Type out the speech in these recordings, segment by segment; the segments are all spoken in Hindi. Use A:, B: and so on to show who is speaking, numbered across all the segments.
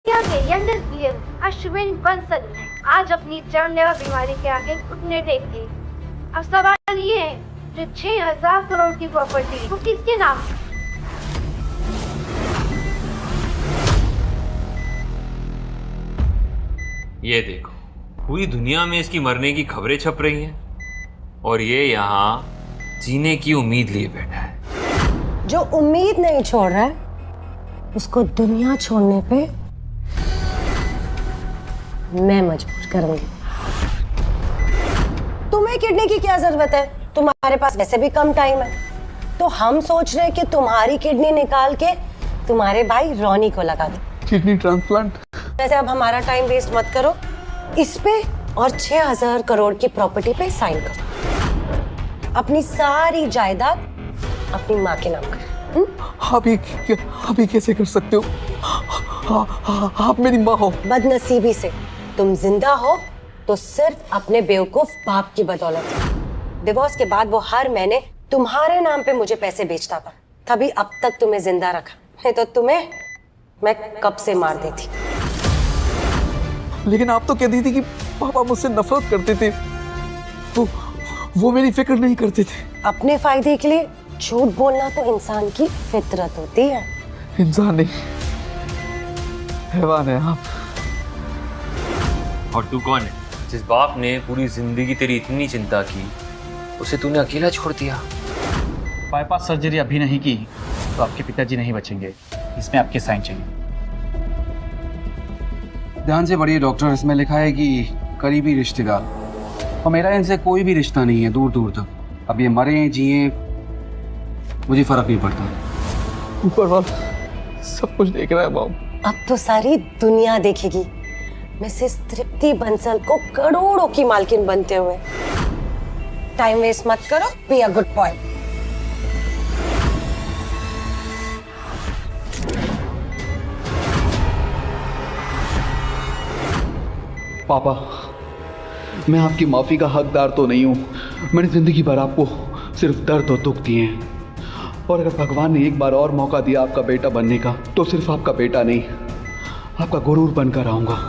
A: अश्विन बंसल आज अपनी जानलेवा बीमारी के आगे घुटने टेक दी। अब सवाल ये है, जो 6,000 करोड़ की प्रॉपर्टी वो किसके नाम?
B: ये देखो, पूरी दुनिया में इसकी मरने की खबरें छप रही हैं और ये यहाँ जीने की उम्मीद लिए बैठा है।
C: जो उम्मीद नहीं छोड़ रहा है उसको दुनिया छोड़ने पे मैं मजबूर करूंगी। तुम्हें किडनी की क्या जरूरत है? तुम्हारे पास वैसे भी कम टाइम है, तो हम सोच रहे हैं कि तुम्हारी किडनी निकाल के तुम्हारे भाई रॉनी को लगा दो।
D: Kidney transplant?
C: वैसे अब हमारा टाइम वेस्ट मत करो, इस पे और 6,000 करोड़ की प्रॉपर्टी पे साइन करो। अपनी सारी जायदाद अपनी माँ के नाम करो।
D: आप ये कैसे कर सकते हो? आप मेरी माँ हो।
C: बदनसीबी से तुम जिंदा हो तो सिर्फ अपने बेवकूफ बाप की बदौलत। डिवोर्स के बाद वो हर महीने तुम्हारे नाम पे मुझे पैसे बेचता था, तभी अब तक तुम्हें जिंदा रखा, नहीं तो तुम्हें मैं कब से मार देती।
D: लेकिन आप तो कहती थी कि पापा मुझसे नफरत करते थे, वो मेरी फिक्र नहीं करते थे।
C: अपने फायदे के लिए झूठ बोलना तो इंसान की फितरत होती है।
D: इंसान नहीं, हैवान है आप।
B: और तू कौन है? जिस बाप ने पूरी जिंदगी तेरी इतनी चिंता की, उसे तूने अकेला छोड़ दिया।
E: बाईपास सर्जरी अभी नहीं की तो आपके पिताजी नहीं बचेंगे, इसमें आपके साइन चाहिए।
F: ध्यान से पढ़िए डॉक्टर, इसमें लिखा है कि करीबी रिश्तेदार, और मेरा इनसे कोई भी रिश्ता नहीं है दूर दूर तक। अब ये मरे जिए मुझे फर्क नहीं पड़ता।
D: ऊपर वाला सब कुछ देख रहा है बाबू।
C: अब तो सारी दुनिया देखेगी मिसेस तृप्ति बंसल को करोड़ों की मालकिन बनते हुए। टाइम वेस्ट मत करो, बी अ गुड बॉय।
D: पापा, मैं आपकी माफी का हकदार तो नहीं हूँ। मैंने जिंदगी भर आपको सिर्फ दर्द और दुख दिए हैं, और अगर भगवान ने एक बार और मौका दिया आपका बेटा बनने का, तो सिर्फ आपका बेटा नहीं, आपका गुरूर बनकर आऊंगा।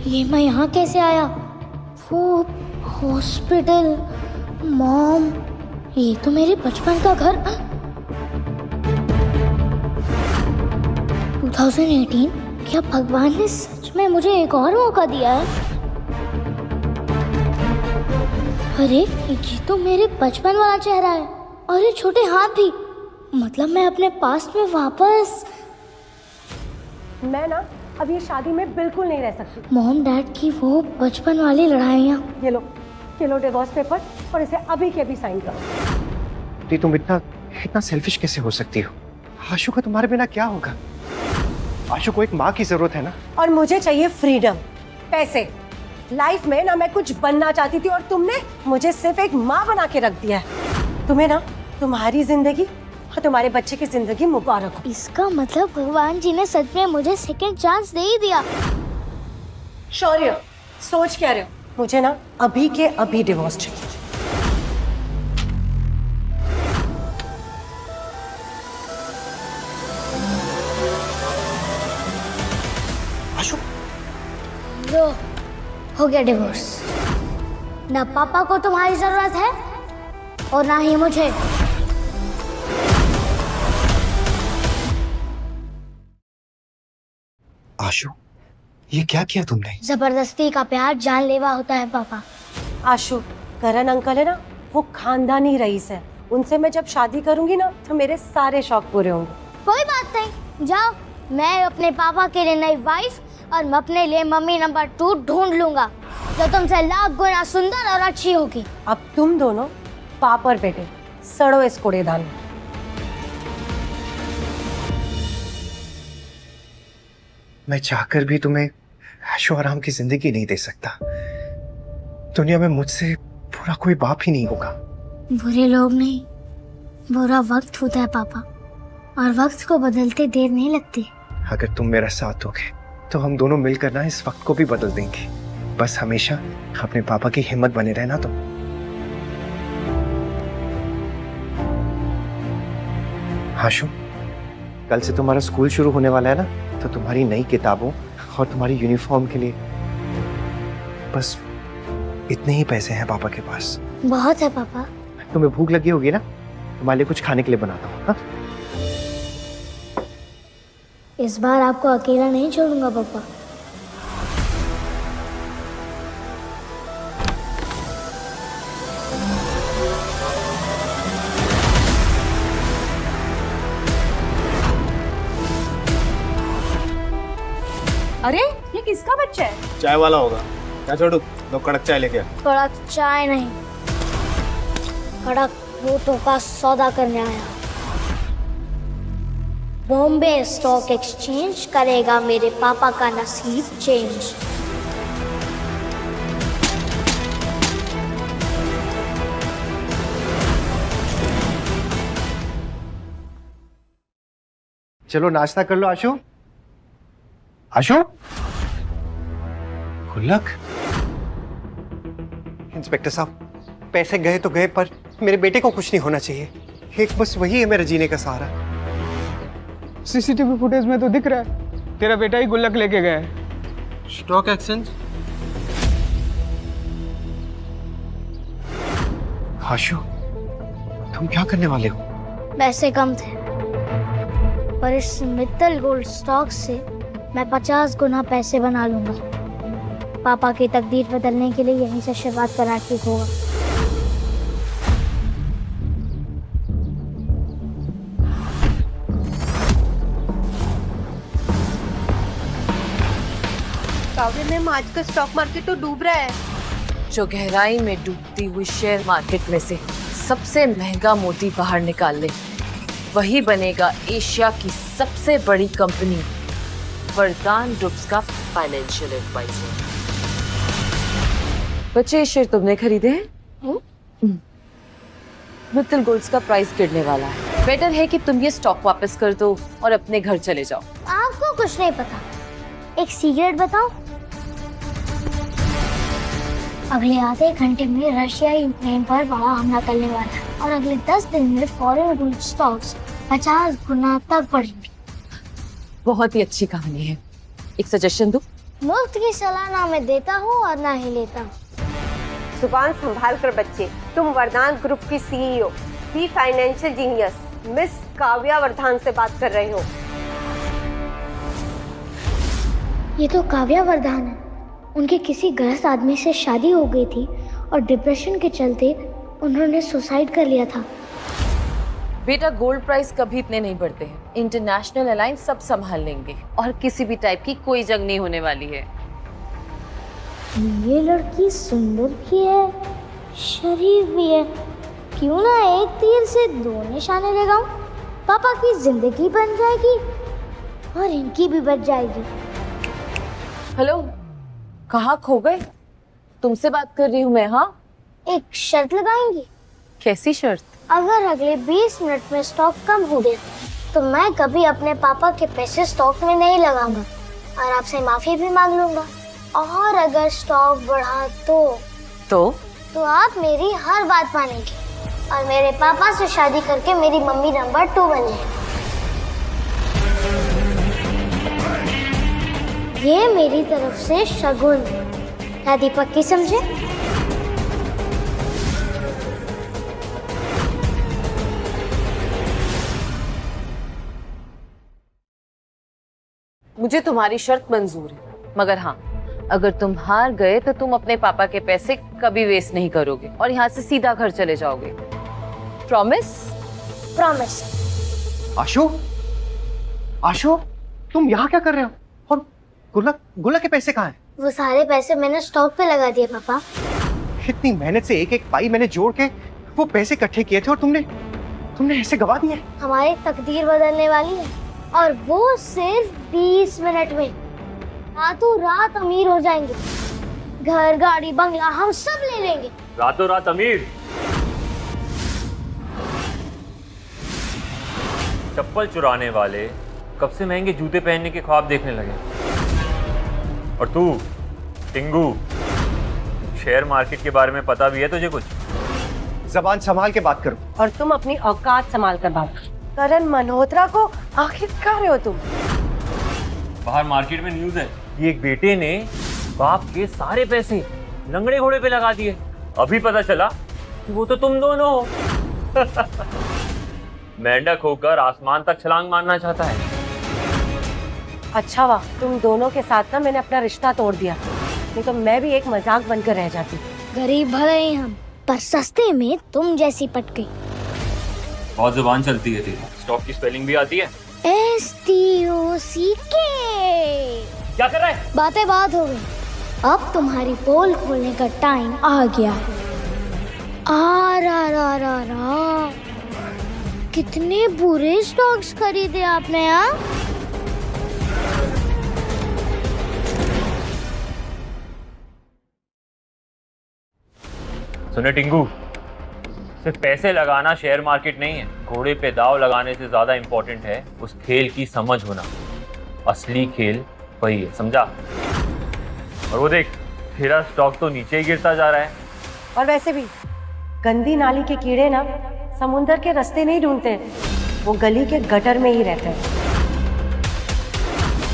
G: ये मैं यहाँ कैसे आया? वो हॉस्पिटल, मॉम, ये तो मेरे बचपन का घर। 2018? क्या भगवान ने सच में मुझे एक और मौका दिया है? अरे ये तो मेरे बचपन वाला चेहरा है, और ये छोटे हाथ भी। मतलब मैं अपने पास्ट में वापस।
C: मैं ना अब ये शादी में बिल्कुल नहीं रह सकती।
G: मॉम डैड की वो बचपन वाली लड़ाइयाँ।
C: ये लो डिवोर्स पेपर, और इसे अभी के अभी साइन करो।
H: तुम इतना सेल्फिश कैसे हो सकती हो? आशु का तुम्हारे बिना क्या होगा? आशु को एक माँ की जरूरत है ना।
C: और मुझे चाहिए फ्रीडम, पैसे। लाइफ में ना मैं कुछ बनना चाहती थी, और तुमने मुझे सिर्फ एक माँ बना के रख दिया है। तुम्हें ना तुम्हारी जिंदगी और तुम्हारे बच्चे की जिंदगी मुबारक हो।
G: इसका मतलब भगवान जी ने सच में मुझे सेकंड चांस दे ही दिया।
C: शौर्य, सोच क्या रहे हो? मुझे ना अभी के अभी डिवोर्स चाहिए।
H: आशु,
G: लो, हो गया डिवोर्स। ना पापा को तुम्हारी जरूरत है और ना ही मुझे।
H: आशु, ये क्या किया तुमने?
G: जबरदस्ती का प्यार जानलेवा होता है पापा।
C: आशु, करण अंकल है ना, वो खानदानी रईस है। उनसे मैं जब शादी करूंगी ना, तो मेरे सारे शौक पूरे होंगे।
G: कोई बात नहीं, जाओ, मैं अपने पापा के लिए नई वाइफ और मैं अपने लिए मम्मी नंबर 2 ढूंढ लूंगा, जो तुमसे लाख गुना सुंदर और अच्छी होगी।
C: अब तुम दोनों पाप और बेटे सड़ो इस कूड़ेदान में।
H: मैं चाहकर भी तुम्हें ऐशो आराम की जिंदगी नहीं दे सकता। दुनिया में मुझसे बुरा कोई बाप ही नहीं होगा।
G: बुरे लोग नहीं, बुरा वक्त होता है पापा, और वक्त को बदलते देर नहीं लगती।
H: अगर तुम मेरा साथ दोगे तो हम दोनों मिलकर ना इस वक्त को भी बदल देंगे। बस हमेशा अपने पापा की हिम्मत बने रहना तुम। आशु, कल से तुम्हारा स्कूल शुरू होने वाला है ना, तो तुम्हारी नई किताबों और तुम्हारी यूनिफॉर्म के लिए बस इतने ही पैसे हैं पापा के पास।
G: बहुत है पापा।
H: तुम्हें भूख लगी होगी ना, तुम्हारे लिए कुछ खाने के लिए बनाता हूँ। हाँ?
G: इस बार आपको अकेला नहीं छोड़ूंगा पापा।
I: अरे ये किसका बच्चा है?
J: चाय वाला होगा। क्या छोड़ू, दो कड़क चाय लेके आ।
G: कड़क चाय नहीं, कड़क नोटों का सौदा करने आया। बॉम्बे स्टॉक एक्सचेंज करेगा मेरे पापा का नसीब चेंज।
H: चलो नाश्ता कर लो आशु। आशु, गुल्लक। इंस्पेक्टर साहब, पैसे गए तो गए, पर मेरे बेटे को कुछ नहीं होना चाहिए। एक बस वही है मेरा जीने का सहारा।
J: सीसीटीवी फुटेज में तो दिख रहा है तेरा बेटा ही गुल्लक लेके गया है। Stock exchange.
H: आशु, तुम क्या करने वाले हो?
G: पैसे कम थे, पर इस मित्तल गोल्ड स्टॉक से मैं 50 गुना पैसे बना लूंगा। पापा की तकदीर बदलने के लिए यहीं से शुरुआत करना ठीक होगा।
I: काव्य मैम, आज का स्टॉक मार्केट तो डूब रहा है।
K: जो गहराई में डूबती हुई शेयर मार्केट में से सबसे महंगा मोती बाहर निकाल ले, वही बनेगा एशिया की सबसे बड़ी कंपनी वरदान ग्रुप्स का फाइनेंशियल एडवाइजर। बच्चे, ये शेयर तुमने खरीदे हैं? मित्तल गोल्ड्स का प्राइस गिरने वाला है। बेटर है कि तुम ये स्टॉक वापस कर दो और अपने घर चले जाओ।
G: आपको कुछ नहीं पता। एक सीक्रेट बताओ, अगले आधे घंटे में रशिया यूक्रेन पर बड़ा हमला करने वाला है और अगले 10 दिन में फॉरेन गोल्ड स्टॉक्स 50 गुना तक बढ़ेंगे।
K: बहुत ही अच्छी कहानी है। एक सजेशन दूं?
G: मुफ्त की सलाह ना मैं देता हूँ और ना ही लेता हूँ।
I: जुबान संभाल कर बच्चे। तुम वरदान ग्रुप की CEO, the financial genius miss Kavya Vardhan से बात कर रहे हो।
G: ये तो काव्या वर्धान है। उनके किसी गलत आदमी से शादी हो गई थी और डिप्रेशन के चलते उन्होंने सुसाइड कर लिया था।
K: बेटा, गोल्ड प्राइस कभी इतने नहीं बढ़ते हैं। इंटरनेशनल अलायंस सब संभाल लेंगे और किसी भी टाइप की कोई जंग नहीं होने वाली है।
G: ये लड़की सुंदर भी है, शरीफ भी है। क्यों ना एक तीर से 2 निशाने लगाऊं? पापा की जिंदगी बन जाएगी और इनकी भी बच जाएगी।
K: हेलो, कहाँ खो गए? तुमसे बात कर रही हूँ मैं। हाँ,
G: एक शर्त लगाएंगी?
K: कैसी शर्त?
G: अगर अगले 20 मिनट में स्टॉक कम हो गया तो मैं कभी अपने पापा के पैसे स्टॉक में नहीं लगाऊंगा और आपसे माफी भी मांग लूंगा। और अगर स्टॉक बढ़ा तो आप मेरी हर बात मानेंगे और मेरे पापा से शादी करके मेरी मम्मी नंबर 2 बन जाएगी। ये मेरी तरफ से शगुन है। दीपक की समझे?
K: मुझे तुम्हारी शर्त मंजूर है, मगर हाँ, अगर तुम हार गए तो तुम अपने पापा के पैसे कभी वेस्ट नहीं करोगे और यहाँ से सीधा घर चले जाओगे। प्रॉमिस?
G: प्रॉमिस।
H: आशु, आशु, तुम यहाँ क्या कर रहे हो? और गुल्लक के पैसे कहाँ हैं?
G: वो सारे पैसे मैंने स्टॉक पे लगा दिए पापा।
H: इतनी मेहनत से एक एक पाई मैंने जोड़ के वो पैसे इकट्ठे किए थे और तुमने ऐसे गवा दिए।
G: हमारी तकदीर बदलने वाली है और वो सिर्फ 20 मिनट में। रातों रात अमीर हो जाएंगे। घर, गाड़ी, बंगला हम सब ले लेंगे।
B: रातों रात अमीर? चप्पल चुराने वाले कब से महंगे जूते पहनने के ख्वाब देखने लगे। और तू टिंगू, शेयर मार्केट के बारे में पता भी है तुझे कुछ?
H: जबान संभाल के बात करो।
C: और तुम अपनी औकात संभाल कर बात करो। करण मल्होत्रा को आखिर कह रहे हो तुम?
B: बाहर मार्केट में न्यूज़ है कि एक बेटे ने बाप के सारे पैसे लंगड़े घोड़े पे लगा दिए। अभी पता चला कि वो तो तुम दोनों हो। मेंढक होकर आसमान तक छलांग मारना चाहता है।
C: अच्छा वाह, तुम दोनों के साथ ना मैंने अपना रिश्ता तोड़ दिया, नहीं तो मैं भी एक मजाक बनकर रह जाती।
G: गरीब भले ही हम, पर सस्ते में तुम जैसी पट गई।
B: बहुत जुबान चलती है तेरी। स्टॉक की स्पेलिंग भी आती है?
G: STOCK।
B: क्या कर रहा है?
G: बातें बात हो गई, अब तुम्हारी पोल खोलने का टाइम आ गया। आ कितने बुरे स्टॉक्स खरीदे आपने यहाँ।
B: सुने टिंगू, सिर्फ पैसे लगाना शेयर मार्केट नहीं है। घोड़े पे दाव लगाने से ज्यादा इंपॉर्टेंट है उस खेल की समझ होना। असली खेल वही है, समझा? और वो देख, तेरा स्टॉक तो नीचे ही गिरता जा रहा है।
C: और वैसे भी गंदी नाली के कीड़े ना समुंदर के रास्ते नहीं ढूंढते हैं, वो गली के गटर में ही रहते हैं।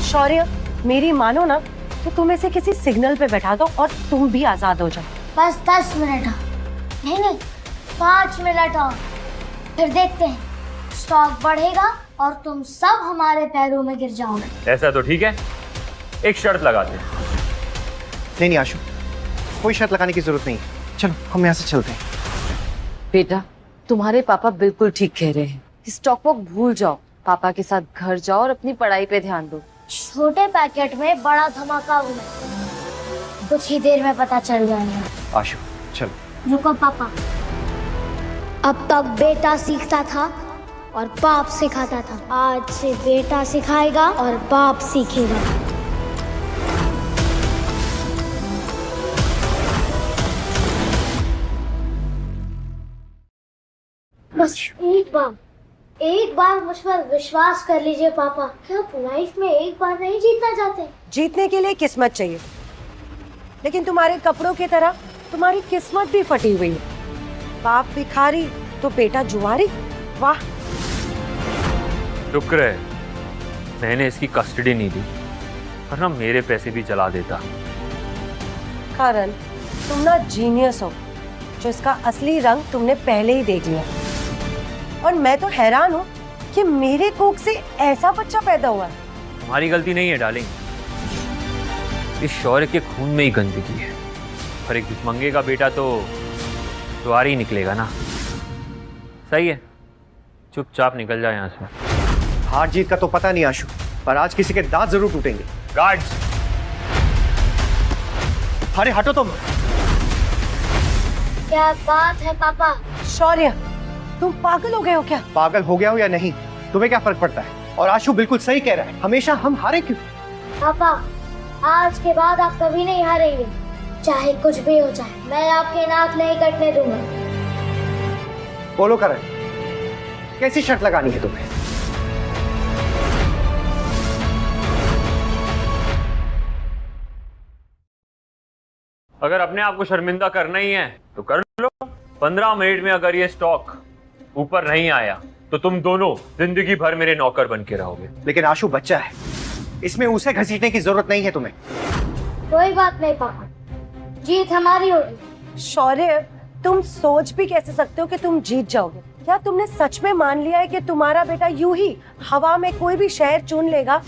C: शौर्य, मेरी मानो ना तो तुम इसे किसी सिग्नल पे बैठा दो और तुम भी आजाद हो जाओ।
G: बस 10 मिनट नहीं 5 मिनट और, फिर देखते हैं स्टॉक बढ़ेगा और तुम सब हमारे पैरों में गिर जाओगे।
B: ऐसा तो ठीक है, एक शर्त लगाते हैं।
H: नहीं आशु, कोई शर्त लगाने की जरूरत नहीं। चलो हम यहाँ से चलते हैं।
K: बेटा, तुम्हारे पापा बिल्कुल ठीक कह रहे हैं। स्टॉक वॉक भूल जाओ, पापा के साथ घर जाओ और अपनी पढ़ाई पे ध्यान दो।
G: छोटे पैकेट में बड़ा धमाका हुआ, कुछ ही देर में पता चल जाएगा।
H: आशु चलो।
G: रुको पापा, अब तक बेटा सीखता था और बाप सिखाता था, आज से बेटा सिखाएगा और बाप सीखेगा। बस एक बार मुझ पर विश्वास कर लीजिए पापा। क्या आप लाइफ में एक बार नहीं जीतना चाहते?
C: जीतने के लिए किस्मत चाहिए, लेकिन तुम्हारे कपड़ों की तरह तुम्हारी किस्मत भी फटी हुई है। बाप भिखारी तो बेटा जुआरी। वाह।
B: शुक्र है मैंने इसकी कस्टडी नहीं दी, वरना मेरे पैसे भी चला देता।
C: करण, तुम ना जीनियस हो, जो इसका असली रंग तुमने पहले ही देख लिया। और मैं तो हैरान हूँ कि मेरे कोख से ऐसा बच्चा पैदा हुआ है।
B: तुम्हारी गलती नहीं है डार्लिंग, इस शौर्य के खून में ही गंदगी है। और एक भिखमंगे का बेटा तो द्वार ही निकलेगा ना। सही है, चुपचाप निकल जाए यहाँ से।
H: हार जीत का तो पता नहीं आशु, पर आज किसी के दांत जरूर टूटेंगे।
B: गार्ड्स!
H: अरे हटो तुम।
G: क्या बात है पापा?
C: शौर्य, तुम पागल हो गए हो क्या?
H: पागल हो गया हो या नहीं, तुम्हें क्या फर्क पड़ता है? और आशु बिल्कुल सही कह रहा है, हमेशा हम हारे क्यों?
G: पापा, आज के बाद आप कभी नहीं हारेंगे, चाहे कुछ भी हो जाए। मैं आपके नाक नहीं कटने दूंगा।
H: बोलो करण, कैसी शर्त लगानी है तुम्हें?
B: अगर अपने आप को शर्मिंदा करना ही है तो कर लो। 15 मिनट में अगर ये स्टॉक ऊपर नहीं आया तो तुम दोनों जिंदगी भर मेरे नौकर बन के रहोगे।
H: लेकिन आशु बच्चा है, इसमें उसे घसीटने की जरूरत नहीं है तुम्हें।
G: कोई बात नहीं पापा, जीत हमारी होगी।
C: शौर्य, तुम सोच भी कैसे सकते हो कि तुम जीत जाओगे? क्या तुमने सच में मान लिया है कि तुम्हारा बेटा यूं ही हवा में कोई भी शहर चुन लेगा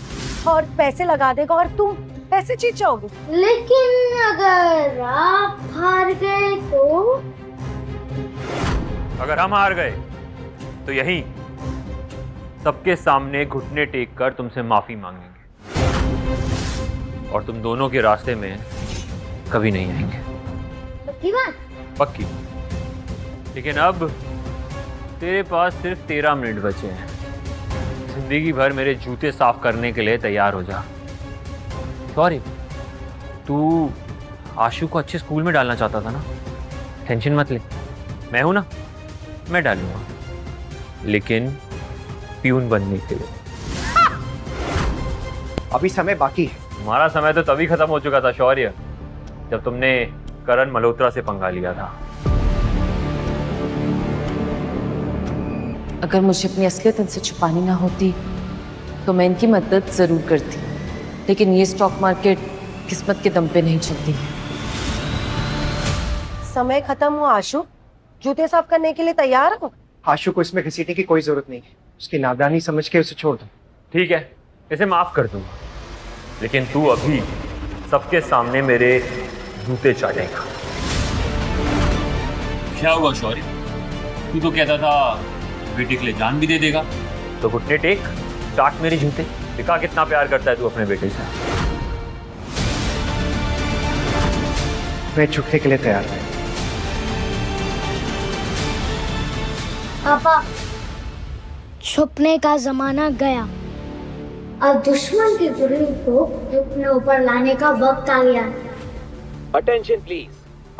C: और पैसे लगा देगा और तुम पैसे जीत जाओगे?
G: लेकिन अगर आप हार गए तो?
B: अगर हम हार गए तो यही सबके सामने घुटने टेक कर तुमसे माफी मांगेंगे और तुम दोनों के रास्ते में कभी नहीं आएंगे।
G: पक्की बात?
B: पक्की। लेकिन अब तेरे पास सिर्फ 13 मिनट बचे हैं। जिंदगी भर मेरे जूते साफ करने के लिए तैयार हो जा। सॉरी, तू आशु को अच्छे स्कूल में डालना चाहता था ना? टेंशन मत ले, मैं हूं ना, मैं डालूंगा, लेकिन प्यून बनने के लिए।
H: अभी समय बाकी है।
B: तुम्हारा समय तो तभी खत्म हो चुका था शौर्य, जब तुमने करण मल्होत्रा से पंगा लिया था।
K: अगर मुझे अपनी असलियत इनसे छुपानी ना होती तो मैं इनकी मदद जरूर करती, लेकिन ये स्टॉक मार्केट किस्मत के दम पे नहीं चलती।
C: समय खत्म हुआ आशु, जूते साफ करने के लिए तैयार हो?
H: आशु को इसमें घसीटने की कोई जरूरत नहीं है, उसकी नादानी समझ के उसे छोड़ दो।
B: ठीक है, इसे माफ कर दूंगा, लेकिन तू अभी सबके सामने मेरे जूते चाटेगा। क्या हुआ शौर्य, तू तो कहता था बेटे के लिए जान भी दे देगा, तो घुटने टेक, चाट मेरे जूते, दिखा कितना प्यार करता है तू अपने बेटे से।
H: मैं झुकने के लिए तैयार हूं।
G: पापा, छुपने का जमाना गया। अब दुश्मन के गुरूर को अपने ऊपर लाने का वक्त आ गया।
L: अटेंशन प्लीज,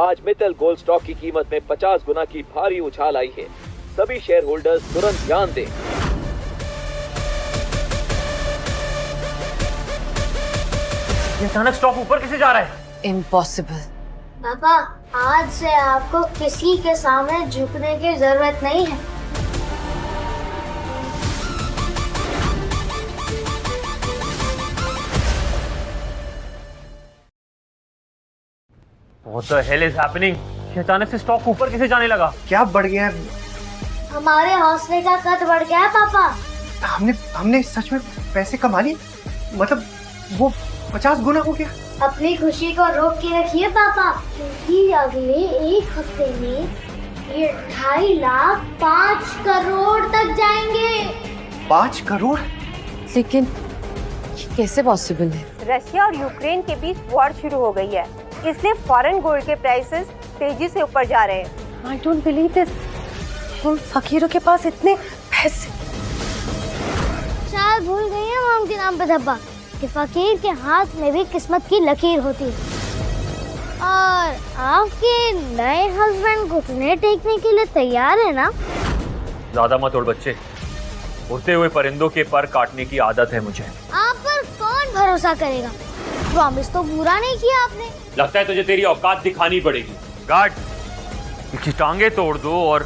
L: आज मित्तल गोल्ड स्टॉक की कीमत में 50 गुना की भारी उछाल आई है। सभी शेयर होल्डर्स तुरंत ध्यान दें।
B: ये अचानक स्टॉक ऊपर कैसे जा रहा है?
K: इम्पॉसिबल।
G: पापा, आज से आपको किसी के सामने झुकने की जरूरत नहीं है।
B: What the hell is happening? ये अचानक से स्टॉक ऊपर कैसे जाने लगा?
H: क्या बढ़ गया है?
G: हमारे हौसले का कद बढ़ गया है पापा।
H: हमने सच में पैसे कमा लिए, मतलब वो 50 गुना हो गया।
G: अपनी खुशी को रोक के रखिए पापा, क्योंकि अगले एक हफ्ते में ये 2.5 लाख 5 करोड़ तक जाएंगे।
H: 5 करोड़?
K: लेकिन ये कैसे पॉसिबल है?
I: रशिया और यूक्रेन के बीच वॉर शुरू हो गई है, इसलिए फॉरेन गोल्ड के प्राइसेस तेजी से ऊपर जा रहे हैं।
C: I don't believe this. इन फकीरों के पास इतने पैसे।
G: शायद भूल गई है मॉम के नाम पे धब्बा कि फकीर के हाथ में भी किस्मत की लकीर होती है। और आपके नए हस्बैंड घुटने टेकने के लिए तैयार है ना?
B: ज्यादा मत उड़ बच्चे, उड़ते हुए परिंदों के पर काटने की आदत है मुझे।
G: आप पर कौन भरोसा करेगा? प्रॉमिस तो पूरा नहीं किया आपने।
B: लगता है तुझे तेरी औकात दिखानी पड़ेगी। गार्ड, इसकी टांगे तोड़ दो और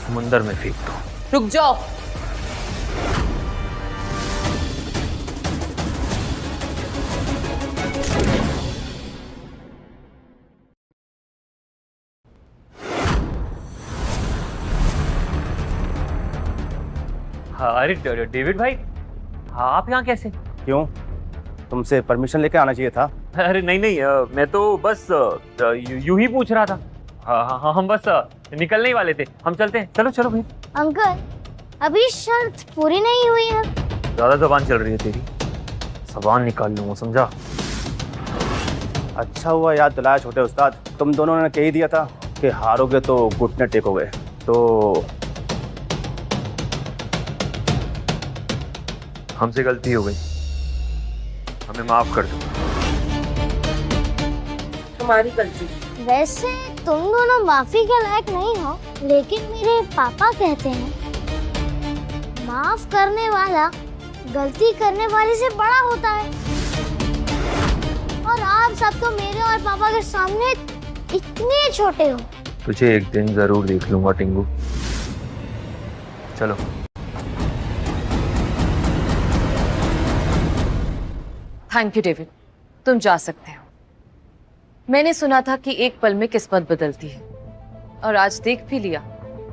B: समुंदर में फेंक दो।
K: रुक जाओ।
B: हाँ, अरे डेविड भाई, हाँ आप यहाँ कैसे?
E: क्यों, तुमसे परमिशन लेकर आना चाहिए था।
B: अरे नहीं नहीं, मैं तो बस यूं ही पूछ रहा था। हाँ, हम बस निकलने ही वाले थे, हम चलते हैं। चलो चलो भाई।
G: अंकल, अभी शर्त पूरी नहीं हुई है।
B: ज्यादा जबान चल रही है तेरी, जबान निकाल लूंगा, समझा?
E: अच्छा हुआ याद दिलाया छोटे उस्ताद, तुम दोनों ने कह ही दिया था कि हारोगे तो घुटने टेकोगे। तो
B: हमसे गलती हो गई, हमें माफ कर दो।
C: तुम्हारी गलती।
G: वैसे तुम दोनों माफी के लायक नहीं हो, लेकिन मेरे पापा कहते हैं माफ करने वाला गलती करने वाले से बड़ा होता है। और आप सब तो मेरे और पापा के सामने इतने छोटे हो।
B: तुझे एक दिन जरूर देख लूंगा टिंगू। चलो।
K: थैंक यू डेविड, तुम जा सकते हो। मैंने सुना था कि एक पल में किस्मत बदलती है, और आज देख भी लिया।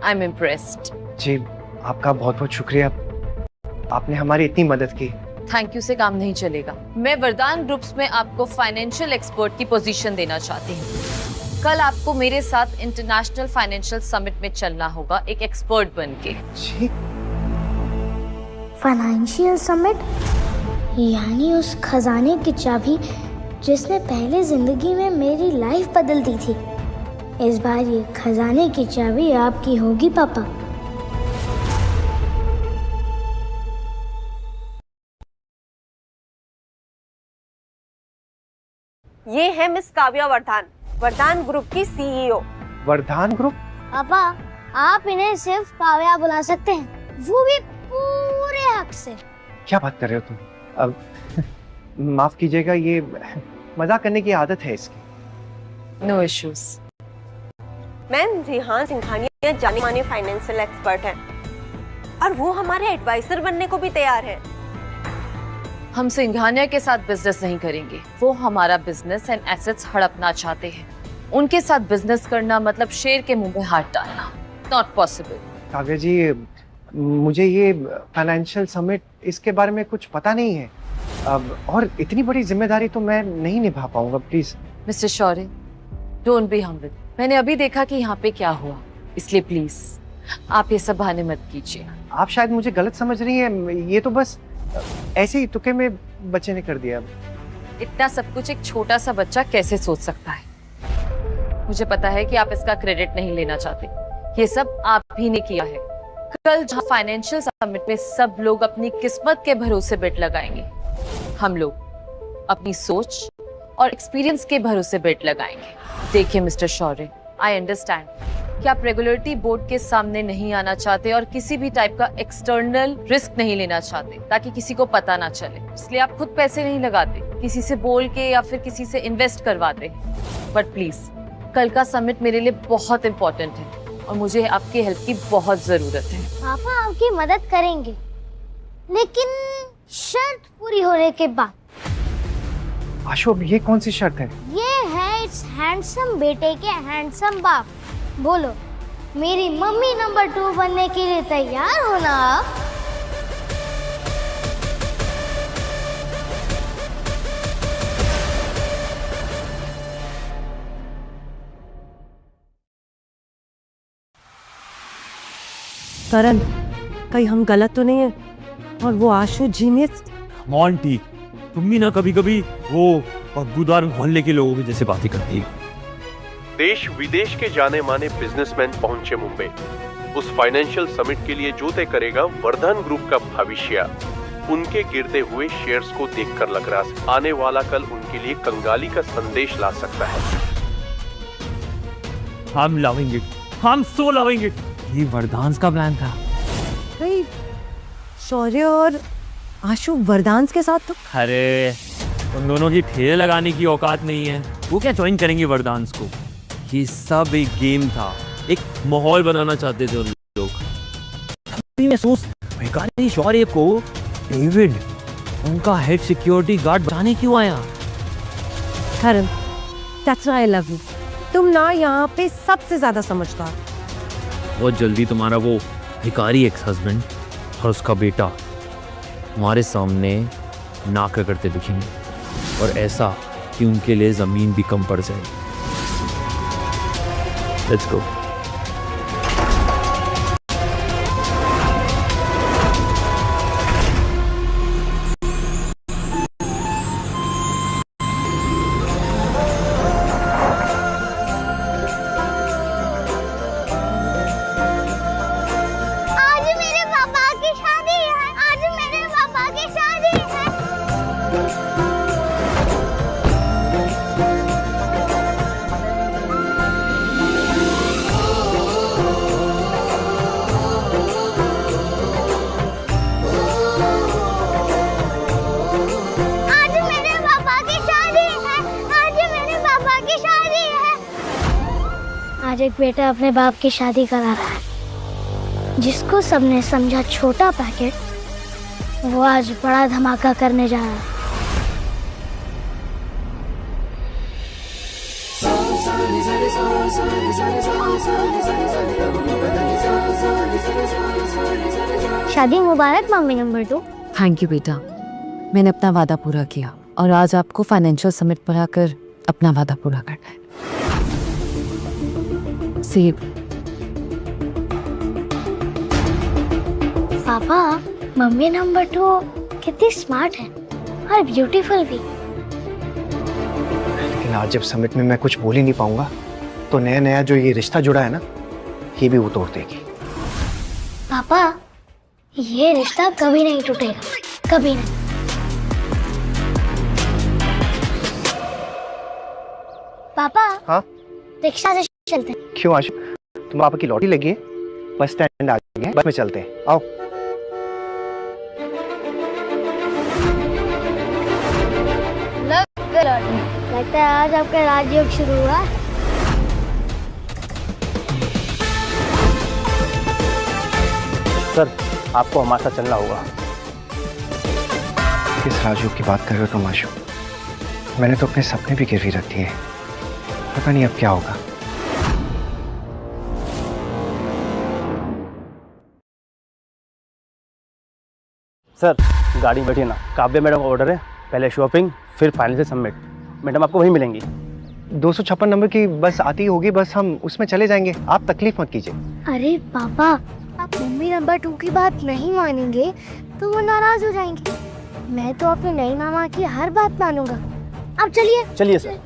K: I am impressed.
H: जी, आपका बहुत बहुत शुक्रिया, आपने हमारी इतनी मदद की।
K: थैंक यू से काम नहीं चलेगा। मैं वरदान ग्रुप्स में आपको फाइनेंशियल एक्सपर्ट की पोजीशन देना चाहती हूँ। कल आपको मेरे साथ इंटरनेशनल फाइनेंशियल समिट में चलना होगा, एक एक्सपर्ट बनके।
G: फाइनेंशियल समिट, यानी उस खजाने की चाबी जिसने पहले जिंदगी में मेरी लाइफ बदल दी थी। इस बार ये खजाने की चाबी आपकी होगी पापा।
I: ये है मिस काव्या वर्धान, वर्धान ग्रुप की सीईओ।
H: वर्धान ग्रुप?
G: पापा, आप इन्हें सिर्फ काव्या बुला सकते हैं, वो भी पूरे हक से।
H: क्या बात कर रहे हो तुम? अब माफ कीजिएगा, ये मजाक करने की आदत है इसकी।
K: No issues.
I: Ma'am, Rihaan Singhania जाने माने फाइनेंशियल एक्सपर्ट हैं और वो हमारे एडवाइजर बनने को भी तैयार है।
K: हम सिंघानिया के साथ बिजनेस नहीं करेंगे। वो हमारा बिजनेस एंड एसेट्स हड़पना चाहते हैं। उनके साथ बिजनेस करना मतलब शेर के मुंह में हाथ डालना। Not possible.
H: काव्या जी, मुझे ये फाइनेंशियल समिट इसके बारे में कुछ पता नहीं है। अब और इतनी बड़ी जिम्मेदारी तो मैं नहीं निभा पाऊंगा, please.
K: Mister Shaurya, don't be humble. मैंने अभी देखा कि यहाँ पे क्या हुआ, इसलिए प्लीज आप ये सब बहाने मत कीजिए।
H: आप शायद मुझे गलत समझ रही हैं, ये तो बस ऐसे ही तुक्के में बच्चे ने कर दिया।
K: इतना सब कुछ एक छोटा सा बच्चा कैसे सोच सकता है? मुझे पता है कि आप इसका क्रेडिट नहीं लेना चाहते। ये सब आप ही ने किया है। कल जहाँ फाइनेंशियल समिट में सब लोग अपनी किस्मत के भरोसे बेट लगाएंगे, हम लोग अपनी सोच और एक्सपीरियंस के भरोसे बेट लगाएंगे। देखिए मिस्टर शौर्य, आई अंडरस्टैंड कि आप रेगुलेटरी बोर्ड के सामने नहीं आना चाहते और किसी भी टाइप का एक्सटर्नल रिस्क नहीं लेना चाहते ताकि किसी को पता ना चले। इसलिए आप खुद पैसे नहीं लगाते, किसी से बोल के या फिर किसी से इन्वेस्ट करवाते। बट प्लीज, कल का समिट मेरे लिए बहुत इंपॉर्टेंट है और मुझे आपकी हेल्प की बहुत जरूरत है।
G: पापा आपकी मदद करेंगे, लेकिन शर्त पूरी होने के बाद।
H: आशु, अब ये कौन सी शर्त है?
G: ये है इस हैंडसम बेटे के हैंडसम बाप। बोलो, मेरी मम्मी नंबर 2 बनने के लिए तैयार हो ना आप?
C: करण, कहीं हम गलत तो नहीं है? और वो आशु जीनियस।
B: मोंटी, तुम भी ना कभी कभी वो बदबूदार मोहल्ले के लोगों की जैसे बातें करती है।
M: देश विदेश के जाने माने बिजनेसमैन पहुंचे मुंबई। उस फाइनेंशियल समिट के लिए जो तय करेगा वर्धन ग्रुप का भविष्य। उनके गिरते हुए शेयर्स को देखकर लग रहा है आने वाला कल उनके लिए कंगाली का संदेश ला सकता है।
B: हम लावेंगे, हम सो लावेंगे। ये वरदांस का प्लान था।
C: भाई, शौर्य और आशु वरदांस के साथ तो।
B: अरे उन दोनों की ठेले लगाने की औकात नहीं है, वो क्या ज्वाइन करेंगे वरदांस को? ये सब एक गेम था, एक माहौल बनाना चाहते थे उन लोग। महसूस भिखारी शौर्य को डेविड, उनका हेड सिक्योरिटी गार्ड बनाने क्यों आया?
C: करण, that's why I love you। तुम ना यहाँ पे सबसे ज्यादा समझदार।
B: बहुत जल्दी तुम्हारा वो भिखारी एक्स हस्बैंड और उसका बेटा हमारे सामने नाक रगड़ते दिखेंगे, और ऐसा कि उनके लिए जमीन भी कम पड़ जाए। Let's go।
G: आज मेरे पापा की शादी है, आज मेरे पापा की शादी है। आज मेरे पापा की शादी है, आज मेरे पापा की शादी है। आज एक बेटा अपने बाप की शादी करा रहा है। जिसको सबने समझा छोटा पैकेट, वो आज बड़ा धमाका करने जा रहा है। शादी मुबारक मम्मी नंबर 2।
K: थैंक यू बेटा, मैंने अपना वादा पूरा किया और आज आपको फाइनेंशियल समिट पर आकर अपना वादा पूरा करना है। सेब।
G: पापा, मम्मी नंबर 2 कितनी स्मार्ट है और ब्यूटीफुल भी।
H: लेकिन आज जब समिट में मैं कुछ बोल ही नहीं पाऊंगा तो नया नया जो ये रिश्ता जुड़ा है ना, ये भी वो तोड़ देगी।
G: पापा, ये रिश्ता कभी नहीं टूटेगा, कभी नहीं। पापा,
H: हाँ?
G: रिक्शा से चलते हैं।
H: क्यों आशु, तुम पापा की लॉटरी लगी है? बस स्टैंड आ गए हैं, बस में चलते हैं, आओ।
G: लगता है आज आपका राजयोग शुरू हुआ।
H: सर, आपको हमारे साथ चलना होगा। किस राजयोग की बात कर रहे हो तुम आशु? मैंने तो अपने सपने भी गिरवी रख दिए। पता नहीं अब क्या होगा।
N: सर, गाड़ी में बैठिए ना। काव्या मैडम का ऑर्डर है, पहले शॉपिंग फिर फाइनल सबमिट। मैडम आपको वहीं मिलेंगी।
H: 256 नंबर की बस आती होगी, बस हम उसमें चले जाएंगे, आप तकलीफ मत कीजिए।
G: अरे पापा, आप मम्मी नंबर 2 की बात नहीं मानेंगे तो वो नाराज हो जाएंगे। मैं तो अपने नई मामा की हर बात मानूंगा। अब चलिए।
N: चलिए सर।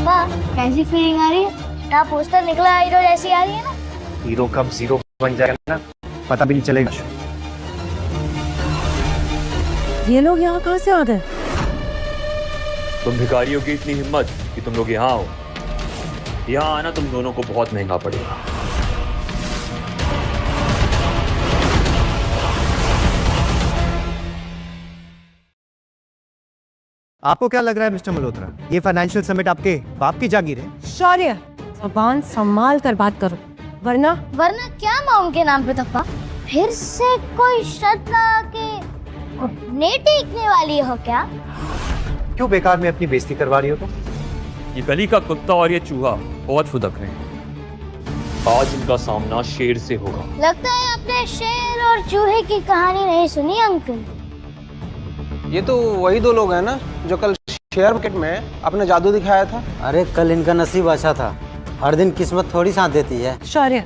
G: पापा, कैसी फीलिंग आ रही है? क्या पोस्टर निकला हीरो जैसी आ रही है ना?
H: हीरो कब जीरो बन जाएगा ना, पता भी नहीं चलेगा।
C: ये लोग यहाँ कहाँ से आ गए?
B: तुम भिखारियों की इतनी हिम्मत कि तुम लोग यहाँ आओ। यहाँ आना तुम दोनों को बहुत महंगा पड़ेगा।
O: आपको क्या लग रहा है मिस्टर मल्होत्रा, ये फाइनेंशियल समिट आपके बाप की जागीर है?
C: शौर्य, जबान संभाल कर बात करो, वरना
G: क्या मॉम के नाम पे धप्पा? फिर से कोई शर्त लगा के घुटने टेकने वाली हो क्या?
H: क्यों बेकार में अपनी बेइज्जती करवा रही हो तुम?
B: ये गली का कुत्ता और ये चूहा बहुत फुदक रहे हैं। आज इनका सामना शेर से होगा।
G: लगता है आपने शेर और चूहे की कहानी नहीं सुनी अंकल।
J: ये तो वही दो लोग हैं ना जो कल शेयर मार्केट में अपना जादू दिखाया था।
N: अरे कल इनका नसीब अच्छा था, हर दिन किस्मत थोड़ी साथ देती है।
C: शौर्य,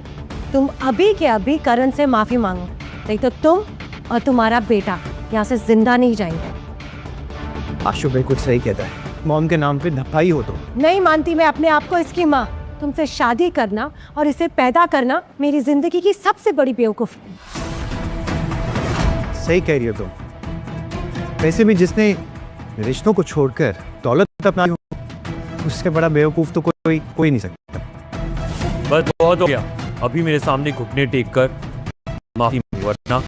C: तुम अभी के अभी करण से माफी मांगो, नहीं तो तुम और तुम्हारा बेटा यहाँ से जिंदा नहीं जाएंगे।
O: आशु बिल्कुल सही कहता है, मॉम के नाम पे धप्पा ही हो तो।
C: नहीं मानती मैं अपने आप को इसकी माँ। तुमसे शादी करना और इसे पैदा करना मेरी जिंदगी की सबसे बड़ी बेवकूफ़ी।
O: सही कह रही हो तुम। वैसे भी जिसने रिश्तों को छोड़कर दौलत अपनाई हो, उससे बड़ा बेवकूफ तो कोई नहीं सकता।
B: बस बहुत हो गया, अभी मेरे सामने घुटने टेक कर माफी, वरना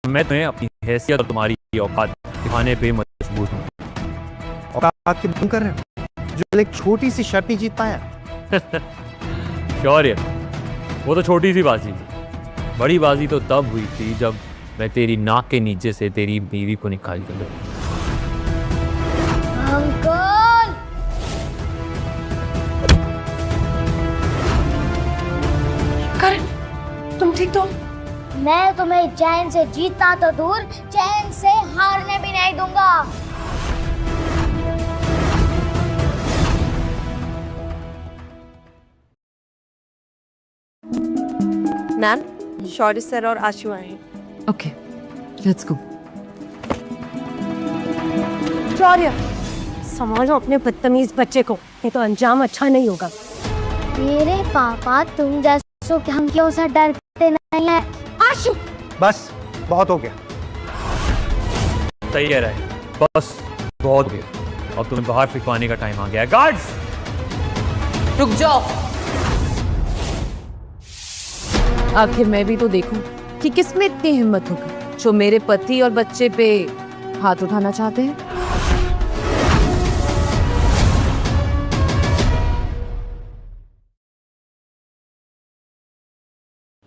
B: मैं तुम्हें अपनी हैसियत और तुम्हारी औकात दिखाने पे मजबूर हूँ।
O: औकात की बात कर रहे हो, जो एक छोटी सी शर्त नहीं जीत पाया।
B: शौर्य, वो तो छोटी सी बाजी थी, बड़ी बाजी तो तब हुई थी जब मैं तेरी नाक के नीचे से तेरी बीवी को निकाल कर दूँ।
G: अंकल,
C: करण, तुम ठीक तो?
G: मैं तुम्हें चैन से जीतना तो दूर, चैन से हारने भी नहीं दूंगा।
C: मैम, शौर्य सर और आशु आए हैं।
K: Okay, let's go.
C: शौर्य, संभालो अपने बदतमीज बच्चे को, नहीं तो अंजाम अच्छा नहीं होगा।
G: मेरे पापा तुम जैसों के हम क्यों से डरते नहीं है।
C: आशु,
O: बस बहुत हो गया।
B: सही कह रहा है, बस बहुत हो गया। अब तुम्हें बाहर फेंकवाने का टाइम आ गया है। गार्ड्स,
K: रुक जाओ। आखिर मैं भी तो देखूं कि किसमें इतनी हिम्मत होगी जो मेरे पति और बच्चे पे हाथ उठाना चाहते हैं।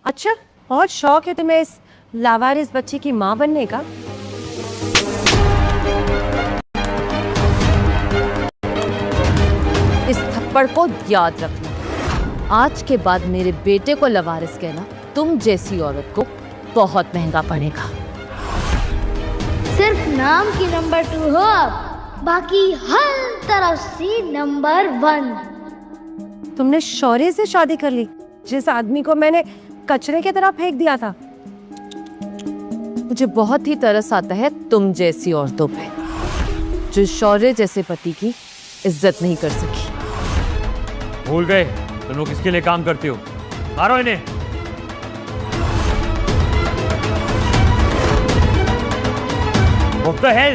C: अच्छा, और शौक है तुम्हें इस लावारिस बच्चे की माँ बनने का?
K: इस थप्पड़ को याद रखना। आज के बाद मेरे बेटे को लवारिस कहना तुम जैसी औरत को बहुत महंगा पड़ेगा।
G: सिर्फ नाम की नंबर 2 हो, बाकी हर तरफ से नंबर 1।
C: तुमने शौर्य से शादी कर ली, जिस आदमी को मैंने कचरे की तरह फेंक दिया था।
K: मुझे बहुत ही तरस आता है तुम जैसी औरतों पे, जो शौर्य जैसे पति की इज्जत नहीं कर सकी।
B: भूल गए तुम लोग किसके लिए काम करते हो? मारो इन्हें। What the hell?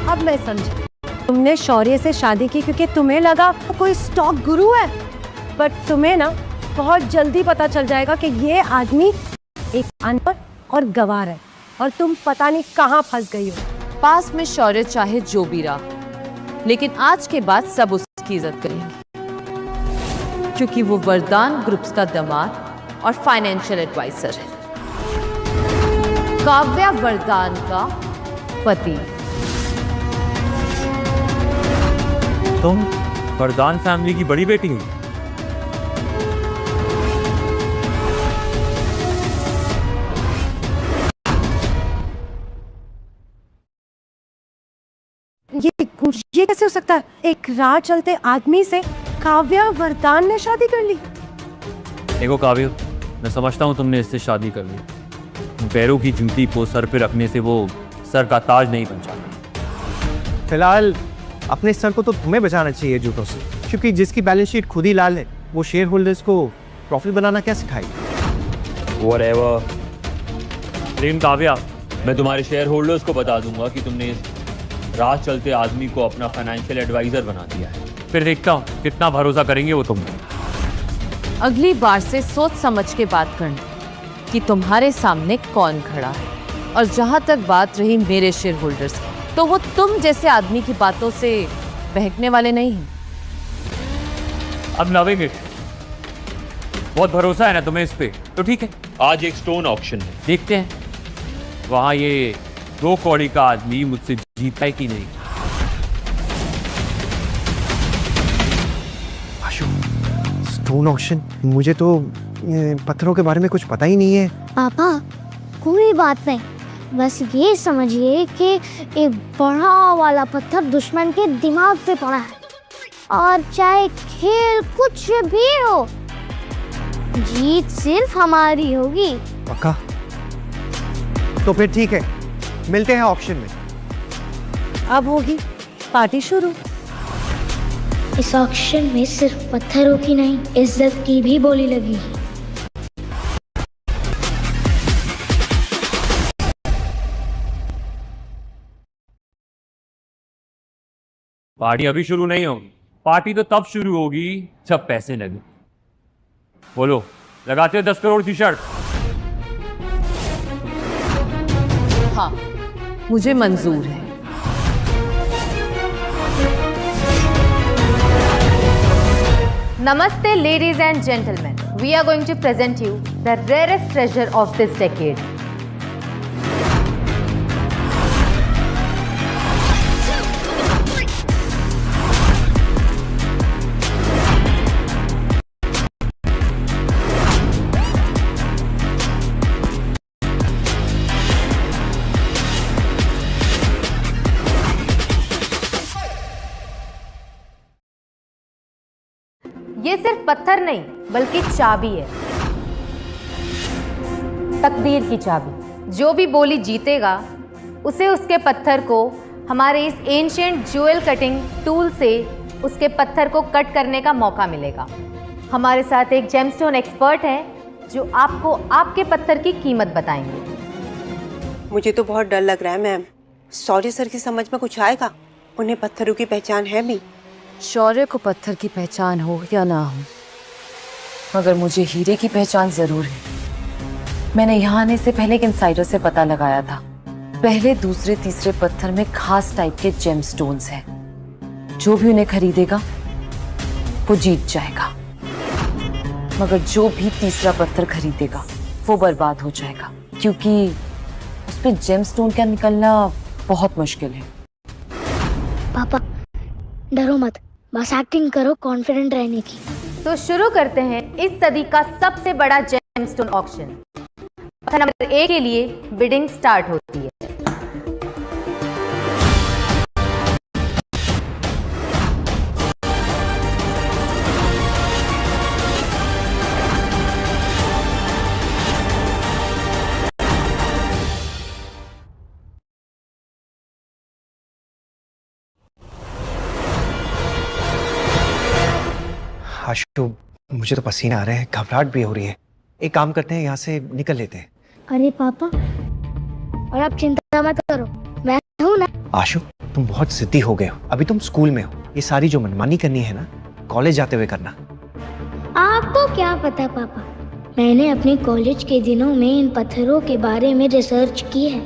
C: अब मैं समझी, तुमने शौर्य से शादी की क्योंकि तुम्हें लगा वो कोई स्टॉक गुरु है, बट तुम्हें ना बहुत जल्दी पता चल जाएगा कि ये आदमी एक अनपढ़ और गवार है और तुम पता नहीं कहाँ फंस गई हो।
K: पास में शौर्य चाहे जो भी रहा, लेकिन आज के बाद सब उसकी इज्जत करेंगे, क्योंकि वो वरदान ग्रुप्स का दामाद और फाइनेंशियल एडवाइजर है, काव्या वरदान का पति।
B: तुम वरदान फैमिली की बड़ी बेटी हो?
C: ये कैसे हो सकता है? एक राह चलते आदमी से काव्या वरदान ने शादी कर ली।
B: देखो काव्य, मैं समझता हूँ तुमने इससे शादी कर ली। पैरों की जूती को सर पे रखने से वो सर का ताज नहीं बन जाता।
O: फिलहाल अपने सर को तो तुम्हें बचाना चाहिए जूतों से, क्योंकि जिसकी बैलेंस शीट खुद ही लाल है वो शेयर होल्डर्स को प्रॉफिट बनाना क्या सिखाएगी?
B: Whatever। लेकिन काव्या, मैं तुम्हारे शेयर होल्डर्स को बता दूंगा कि तुमने इस राह चलते आदमी को अपना फाइनेंशियल एडवाइजर बना दिया है। फिर देखता हूँ कितना भरोसा करेंगे वो तुम।
K: अगली बार से सोच समझ के बात करना कि तुम्हारे सामने कौन खड़ा है। और जहां तक बात रही मेरे शेयर होल्डर्स की, तो वो तुम जैसे आदमी की बातों से बहकने वाले नहीं हैं।
B: अब नवेंगे, बहुत भरोसा है ना तुम्हें इस पे, तो ठीक है। आज एक स्टोन ऑक्शन है, देखते हैं वहां ये 2 कौड़ी का आदमी मुझसे जीता है कि नहीं।
O: आशु, स्टोन ऑक्शन? मुझे तो पत्थरों के बारे में कुछ पता ही नहीं है।
G: पापा कोई बात नहीं, बस ये समझिए कि एक बड़ा वाला पत्थर दुश्मन के दिमाग पे पड़ा है, और चाहे खेल कुछ भी हो, जीत सिर्फ हमारी होगी।
O: पक्का? तो फिर ठीक है, मिलते हैं ऑक्शन में।
C: अब होगी पार्टी शुरू।
G: इस ऑक्शन में सिर्फ पत्थरों की नहीं, इज्जत की भी बोली लगी।
B: पार्टी अभी शुरू नहीं होगी, पार्टी तो तब शुरू होगी जब पैसे लगे। बोलो, लगाते हो 10 करोड़ की शर्त?
K: हाँ, मुझे मंजूर है।
P: Namaste, ladies and gentlemen. We are going to present you the rarest treasure of this decade. ये सिर्फ पत्थर नहीं बल्कि चाबी है, तकदीर की चाबी। जो भी बोली जीतेगा उसे उसके पत्थर को हमारे इस एंशिएंट ज्वेल कटिंग टूल से उसके पत्थर को कट करने का मौका मिलेगा। हमारे साथ एक जेमस्टोन एक्सपर्ट है जो आपको आपके पत्थर की कीमत बताएंगे।
I: मुझे तो बहुत डर लग रहा है मैम। शौर्य सर की समझ में कुछ आएगा? उन्हें पत्थरों की पहचान है भी।
K: शौर्य को पत्थर की पहचान हो या ना हो, मगर मुझे हीरे की पहचान जरूर है। मैंने यहाँ आने से पहले एक इनसाइडर से पता लगाया था, पहले दूसरे तीसरे पत्थर में खास टाइप के जेमस्टोन्स हैं। जो भी उन्हें खरीदेगा वो जीत जाएगा, मगर जो भी तीसरा पत्थर खरीदेगा वो बर्बाद हो जाएगा, क्योंकि उस पे जेमस्टोन का निकलना बहुत मुश्किल है।
G: पापा डरो मत, बस एक्टिंग करो कॉन्फिडेंट रहने की।
P: तो शुरू करते हैं इस सदी का सबसे बड़ा जेमस्टोन ऑक्शन। पत्थर नंबर 1 के लिए बिडिंग स्टार्ट होती है।
H: आशु, मुझे तो पसीना आ रहा है, घबराहट भी हो रही है। एक काम करते हैं, यहाँ से निकल लेते हैं।
G: अरे पापा, और आप चिंता मत करो, मैं हूँ ना।
H: आशु, तुम बहुत जिद्दी हो गए हो। अभी तुम स्कूल में हो, ये सारी जो मनमानी करनी है ना, कॉलेज जाते हुए करना।
G: आपको क्या पता पापा, मैंने अपने कॉलेज के दिनों में इन पत्थरों के बारे में रिसर्च की है।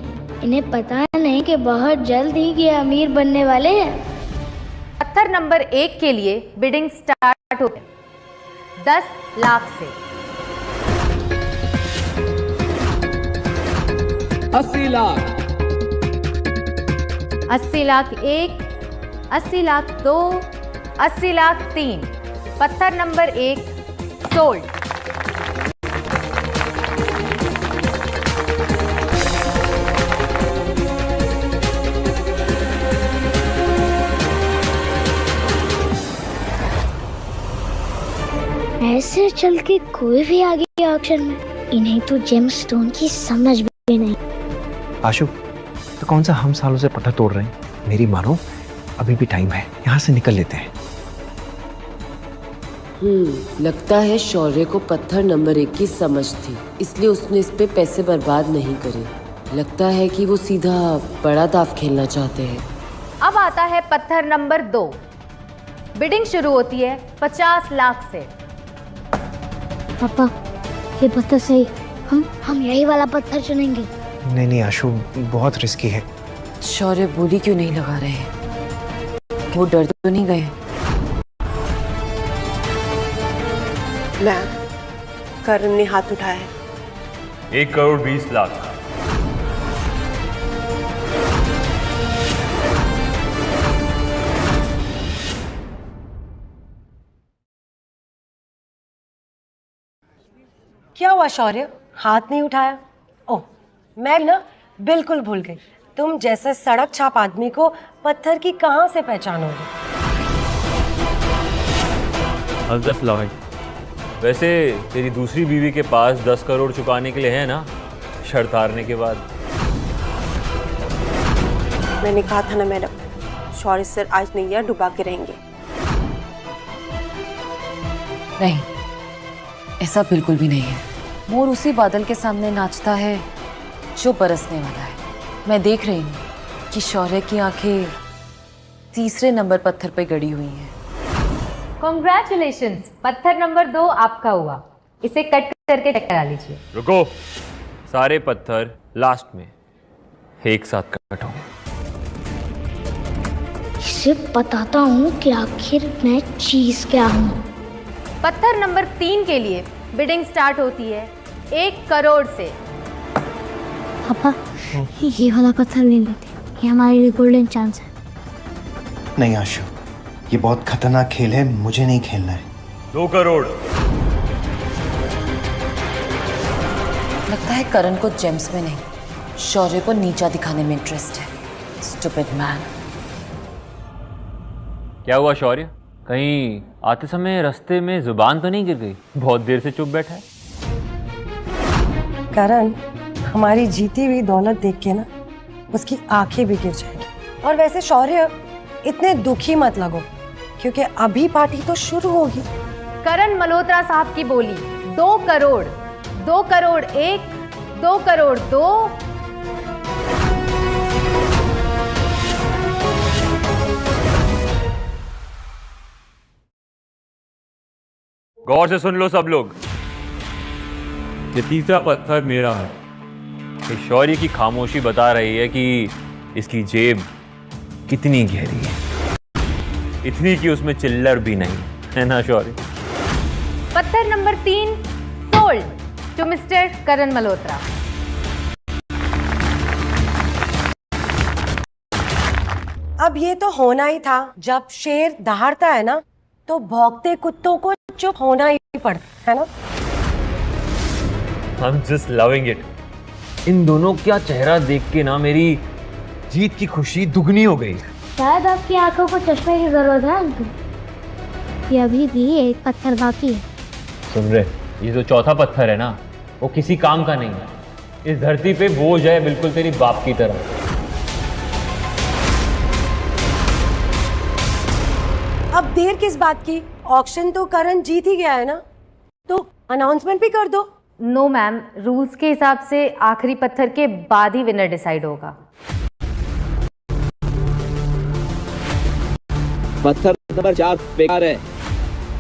G: इन्हें पता नहीं कि बहुत जल्द ही ये अमीर बनने वाले हैं।
P: पत्थर नंबर 1 के लिए बिडिंग स्टार्ट होती है 10 लाख से।
L: 80 लाख,
P: 80 लाख 1, 80 लाख 2, 80 लाख 3। पत्थर नंबर 1 सोल्ड।
G: ऐसे चल के कोई भी आ गया ऑक्शन में, इन्हें तो जेम्स स्टोन की समझ भी नहीं।
H: आशु, तो कौन सा हम सालों से पत्थर तोड़ रहे हैं? मेरी मानो, अभी भी टाइम है, यहाँ से निकल लेते हैं।
K: लगता है शौर्य को पत्थर नंबर 1 की समझ थी, इसलिए उसने इस पे पैसे बर्बाद नहीं करे। लगता है कि वो सीधा बड़ा दाव खेलना चाहते हैं।
P: अब आता है पत्थर नंबर 2। बिडिंग शुरू होती है 50 लाख से।
G: पापा, ये पत्थर सही, हम यही वाला पत्थर चुनेंगे।
H: नहीं नहीं आशु, बहुत रिस्की है।
K: शौर्य बोली क्यों नहीं लगा रहे हैं? वो डर तो नहीं गए?
I: मैम, करण ने हाथ उठाया।
B: 1 करोड़ 20 लाख।
C: क्या हुआ शौर्य, हाथ नहीं उठाया? ओह, मैं ना बिल्कुल भूल गई। तुम जैसे सड़क छाप आदमी को पत्थर की कहां से पहचानोगे?
B: वैसे तेरी दूसरी बीवी के पास 10 करोड़ चुकाने के लिए है ना, शर्त हारने के बाद।
I: मैंने कहा था ना मैडम, शौर्य सर आज नैया डुबा के रहेंगे।
K: नहीं, ऐसा बिल्कुल भी नहीं है। मोर उसी बादल के सामने नाचता है जो बरसने वाला है। मैं देख रही हूँ कि शौर्य की आंखें तीसरे नंबर पत्थर पे गड़ी हुई हैं।
P: कॉन्ग्रेचुलेशंस, पत्थर नंबर 2 आपका हुआ। इसे कट करके चेक करा लीजिए।
B: रुको, सारे पत्थर लास्ट में एक साथ कट होंगे।
G: इसे बताता हूँ कि आखिर मैं चीज क्या हूँ।
P: पत्थर नंबर 3 के लिए बिडिंग स्टार्ट होती है 1 करोड़ से।
G: पापा, ये वाला पत्थर नहीं लेते, ये हमारे लिए गोल्डन चांस है।
H: नहीं आशु, ये बहुत खतरनाक खेल है, मुझे नहीं खेलना है।
B: 2 करोड़।
K: लगता है करण को जेम्स में नहीं, शौर्य को नीचा दिखाने में इंटरेस्ट है। Stupid man.
B: क्या हुआ शौर्य, कहीं आते समय रास्ते में जुबान तो नहीं गिर गई? बहुत देर से चुप बैठा है।
C: करण, हमारी जीती हुई दौलत देख के ना उसकी आंखें भी गिर जाएंगी। और वैसे शौर्य, इतने दुखी मत लगो, क्योंकि अभी पार्टी तो शुरू होगी।
P: करण मल्होत्रा साहब की बोली 2 करोड़, 2 करोड़ 1, 2 करोड़ 2।
B: गौर से सुन लो सब लोग, ये तीसरा पत्थर मेरा है। शौर्य की खामोशी बता रही है कि इसकी जेब कितनी गहरी है, इतनी कि उसमें चिल्लर भी नहीं है ना शौर्य?
P: पत्थर नंबर 3 सोल्ड टू मिस्टर करण मल्होत्रा।
C: अब ये तो होना ही था, जब शेर दहाड़ता है ना तो भौंकते कुत्तों को चुप होना ही पड़ता है ना।
B: I'm just loving it। इन दोनों का चेहरा देख के ना मेरी जीत की खुशी दुगनी हो गई।
G: शायद आपकी आंखों को चश्मे की जरूरत है अंकल। ये अभी भी एक पत्थर बाकी है।
B: सुन रहे, ये जो चौथा पत्थर है ना, वो किसी काम का नहीं है। इस धरती पे बोझ है, बिल्कुल तेरी बाप की तरह।
C: अब देर किस बात की? ऑक्शन तो करण जीत ही गया है ना, तो अनाउंसमेंट भी कर दो।
P: नो मैम, रूल्स के हिसाब से आखिरी पत्थर के बाद ही विनर डिसाइड होगा।
L: पत्थर नंबर 4 बेकार है।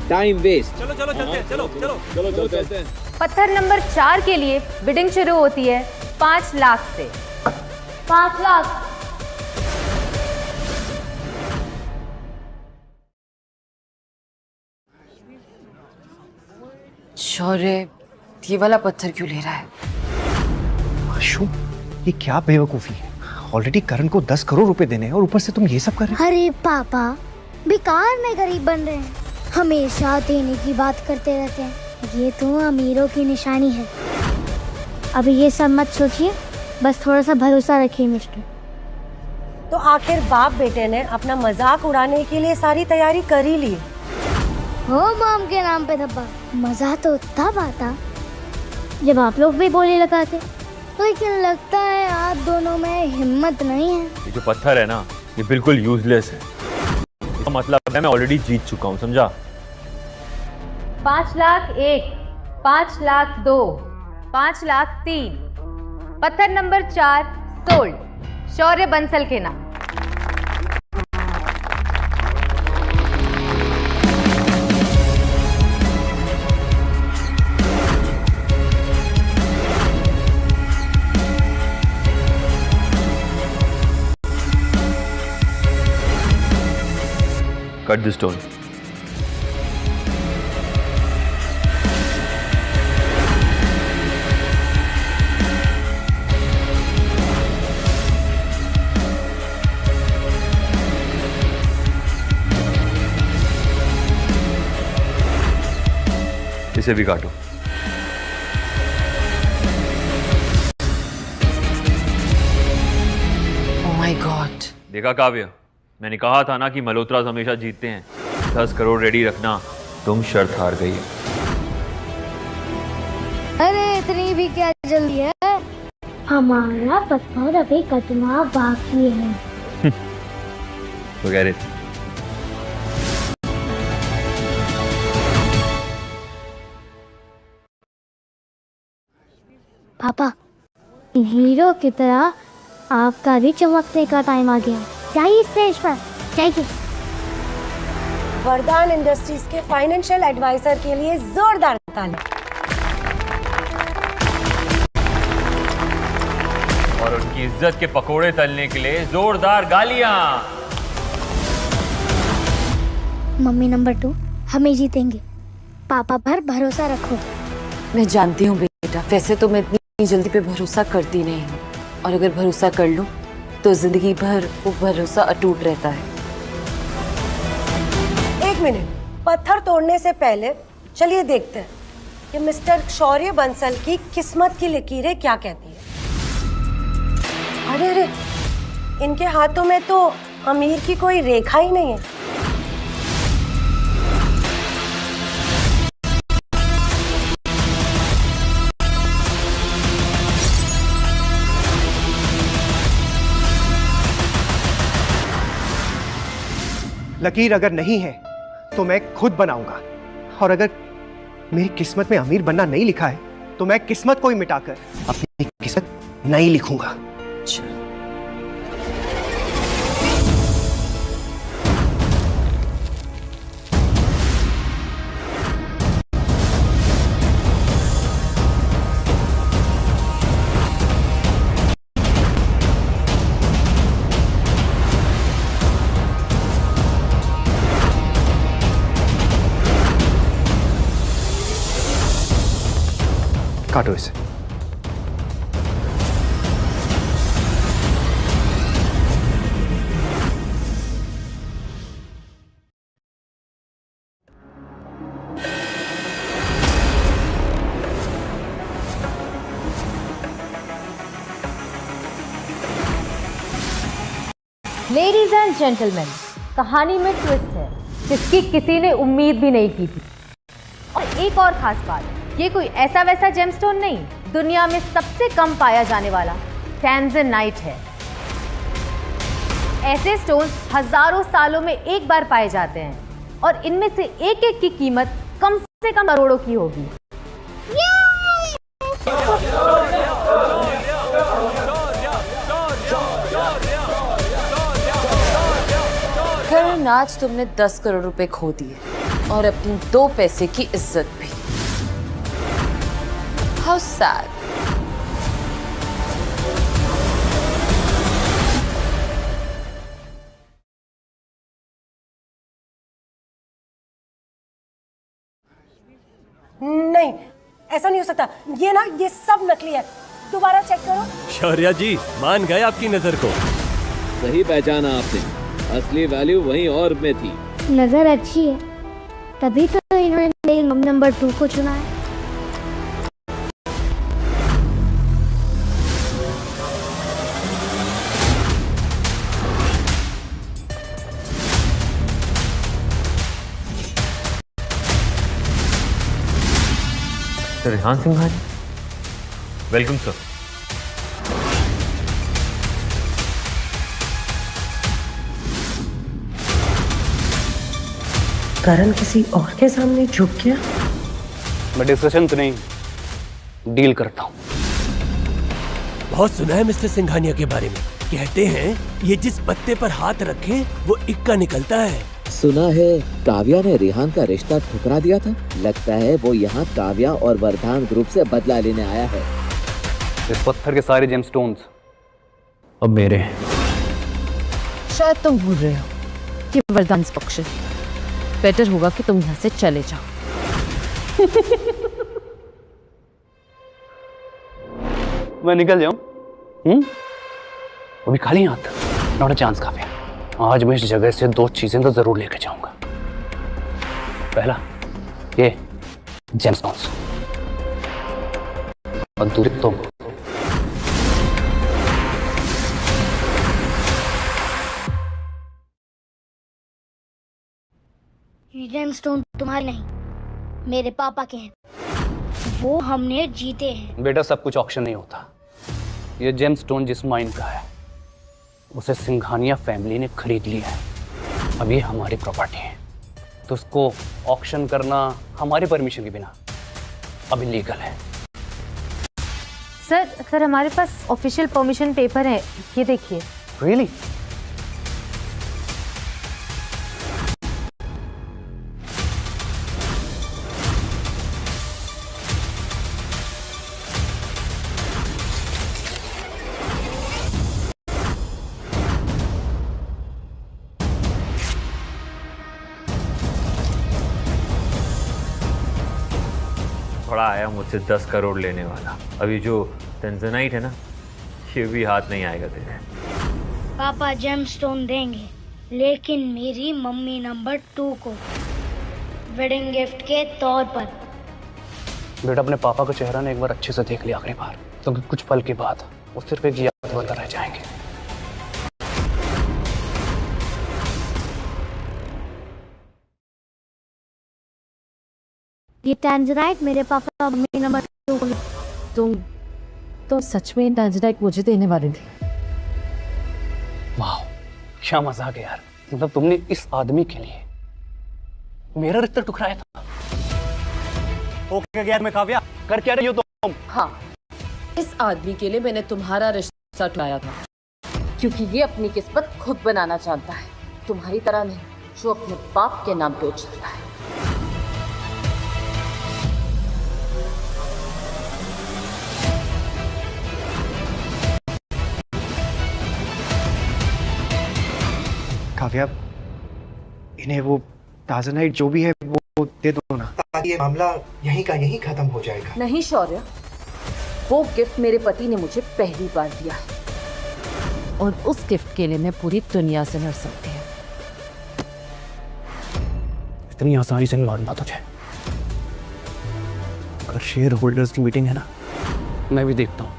L: Time waste.
J: चलो चलो चलते चलो चलो
L: चलो चलते हैं।
P: पत्थर नंबर 4 के लिए बिडिंग शुरू होती है 5 लाख से।
G: 5 लाख।
K: शौर्य ये वाला पत्थर क्यों ले रहा है?
H: आशु, ये क्या बेवकूफी है? ऑलरेडी करण को 10 करोड़ रुपए देने हैं और ऊपर से तुम ये सब कर रहे हो।
G: अरे पापा, बेकार में गरीब बन रहे हैं, हमेशा देने की बात करते रहते हैं। ये तो अमीरों की निशानी है। अभी ये सब मत सोचिए, बस थोड़ा सा भरोसा रखिए मिस्टर।
C: तो आखिर बाप बेटे ने अपना मजाक उड़ाने के लिए सारी तैयारी कर ही ली।
G: हो मॉम के नाम पे धब्बा। मजा तो तब आता जब आप लोग भी बोले लगाते, लेकिन लगता है आप दोनों में हिम्मत नहीं है।
B: ये जो पत्थर है ना, ये बिल्कुल यूजलेस है। इसका मतलब है मैं ऑलरेडी जीत चुका हूँ, समझा?
P: 5 लाख 1, 5 लाख 2, 5 लाख 3। पत्थर नंबर 4 सोल्ड शौर्य बंसल के नाम।
B: Cut the stone. इसे भी काटो।
K: Oh my God!
B: देखा काव्य, मैंने कहा था ना कि मल्होत्रा हमेशा जीतते हैं। 10 करोड़ रेडी रखना, तुम शर्त हार गई।
G: अरे इतनी भी क्या जल्दी है, हमारा पत्थर अभी कटना बाकी है।
B: तो कह रहे थे।
G: पापा, हीरो की तरह आपका भी चमकने का टाइम आ गया। चाहिए स्टेज पर, चाहिए।
C: वरदान इंडस्ट्रीज के फाइनेंशियल एडवाइजर के लिए जोरदार ताली।
B: और उनकी इज्जत के पकोड़े तलने के लिए जोरदार गालियां।
G: मम्मी नंबर 2, हमें जीतेंगे। पापा पर भरोसा रखो।
K: मैं जानती हूँ बेटा, वैसे तो मैं इतनी जल्दी पे भरोसा करती नहीं हूँ, और अगर भरोसा कर लूँ तो जिंदगी भर वो भरोसा अटूट रहता है।
C: 1 मिनट, पत्थर तोड़ने से पहले चलिए देखते हैं कि मिस्टर शौर्य बंसल की किस्मत की लकीरें क्या कहती है। अरे अरे, इनके हाथों में तो अमीर की कोई रेखा ही नहीं है।
H: लकीर अगर नहीं है तो मैं खुद बनाऊंगा, और अगर मेरी किस्मत में अमीर बनना नहीं लिखा है तो मैं किस्मत को ही मिटाकर अपनी किस्मत नहीं लिखूंगा। काटो इसे।
P: लेडीज एंड जेंटलमैन, कहानी में ट्विस्ट है जिसकी किसी ने उम्मीद भी नहीं की थी। और एक और खास बात, ये कोई ऐसा वैसा जेमस्टोन नहीं, दुनिया में सबसे कम पाया जाने वाला टैंजनाइट है। ऐसे स्टोन्स हजारों सालों में एक बार पाए जाते हैं और इनमें से एक एक की कीमत कम से कम करोड़ों की होगी।
K: करण, आज तुमने 10 करोड़ रुपए खो दिए। और अपनी 2 पैसे की इज्जत भी। How sad.
C: नहीं, ऐसा नहीं हो सकता। ये सब नकली है। दोबारा चेक करो।
Q: शौर्या जी मान गए आपकी नजर को।
L: सही पहचाना आपने, असली वैल्यू वहीं और में थी।
G: नजर अच्छी है, तभी तो इन्होंने नंबर 2 को चुना है।
B: Rehan Singhania, welcome sir.
C: करण किसी और के सामने झुक गया।
N: मैं डिस्कशन तो नहीं, डील करता हूँ।
Q: बहुत सुना है मिस्टर सिंघानिया के बारे में। कहते हैं ये जिस पत्ते पर हाथ रखे वो इक्का निकलता है।
L: सुना है काव्या ने रेहान का रिश्ता ठुकरा दिया था। लगता है वो यहाँ काव्या और वरदान ग्रुप से बदला लेने आया है।
F: इस पत्थर के सारे जेमस्टोन्स
N: अब मेरे हैं।
K: शायद तुम भूल रहे हो कि वरदान पक्ष। बेटर होगा कि तुम यहाँ से चले जाओ।
N: मैं निकल जाऊं? वो भी खाली हाथ? Not a chance Kavya. आज मैं इस जगह से 2 चीजें तो जरूर लेके जाऊंगा। पहला ये जेमस्टोन्स और दूसरी तुम।
G: ये जेमस्टोन तुम्हारे नहीं, मेरे पापा के हैं। वो हमने जीते हैं।
N: बेटा सब कुछ ऑक्शन नहीं होता। ये जेमस्टोन जिस माइन का है उसे सिंघानिया फैमिली ने खरीद लिया है। अब ये हमारी प्रॉपर्टी है, तो उसको ऑक्शन करना हमारे परमिशन के बिना अब इलीगल है।
P: सर हमारे पास ऑफिशियल परमिशन पेपर है, ये देखिए।
N: रियली?
B: थोड़ा आया मुझसे 10 करोड़ लेने वाला। अभी जो टेंजनाइट है ना, ये भी हाथ नहीं आएगा तेरे।
G: पापा जेमस्टोन देंगे, लेकिन मेरी मम्मी नंबर 2 को वेडिंग गिफ्ट के तौर पर।
N: बेटा अपने पापा का चेहरा ने एक बार अच्छे से देख लिया आखिरी बार, तो कुछ पल के बाद वो सिर्फ एक याद बनकर रह जाएंगे।
G: ये टैंजराइट मेरे पापा और मम्मी नंबर 2 को।
K: तुम सच में टैंजराइट मुझे देने वाले थे?
N: वाह क्या मजाक है यार। मतलब तुमने इस आदमी के लिए मेरा रिश्ता ठुकराया था। ओके गया मैं काव्या, कर क्या रही हो तुम?
K: हाँ, इस आदमी के लिए मैंने तुम्हारा रिश्ता ठुकराया था, क्योंकि ये अपनी किस्मत खुद बनाना चाहता है, तुम्हारी तरह नहीं जो अपने बाप के नाम पे उछलता है।
H: काव्या, इन्हें वो टाजनाइट जो भी है वो दे दो ना, ताकि ये मामला यहीं का यहीं खत्म हो जाएगा।
K: नहीं शौर्य, वो गिफ्ट मेरे पति ने मुझे पहली बार दिया है, और उस गिफ्ट के लिए मैं पूरी दुनिया से लड़ सकती हूँ।
N: इतनी आसानी से नहीं लौटना तुझे। अगर शेयर होल्डर्स की मीटिंग है ना, मैं भी देखता हूँ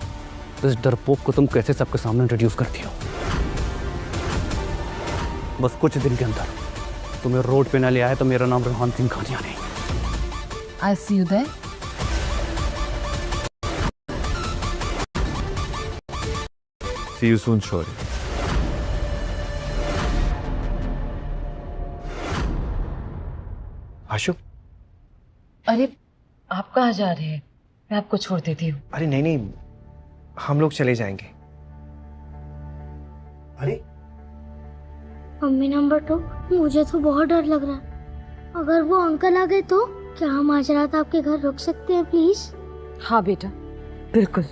N: इस डरपोक को तुम कैसे सबके सामने इंट्रोड्यूस करती हो। बस कुछ दिन के अंदर तुम्हें रोड पे ना ले आया तो मेरा नाम रेहान सिंघानिया नहीं।
K: I see you there.
O: See you soon, शौर्य।
H: आशु,
K: अरे आप कहाँ जा रहे हैं? मैं आपको छोड़ देती हूँ।
H: अरे नहीं नहीं, हम लोग चले जाएंगे। अरे
G: मम्मी नंबर 2, मुझे तो बहुत डर लग रहा है। अगर वो अंकल आ गए तो क्या हम आज रात आपके घर रुक सकते हैं प्लीज?
K: हाँ बेटा, बिल्कुल।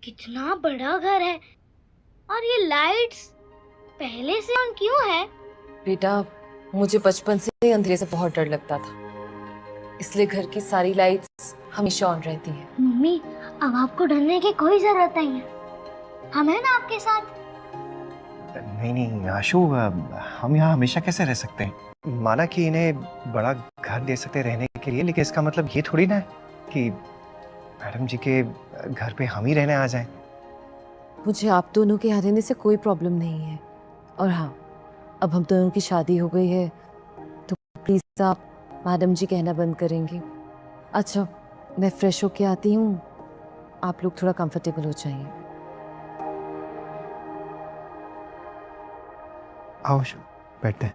G: कितना बड़ा घर है और ये लाइट्स पहले से ऑन क्यों है?
K: बेटा, मुझे बचपन से ही अंधेरे से बहुत डर लगता था, इसलिए घर की सारी लाइट्स हमेशा ऑन रहती हैं।
G: मम्मी, अब आपको डरने की कोई जरूरत नहीं है, हम हैं ना आपके साथ।
H: नहीं नहीं आशु, हम यहाँ हमेशा कैसे रह सकते हैं? माना कि इन्हें बड़ा घर दे सकते रहने के लिए, लेकिन इसका मतलब ये थोड़ी ना है कि मैडम जी के घर पे हम ही रहने आ जाएं।
K: मुझे आप दोनों के यहाँ रहने से कोई प्रॉब्लम नहीं है, और हाँ, अब हम दोनों की शादी हो गई है तो प्लीज आप मैडम जी कहना बंद करेंगे। अच्छा, मैं फ्रेश होके आती हूँ, आप लोग थोड़ा कंफर्टेबल हो जाइए।
H: आओ बैठते हैं।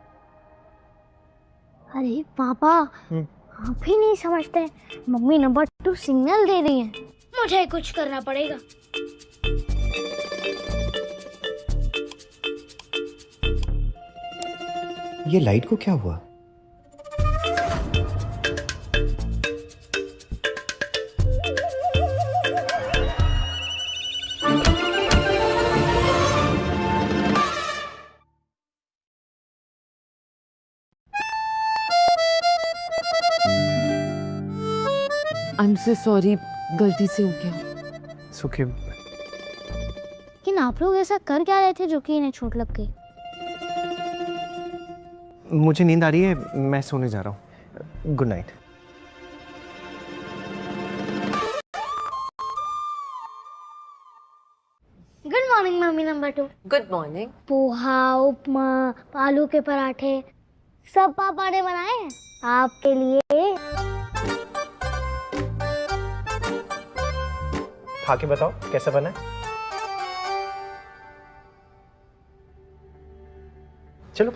G: अरे पापा, आप ही नहीं समझते, मम्मी नंबर 2 सिग्नल दे रही है, मुझे कुछ करना पड़ेगा।
H: ये लाइट को क्या हुआ?
K: आई एम सो सॉरी, गलती से हो गया।
H: सुखी,
G: लेकिन आप लोग ऐसा कर क्या रहे थे जो कि इन्हें चोट लग गई?
H: मुझे नींद आ रही है, मैं सोने जा रहा हूँ। Good night.
G: Good morning mummy number 2।
K: Good morning.
G: Poha, upma, आलू के पराठे सब पापा ने बनाए हैं आपके लिए।
H: खा के बताओ कैसा बना है। चलो।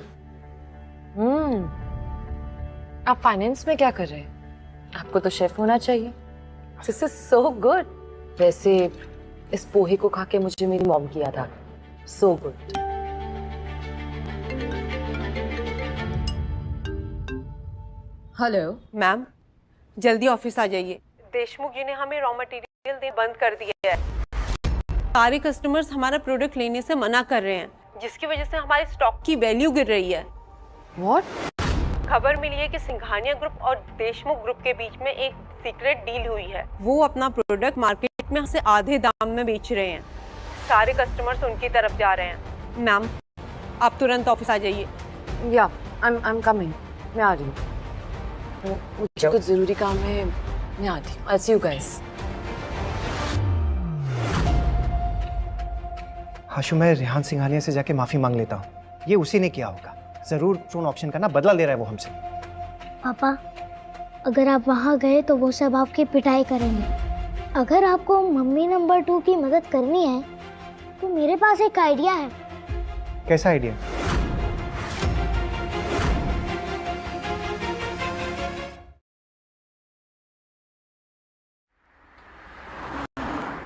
K: आप फाइनेंस में क्या कर रहे हैं? आपको तो शेफ होना चाहिए। This is so good. वैसे इस पोहे को खा के मुझे मेरी मॉम की याद आ गई। So good.
I: हेलो मैम, जल्दी ऑफिस आ जाइए। देशमुख जी ने हमें रॉ मटेरियल दे बंद कर दिया है। सारे कस्टमर्स हमारा प्रोडक्ट लेने से मना कर रहे हैं, जिसकी वजह से हमारे स्टॉक की वैल्यू गिर रही है।
K: What?
I: खबर मिली है कि सिंघानिया ग्रुप और देशमुख ग्रुप के बीच में एक सीक्रेट डील हुई है। वो अपना प्रोडक्ट मार्केट में से आधे दाम में बेच रहे हैं। सारे कस्टमर्स उनकी तरफ जा रहे हैं। मैम, आप तुरंत ऑफिस आ जाइए।
K: या, आई एम कमिंग। मैं आ रही हूँ। मुझे कुछ जरूरी काम है, मैं आती हूँ। आई सी यू गाइस।
H: आशु, मैं रेहान सिंघानिया से जाके माफी मांग लेता हूँ। ये उसी ने किया होगा। जरूर ड्रोन ऑप्शन का ना बदला ले रहा है वो हमसे।
G: पापा, अगर आप वहाँ गए तो वो सब आपकी पिटाई करेंगे। अगर आपको मम्मी नंबर 2 की मदद करनी है तो मेरे पास एक आइडिया है।
H: कैसा आइडिया?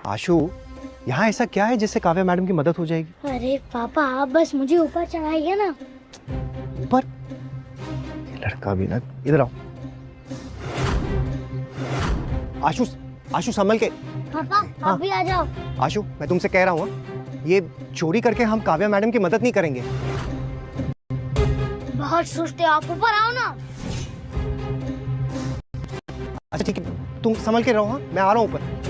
H: आशु, यहाँ ऐसा क्या है जिससे काव्या मैडम की मदद हो जाएगी?
G: अरे पापा, आप बस मुझे ऊपर चढ़ाइए ना।
H: ऊपर? ये लड़का भी ना। इधर आओ। आशु, आशु संभल के।
G: पापा, आप भी आ जाओ।
H: आशु, मैं तुमसे कह रहा हूँ, ये चोरी करके हम काव्या मैडम की मदद नहीं करेंगे।
G: बहुत सोचते हो आप, ऊपर आओ ना।
H: अच्छा ठीक है, तुम संभल के रहो। हाँ, मैं आ रहा हूँ ऊपर।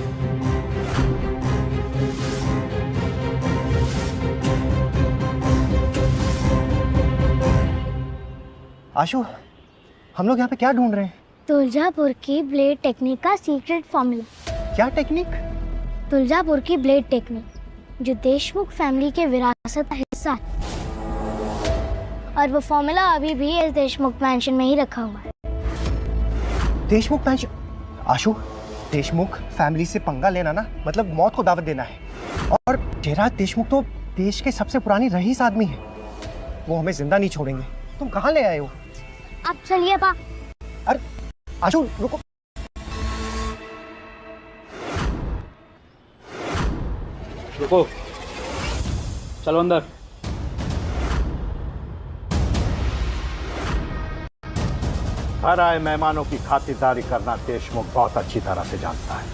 H: आशु, हम लोग यहाँ पे क्या ढूंढ रहे हैं?
G: तुलजापुर की ब्लेड टेक्निक का सीक्रेट फॉर्मूला।
H: क्या टेक्निक?
G: तुलजापुर की ब्लेड टेक्निक, जो देशमुख फैमिली के विरासत का हिस्सा है, और वो फॉर्मूला अभी भी इस देशमुख मैंशन में ही रखा हुआ है।
H: देशमुख मैंशन? आशु, देशमुख फैमिली से पंगा लेना ना मतलब मौत को दावत देना है। और जयराज देशमुख तो देश के सबसे पुरानी रईस आदमी है, वो हमें जिंदा नहीं छोड़ेंगे। तुम कहाँ ले आए हो?
G: आप चलिए पा।
H: अरे आशु रुको।
E: रुको, चलो अंदर।
R: घर आए मेहमानों की खातिरदारी करना देशमुख बहुत अच्छी तरह से जानता है।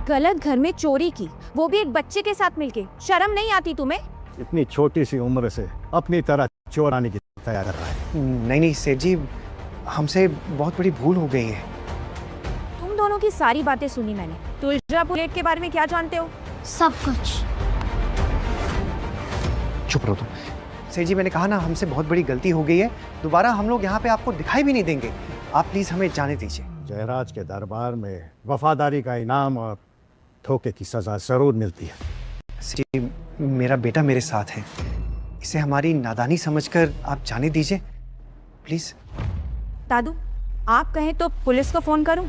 S: गलत घर में चोरी की, वो भी एक बच्चे के साथ मिलके। शर्म नहीं आती तुम्हें?
O: इतनी छोटी सी उम्र से अपनी तरह चोर आने की तैयार कर रहा है।
H: नहीं नहीं सेठ जी, हमसे बहुत बड़ी भूल हो गई है।
S: तुम दोनों की सारी बातें सुनी मैंने। तुलजापुर गेट के बारे में क्या जानते हो?
G: सब कुछ।
H: चुप रहो तुम। सेठ जी मैंने कहा ना, हमसे बहुत बड़ी गलती हो गई है। दोबारा हम लोग यहाँ पे आपको दिखाई भी नहीं देंगे। आप प्लीज हमें जाने दीजिए।
O: जयराज के दरबार में वफादारी का इनाम और धोखे की सजा जरूर मिलती है।
H: सेठ जी, मेरा बेटा मेरे साथ है। इसे हमारी नादानी समझकर आप जाने दीजिए प्लीज।
S: दादू, आप कहें तो पुलिस को फोन करूं?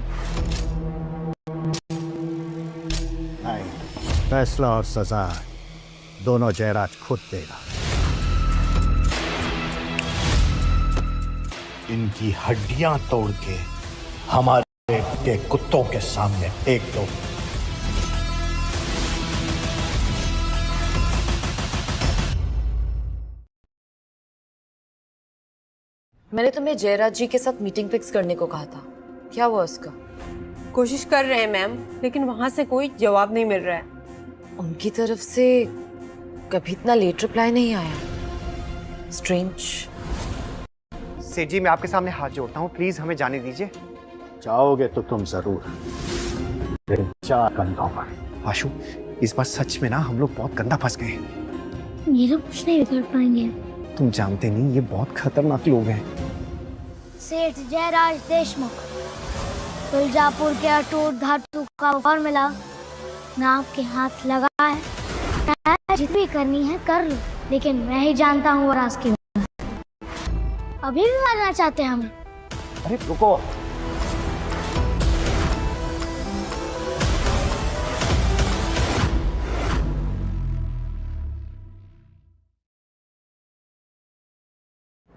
O: नहीं, फैसला और सजा दोनों जयराज खुद देगा।
R: इनकी हड्डियां तोड़ के हमारे के कुत्तों के सामने फेंक दो।
K: मैंने तुम्हें जयराज जी के साथ मीटिंग फिक्स करने को कहा था, क्या हुआ उसका?
I: कोशिश कर रहे हैं मैम, लेकिन वहां से कोई जवाब नहीं मिल रहा है।
K: उनकी तरफ से कभी इतना लेट रिप्लाई नहीं आया। स्ट्रेंज।
H: सेठ जी मैं आपके सामने हाथ जोड़ता हूँ, प्लीज हमें जाने दीजिए।
R: जाओगे तो तुम जरूर, लेकिन 4 कंधों पर।
H: आशु, इस बार सच में ना हम लोग बहुत गंदा फंस गए।
G: ये लोग कुछ नहीं बिगड़ पाएंगे।
H: तुम जानते नहीं, ये बहुत खतरनाक लोग हैं।
G: सेठ जयराज देशमुख, तुलजापुर के अटूट धातु का फॉर्मूला ना आपके हाथ लगा है। जितनी करनी है कर लो, लेकिन मैं ही जानता हूँ वो राज की। अभी भी मारना चाहते हैं हमें?
R: अरे रुको,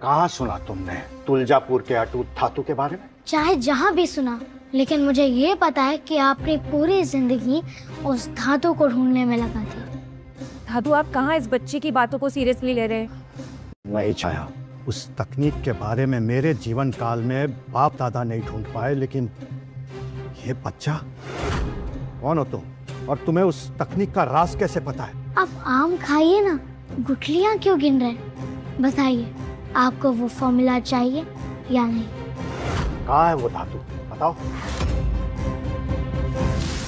R: कहाँ सुना तुमने तुलजापुर के अटूट धातु के बारे में?
G: चाहे जहाँ भी सुना, लेकिन मुझे ये पता है कि आपने पूरी जिंदगी उस धातु को ढूंढने में लगा दी।
S: दादू, आप कहाँ इस बच्चे की बातों को सीरियसली ले रहे हैं?
O: नहीं छाया, उस तकनीक के बारे में मेरे जीवन काल में बाप दादा नहीं ढूंढ पाए, लेकिन ये बच्चा, कौन हो तुम और तुम्हें उस तकनीक का राज कैसे पता है?
G: आप आम खाइए ना, गुठलियाँ क्यों गिन रहे? बताइए, आपको वो फॉर्मूला चाहिए या नहीं?
R: कहाँ है वो धातु, बताओ।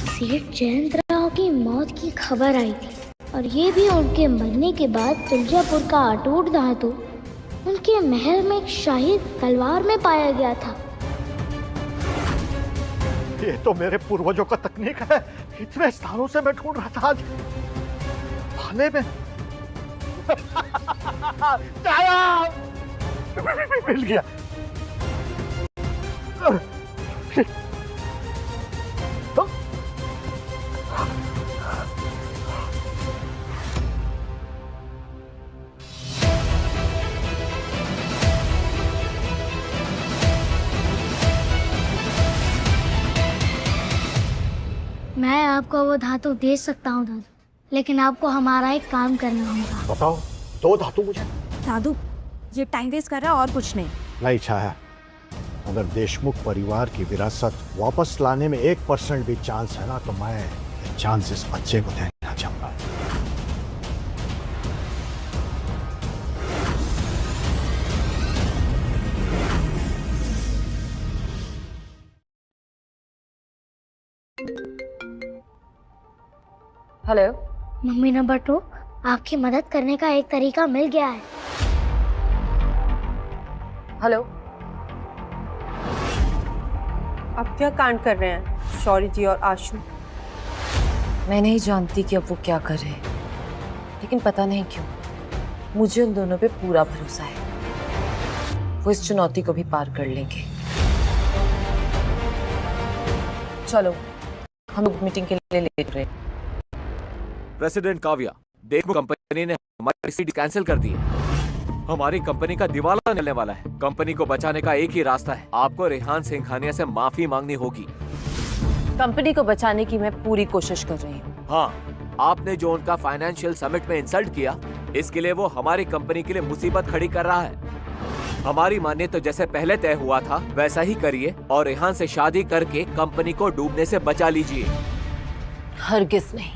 G: सेठ जयंत राव की मौत की खबर आई थी, और ये भी उनके मरने के बाद तुलजापुर का अटूट धातु उनके महल में एक शाही तलवार में पाया गया था।
R: ये तो मेरे पूर्वजों का तकनीक है। इतने स्थानों से मैं ढूंढ रहा था, आज भाले में मिल गया।
G: मैं आपको वो धातु दे सकता हूँ दादू, लेकिन आपको हमारा एक काम करना होगा।
R: बताओ, 2 धातु मुझे।
S: दादू, ये टाइम वेस्ट कर रहा है और कुछ नहीं।
O: नहीं छाया, अगर देशमुख परिवार की विरासत वापस लाने में 1% भी चांस है ना, तो मैं चांस इस बच्चे को देना चाहूंगा।
G: हेलो मम्मी नंबर 2, आपकी मदद करने का एक तरीका मिल गया है।
K: हेलो,
I: आप क्या कांड कर रहे हैं शौर्य जी और आशु?
K: मैं नहीं जानती कि अब वो क्या कर रहे हैं, लेकिन पता नहीं क्यों मुझे उन दोनों पे पूरा भरोसा है। वो इस चुनौती को भी पार कर लेंगे। चलो हम लोग मीटिंग के लिए लेट रहे।
L: प्रेसिडेंट काव्या, देशमुख कंपनी ने हमारी सीट कैंसिल कर दी है। हमारी कंपनी का दिवाला निकलने वाला है। कंपनी को बचाने का एक ही रास्ता है, आपको रेहान सिंघानिया से माफी मांगनी होगी।
K: कंपनी को बचाने की मैं पूरी कोशिश कर रही हूँ।
L: हाँ, आपने जो उनका फाइनेंशियल समिट में इंसल्ट किया, इसके लिए वो हमारी कंपनी के लिए मुसीबत खड़ी कर रहा है। हमारी मानिए तो जैसे पहले तय हुआ था वैसा ही करिए और रेहान से शादी करके कंपनी को डूबने से बचा लीजिए।
K: हरगिज नहीं।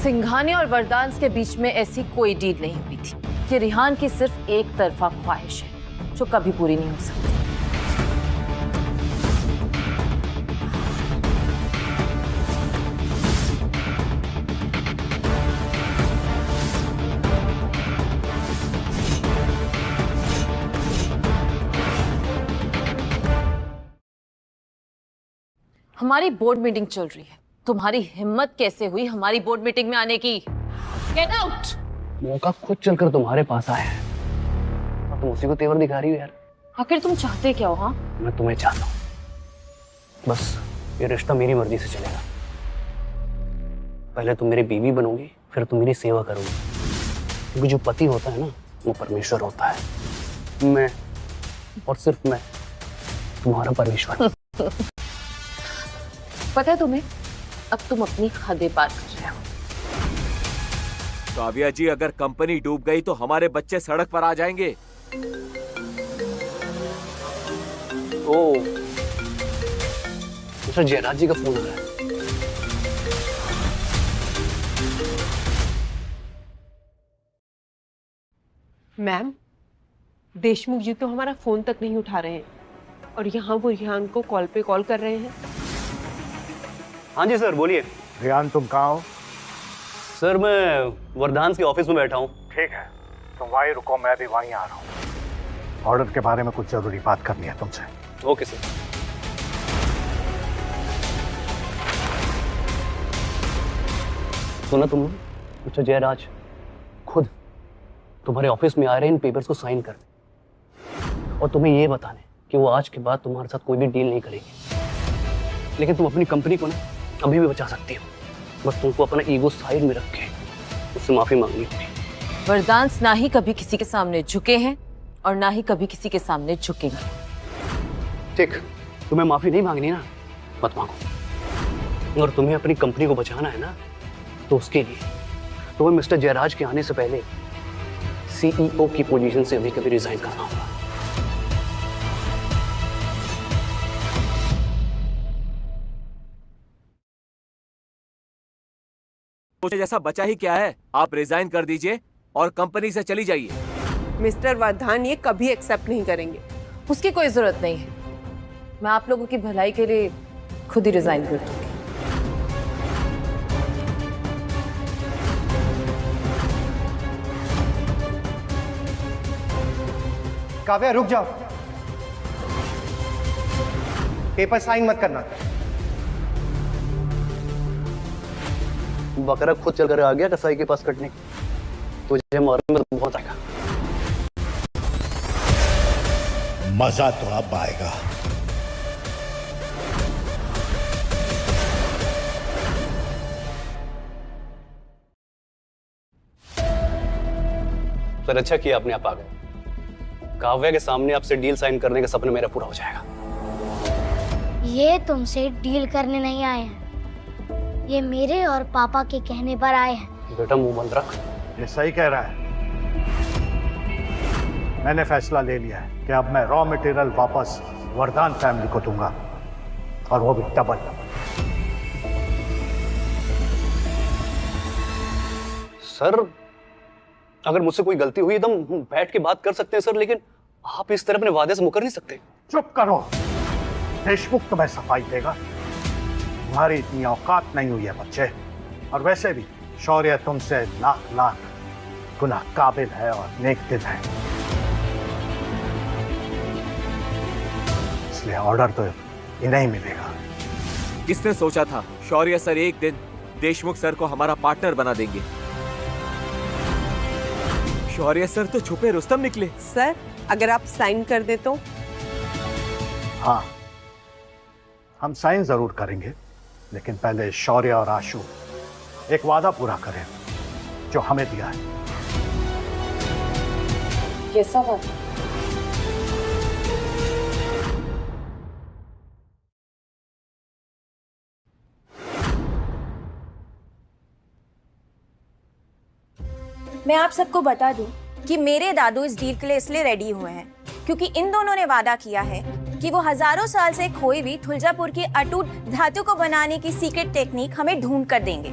K: सिंघानिया और वरदान के बीच में ऐसी कोई डील नहीं हुई थी। ये रेहान की सिर्फ एक तरफा ख्वाहिश है जो कभी पूरी नहीं हो सकती। हमारी बोर्ड मीटिंग चल रही है। तुम्हारी हिम्मत कैसे हुई हमारी बोर्ड मीटिंग में आने की? Get out!
N: मौका खुद चलकर तुम्हारे पास आया है और तुम उसी को तेवर दिखा रही हो यार।
K: आखिर तुम चाहते क्या हो? हाँ,
N: मैं तुम्हें चाहता हूँ, बस ये रिश्ता मेरी मर्जी से चलेगा। पहले तुम मेरी बीवी बनोगी, फिर तुम मेरी सेवा करोगी, क्योंकि जो पति होता है ना वो परमेश्वर होता है। मैं और सिर्फ मैं तुम्हारा परमेश्वर।
K: पता है तुम्हें, अब तुम अपनी हदें पार कर रहे हो।
L: काव्या जी, अगर कंपनी डूब गई तो हमारे बच्चे सड़क पर आ जाएंगे।
N: ओ, मिस्टर जयराज जी का फोन आ रहा है।
I: मैम, देशमुख जी तो हमारा फोन तक नहीं उठा रहे हैं और यहाँ वो रेहान को कॉल पे कॉल कर रहे हैं।
N: हाँ जी सर, बोलिए।
R: रेहान, तुम कहाँ हो?
N: सर मैं वरदान के ऑफिस में बैठा हूँ।
R: ठीक है, तुम वहीं रुको, मैं भी वहीं आ रहा हूँ। ऑर्डर के बारे में कुछ जरूरी बात करनी है तुमसे।
N: Okay sir. सुना तुमने? मिस्टर जयराज खुद तुम्हारे ऑफिस में आ रहे हैं इन पेपर्स को साइन कर, और तुम्हें ये बताने कि वो आज के बाद तुम्हारे साथ कोई भी डील नहीं करेगी। लेकिन तुम अपनी कंपनी को ना अभी भी बचा सकती हो, बस तुमको अपना ईगो साइड में रख के उससे माफी मांगनी होगी।
K: वरदान ना ही कभी किसी के सामने झुके हैं और ना ही कभी किसी के सामने झुकेंगे।
N: ठीक, तुम्हें माफी नहीं मांगनी ना, मत मांगो। और तुम्हें अपनी कंपनी को बचाना है ना, तो उसके लिए तुम्हें मिस्टर जयराज के आने से पहले सीईओ की पोजीशन से अभी कभी रिजाइन करना होगा।
L: मुझे जैसा बचा ही क्या है, आप रिजाइन कर दीजिए और कंपनी से चली जाइए।
I: मिस्टर वर्धान ये कभी एक्सेप्ट नहीं करेंगे।
K: उसकी कोई जरूरत नहीं है। मैं आप लोगों की भलाई के लिए खुद ही रिजाइन कर दूंगी।
T: काव्या, रुक जाओ। पेपर साइन मत करना।
N: बकरा खुद चलकर आ गया कसाई के पास कटने, तुझे मारने में बहुत आएगा।
O: मजा तो अब आएगा।
N: सर अच्छा किया आपने आप आ गए। काव्या के सामने आपसे डील साइन करने का सपना मेरा पूरा हो जाएगा।
G: ये तुमसे डील करने नहीं आए हैं, ये मेरे और पापा के कहने पर आए हैं।
N: बेटा मुंह बंद रख।
R: ये सही कह रहा है। मैंने फैसला ले लिया है कि अब मैं रॉ मटेरियल वापस वरदान फैमिली को दूंगा, और वो भी डबल।
N: सर अगर मुझसे कोई गलती हुई तो हम बैठ के बात कर सकते हैं सर, लेकिन आप इस तरह अपने वादे से मुकर नहीं सकते।
R: चुप करो। देशमुख तुम्हें सफाई देगा। तुम्हारी इतनी औकात नहीं हुई है बच्चे, और वैसे भी शौर्य तुमसे लाख लाख गुना काबिल है और नेक दिल है, इसलिए ऑर्डर तो इन्हें ही मिलेगा।
L: किसने सोचा था शौर्य सर एक दिन देशमुख सर को हमारा पार्टनर बना देंगे। शौर्य सर तो छुपे रुस्तम निकले।
I: सर अगर आप साइन कर दे तो?
R: हाँ हम साइन जरूर करेंगे, लेकिन पहले शौर्य और आशु एक वादा पूरा करें जो हमें दिया है।
K: कैसा वादा?
U: मैं आप सबको बता दूं कि मेरे दादू इस डील के लिए इसलिए रेडी हुए हैं क्योंकि इन दोनों ने वादा किया है कि वो हजारों साल से खोई हुई तुलजापुर की अटूट धातु को बनाने की सीक्रेट टेक्निक हमें ढूंढ कर देंगे।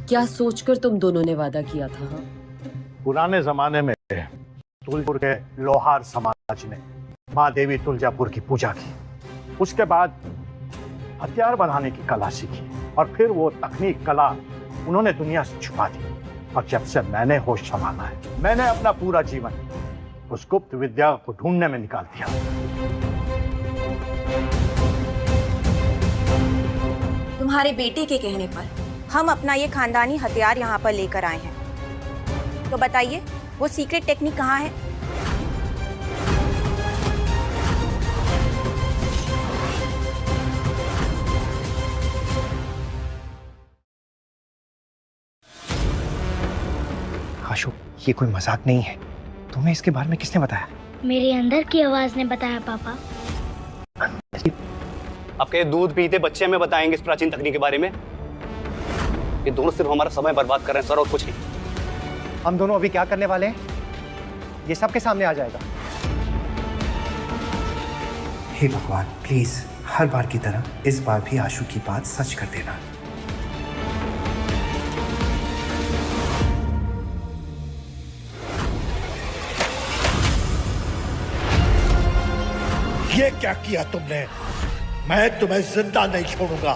K: क्या सोचकर तुम दोनों ने वादा किया था?
R: पुराने जमाने में तुलजापुर के लोहार समाज ने माँ देवी तुलजापुर की पूजा की, उसके बाद हथियार बनाने की कला सीखी और फिर वो तकनीक कला उन्होंने दुनिया से छुपा दी। और जब से मैंने होश संभाला है, मैंने अपना पूरा जीवन उस गुप्त विद्या को ढूंढने में निकाल दिया।
U: तुम्हारे बेटे के कहने पर हम अपना ये खानदानी हथियार यहाँ पर लेकर आए हैं, तो बताइए वो सीक्रेट टेक्निक कहाँ है?
H: आशु, ये कोई मजाक नहीं है। तुम्हें इसके बारे में किसने बताया?
G: मेरे अंदर की आवाज ने बताया पापा।
N: आपके दूध पीते बच्चे हमें बताएंगे इस प्राचीन तकनीक के बारे में? ये दोनों सिर्फ हमारा समय बर्बाद कर रहे हैं सर, और कुछ नहीं।
T: हम दोनों अभी क्या करने वाले हैं ये सबके सामने आ जाएगा।
H: हे भगवान, प्लीज हर बार की तरह इस बार भी आशु की बात सच कर देना।
R: ये क्या किया तुमने? मैं तुम्हें जिंदा नहीं छोड़ूंगा।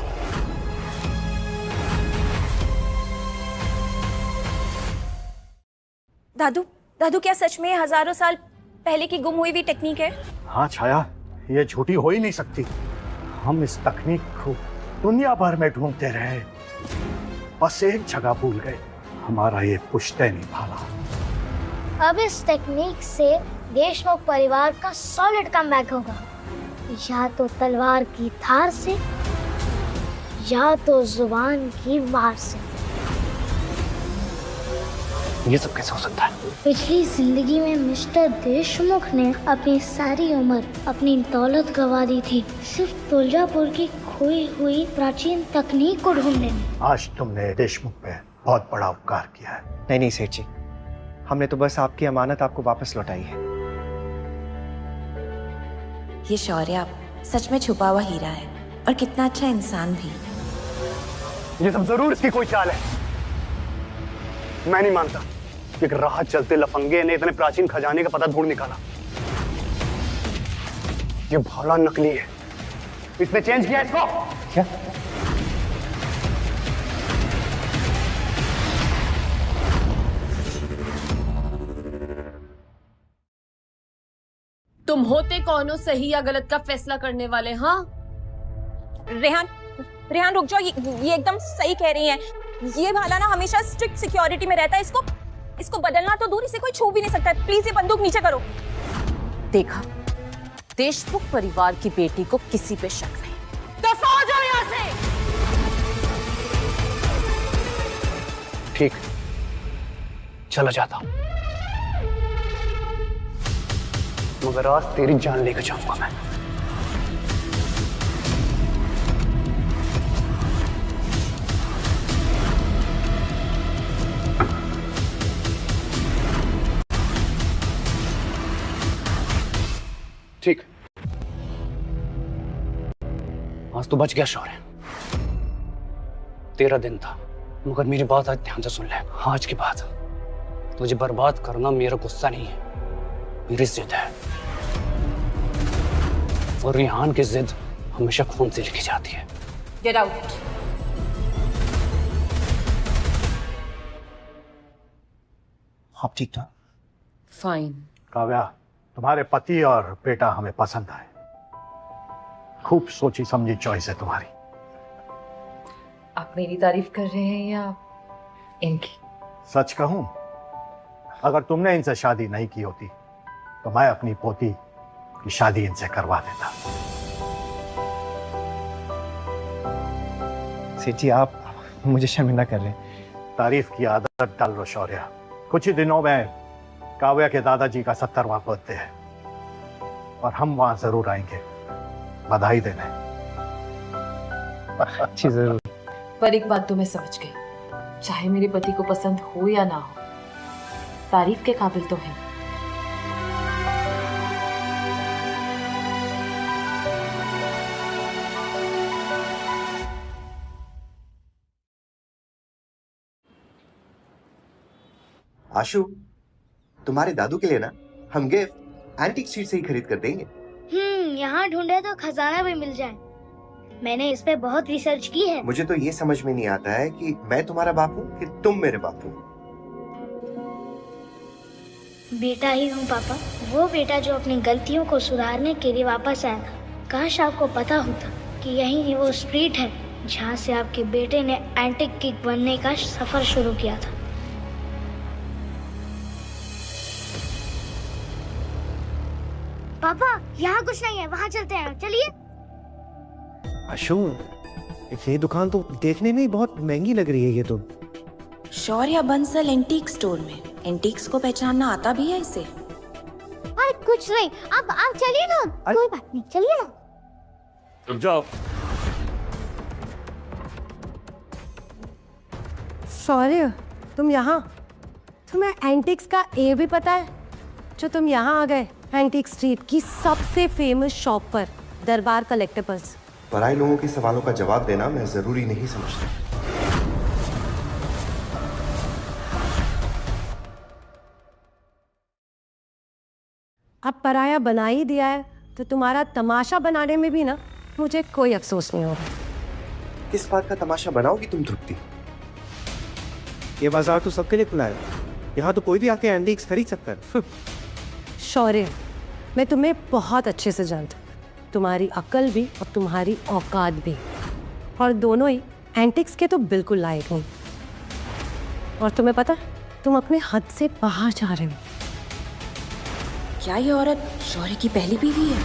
U: दादू, दादू क्या सच में हजारों साल पहले की गुम हुई हुई टेक्निक है?
R: हाँ छाया, ये झूठी हो ही नहीं सकती। हम इस तकनीक को दुनिया भर में ढूंढते रहे, बस एक जगह भूल गए, हमारा ये पुश्तैनी भाला।
G: अब इस टेक्निक से देशमुख परिवार का सॉलिड कमबैक होगा, या तो तलवार की धार से या तो जुबान की मार से।
N: ये सब कैसे हो सकता है?
G: पिछली जिंदगी में मिस्टर देशमुख ने अपनी सारी उम्र अपनी दौलत गंवा दी थी सिर्फ तुलजापुर की खोई हुई प्राचीन तकनीक को ढूंढने में।
R: आज तुमने देशमुख पे बहुत बड़ा उपकार किया है।
H: नहीं नहीं सेठ जी, हमने तो बस आपकी अमानत आपको वापस लौटाई है।
U: ये शौर्य सच में छुपा हुआ हीरा है और कितना अच्छा इंसान भी।
O: ये सब जरूर इसकी कोई चाल है। मैं नहीं मानता कि एक राह चलते लफंगे ने इतने प्राचीन खजाने का पता ढूंढ निकाला। ये भाला नकली है, इसने चेंज किया इसको।
H: क्या?
K: तुम होते कौन हो सही या गलत का फैसला करने वाले? हाँ
U: रेहान, रेहान रुक जाओ, ये एकदम सही कह रही हैं। ये भाला ना हमेशा स्ट्रिक्ट सिक्योरिटी में रहता है, इसको बदलना तो दूर, इसे कोई छू भी नहीं सकता। प्लीज ये बंदूक नीचे करो।
K: देखा, देशमुख परिवार की बेटी को किसी पे शक नहीं। दफा हो जाओ यहाँ से।
N: ठीक, चला जाता हूं, मगर आज तेरी जान लेकर जाऊंगा मैं। ठीक, आज तो बच गया शौर्य। तेरा दिन था, मगर मेरी बात आज ध्यान से सुन ले। आज के बाद तुझे बर्बाद करना मेरा गुस्सा नहीं है, मेरी जिद है। और रेहान की जिद हमेशा खून से लिखी जाती है।
K: Get out.
H: आप ठीक था?
K: फाइन।
R: काव्या, तुम्हारे पति और बेटा हमें पसंद आए। खूब सोची समझी चॉइस है तुम्हारी।
P: आप मेरी तारीफ कर रहे हैं या इनकी?
R: सच कहूं, अगर तुमने इनसे शादी नहीं की होती तो मैं अपनी पोती आपकी शादी इनसे करवा देता।
H: सेठ जी, आप मुझे शर्मिंदा कर रहे हैं।
R: तारीफ की आदत डाल लो शौर्य। कुछ ही दिनों में काव्या के दादाजी का 70वां बर्थडे है और हम वहां जरूर आएंगे बधाई देने।
H: जी जरूर।
K: पर एक बात तो मैं समझ गई, चाहे मेरे पति को पसंद हो या ना हो, तारीफ के काबिल तो है।
H: आशु, तुम्हारे दादू के लिए ना हम गिफ्ट एंटीक स्ट्रीट से ही खरीद कर देंगे।
G: यहाँ ढूंढे तो खजाना भी मिल जाए। मैंने इस पे बहुत रिसर्च की है।
H: मुझे तो ये समझ में नहीं आता है कि मैं तुम्हारा बाप हूँ कि तुम मेरे बाप हो।
G: बेटा ही हूँ पापा, वो बेटा जो अपनी गलतियों को सुधारने के लिए वापस आया था। काश आपको पता होता कि यही वो स्ट्रीट है जहाँ से आपके बेटे ने एंटीक किक बनने का सफर शुरू किया था। पापा, यहाँ कुछ नहीं है, वहाँ चलते हैं, चलिए।
T: आशु, ये दुकान तो देखने में ही बहुत महंगी लग रही है। ये तो
U: शौर्य बंसल एंटीक स्टोर में एंटीक्स को पहचानना आता भी है इसे।
G: अरे कुछ नहीं, आप चलिए ना, कोई बात नहीं, चलिए ना।
B: रुक जाओ।
C: शौर्य, तुम यहाँ? तुम्हें एंटिक्स का ए भी पता है? जो तुम यहाँ आ गए एंटीक स्ट्रीट की सबसे फेमस शॉप पर, दरबार कलेक्टिबल्स।
H: पराये लोगों के सवालों का जवाब देना मैं जरूरी नहीं समझता।
C: अब पराया बना ही दिया है तो तुम्हारा तमाशा बनाने में भी ना मुझे कोई अफसोस नहीं होगा।
H: किस बात का तमाशा बनाओगी तुम धुपती?
T: ये बाजार तो सबके लिए खुला है, यहाँ तो कोई भी आके एंटीक्स खरीद सकता है।
C: शौर्य, मैं तुम्हें बहुत अच्छे से जानती हूँ, तुम्हारी अकल भी और तुम्हारी औकात भी, और दोनों ही एंटिक्स के तो बिल्कुल लायक नहीं। और तुम्हें पता, तुम अपने हद से बाहर जा रहे हो।
U: क्या ये औरत शौर्य की पहली बीवी है?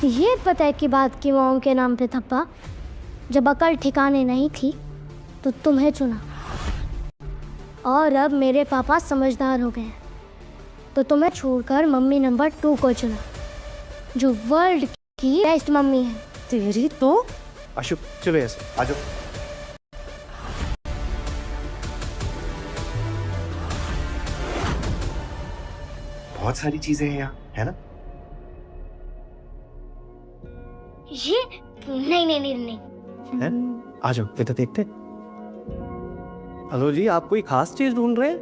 G: ये पता है कि बात की मॉम के नाम पे थप्पा। जब अकल ठिकाने नहीं थी तो तुम्हें चुना, और अब मेरे पापा समझदार हो गए हैं तो तुम्हें छोड़कर मम्मी नंबर 2 को चुना, जो वर्ल्ड की बेस्ट मम्मी है। तेरी तो
T: आशु, चलो ऐसे
H: आ जाओ। बहुत सारी चीजें हैं यहाँ, है ना?
G: ये नहीं।
T: है? आ जाओ, इधर देखते। हेलो जी, आप कोई खास चीज ढूंढ रहे हैं?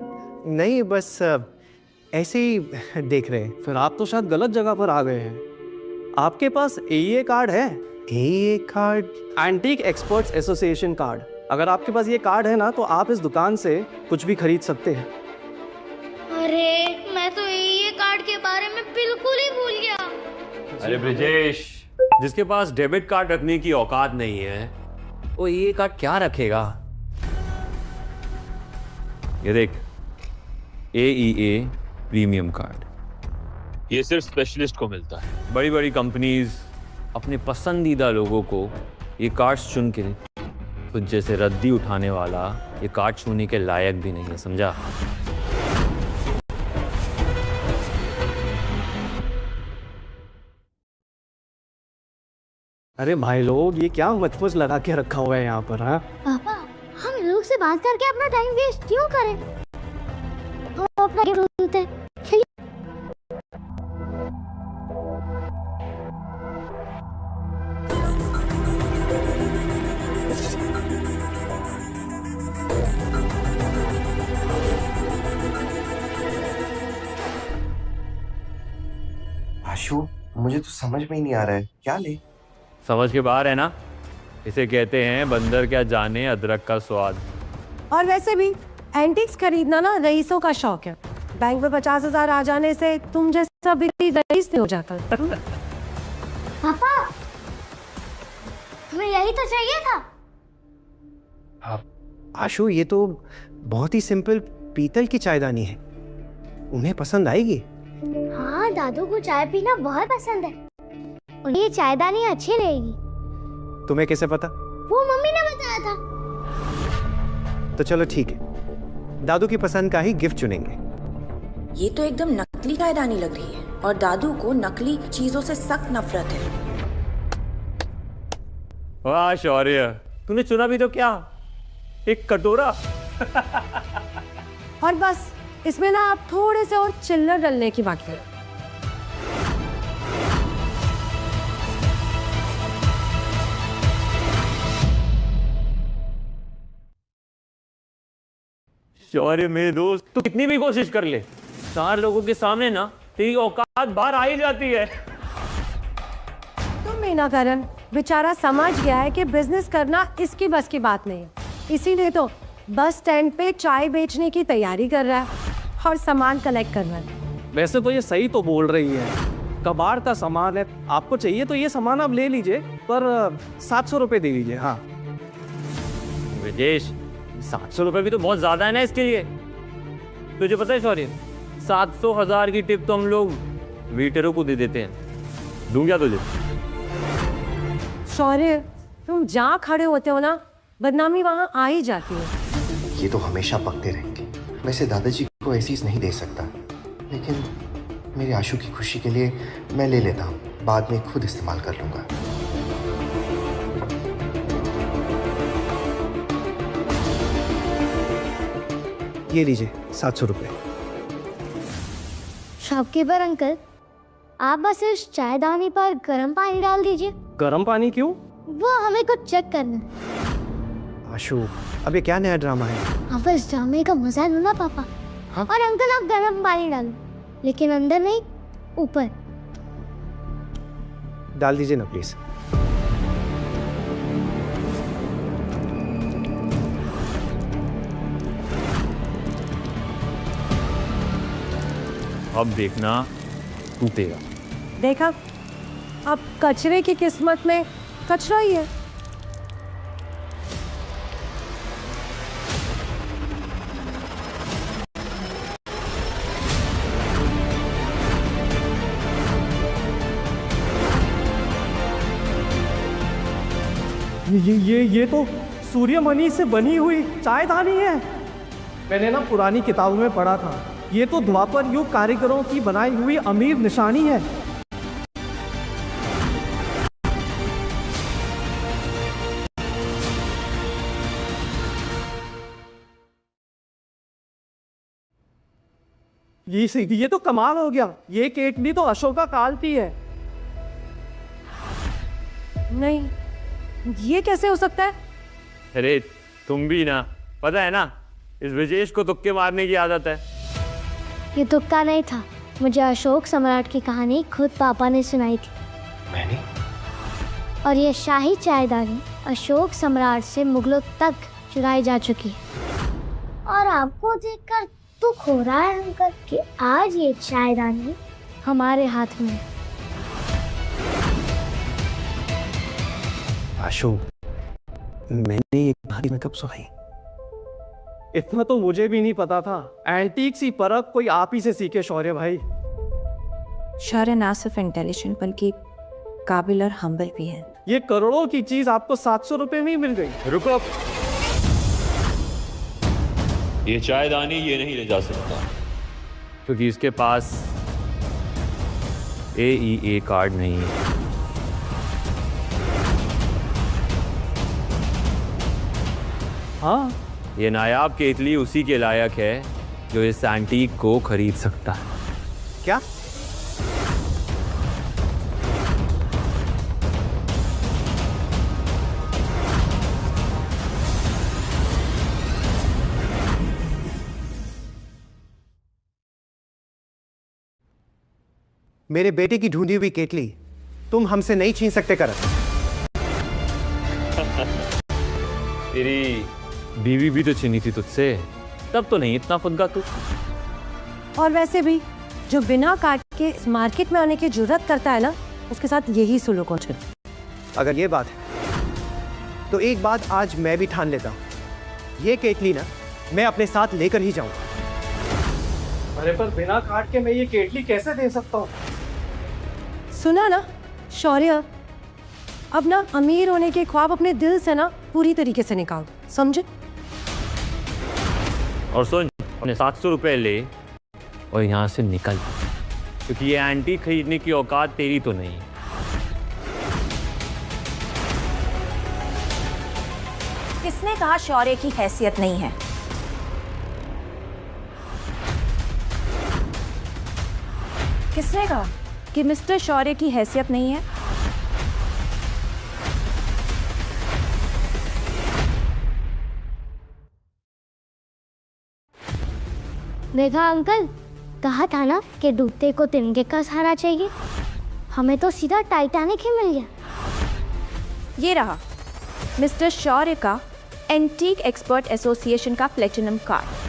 T: नहीं, बस ऐसे ही देख रहे हैं। फिर आप तो शायद गलत जगह पर आ गए हैं। आपके पास एईए कार्ड है? AEA card? Antique experts association card. अगर आपके पास ये कार्ड है ना, तो आप इस दुकान से कुछ भी खरीद सकते हैं।
G: अरे, मैं तो एईए कार्ड के बारे में बिल्कुल ही भूल गया।
B: अरे ब्रिजेश, जिसके पास डेबिट कार्ड रखने की औकात नहीं है, वो ये कार्ड क्या रखेगा? ये देख, AEA प्रीमियम कार्ड, ये सिर्फ स्पेशलिस्ट को मिलता है। बड़ी बड़ी कंपनीज अपने पसंदीदा लोगों को ये कार्ड्स चुन के खुद जैसे रद्दी उठाने वाला ये कार्ड छूने के लायक भी नहीं है, समझा?
T: अरे भाई लोग, ये क्या मचमच लगा के रखा हुआ है यहाँ पर? हाँ
G: पापा, हम लोग से बात करके अपना टाइम वेस्ट क्यों करें? हम अपना गेम ढूंढते हैं।
H: आशु, मुझे तो समझ में ही नहीं आ रहा है, क्या ले?
B: समझ के बाहर है ना? इसे कहते हैं बंदर क्या जाने अदरक का स्वाद।
C: और वैसे भी एंटिक्स खरीदना ना रईसों का शौक है। बैंक में 50,000 आ जाने से तुम जैसा भी रईस नहीं हो जाता।
G: पापा, हमें यही तो चाहिए था।
T: आशु, ये तो बहुत ही सिंपल पीतल की चायदानी है, उन्हें पसंद आएगी।
G: हाँ, दादू को चाय पीना बहुत पसंद है। उन्हें ये चायदानी अच्छी रहेगी।
T: तुम्हें कैसे पता?
G: वो मम्मी ने बताया था।
T: तो चलो ठीक है, दादू की पसंद का ही गिफ्ट चुनेंगे।
U: ये तो एकदम नकली चायदानी लग रही है और दादू को नकली चीजों से सख्त नफरत है।
B: वाह शौर्य, तूने चुना भी तो क्या, एक कटोरा।
C: और बस इसमें ना आप थोड़े से और चिल्लर डालने की बाकी है।
B: शौर्य मेरे दोस्त, तू कितनी भी कोशिश कर ले, 4 लोगों के सामने ना तेरी औकात बाहर आ ही जाती है।
C: तुम मीना करण बेचारा समझ गया है कि बिजनेस करना इसकी बस की बात नहीं है, इसीलिए तो बस स्टैंड पे चाय बेचने की तैयारी कर रहा है और सामान कलेक्ट कर रहा है।
T: वैसे तो ये सही तो बोल रही है, कबाड़ का सामान है, आपको चाहिए तो ये सामान आप ले लीजिए, पर 700 रुपये दे दीजिए। हाँ
B: विजेश, 700 रुपये भी तो बहुत ज्यादा है ना इसके लिए। तुझे पता है शौर्य, 700,000 की टिप तो हम लोग वेटरों को दे देते हैं। दूं क्या तुझे?
C: शौर्य, तुम जहाँ खड़े होते हो ना, बदनामी वहाँ आ ही जाती है।
H: ये तो हमेशा पकते रहेंगे। वैसे दादाजी को ऐसी चीज नहीं दे सकता, लेकिन मेरे आशु की खुशी के लिए मैं ले लेता हूँ, बाद में खुद इस्तेमाल कर लूंगा।
T: ये लीजिए 700 रुपये।
G: शॉपकीपर अंकल, आप बस इस चायदानी पर गर्म पानी डाल दीजिए।
T: गर्म पानी क्यों?
G: वो हमें कुछ चेक करना है।
T: आशु, अब ये क्या नया ड्रामा है?
G: आप इस ड्रामे का मजा लो ना पापा।
T: हाँ?
G: और अंकल आप गर्म पानी डालो, लेकिन अंदर नहीं, ऊपर।
T: डाल दीजिए ना प्लीज।
B: अब देखना टूटेगा।
C: देखा, अब कचरे की किस्मत में कचरा ही है।
T: ये तो सूर्यमणि से बनी हुई चायदानी है। मैंने ना पुरानी किताबों में पढ़ा था, ये तो द्वापर युग कारीगरों की बनाई हुई अमीर निशानी है। ये तो कमाल हो गया। ये केतली तो अशोका काल की है।
C: नहीं, ये कैसे हो सकता है?
B: अरे तुम भी ना, पता है ना, इस विजेश को तुक्के मारने की आदत है।
G: ये तुक्का नहीं था, मुझे अशोक सम्राट की कहानी खुद पापा ने सुनाई थी।
H: मैंने?
G: और ये शाही चायदानी अशोक सम्राट से मुगलों तक चुराई जा चुकी है। और आपको देखकर दुख हो रहा है अंकल कि आज ये चायदानी हमारे हाथ में है।
T: आशु, मैंने ये कहानी में कब सुनाई? इतना तो मुझे भी नहीं पता था। एंटीक सी परख कोई आप ही से सीखे शौर्य भाई।
A: शौर्य ना सिर्फ इंटेलिजेंट बल्कि काबिल और हम्बल भी है।
T: ये करोड़ों की चीज आपको 700 रुपए में ही मिल गई।
B: रुको, ये चायदानी ये नहीं ले जा सकता क्योंकि इसके पास AEA कार्ड नहीं है।
T: हाँ,
B: ये नायाब केतली उसी के लायक है जो इस एंटीक को खरीद सकता है।
T: क्या? मेरे बेटे की ढूंढी हुई केतली तुम हमसे नहीं छीन सकते करण।
B: तेरी बीवी भी तो छीनी थी तुझसे, तब तो नहीं इतना फुदका तू।
C: और वैसे भी जो बिना काट के इस मार्केट में आने की जरूरत करता है ना, उसके साथ यही सुलूक हो चुका।
T: अगर ये बात है तो एक बात आज मैं भी ठान लेता हूं, ये केतली ना मैं अपने साथ लेकर ही जाऊंगा। अरे पर बिना कार्ड के मैं ये केटली कैसे दे सकता हूँ?
C: सुना ना शौर्य, अब ना अमीर होने के ख्वाब अपने दिल से ना पूरी तरीके से निकाल, समझे?
B: और सुन, अपने 700 रुपए ले और यहाँ से निकल, क्योंकि ये एंटी खरीदने की औकात तेरी तो नहीं।
U: किसने कहा शौर्य की हैसियत नहीं है? किसने कहा
S: कि मिस्टर शौर्य की हैसियत नहीं है?
G: देखा अंकल, कहा था ना कि डूबते को तिनके का सहारा चाहिए। हमें तो सीधा टाइटैनिक ही मिल गया।
S: ये रहा मिस्टर शौर्य का एंटीक एक्सपर्ट एसोसिएशन का प्लेटिनम कार्ड।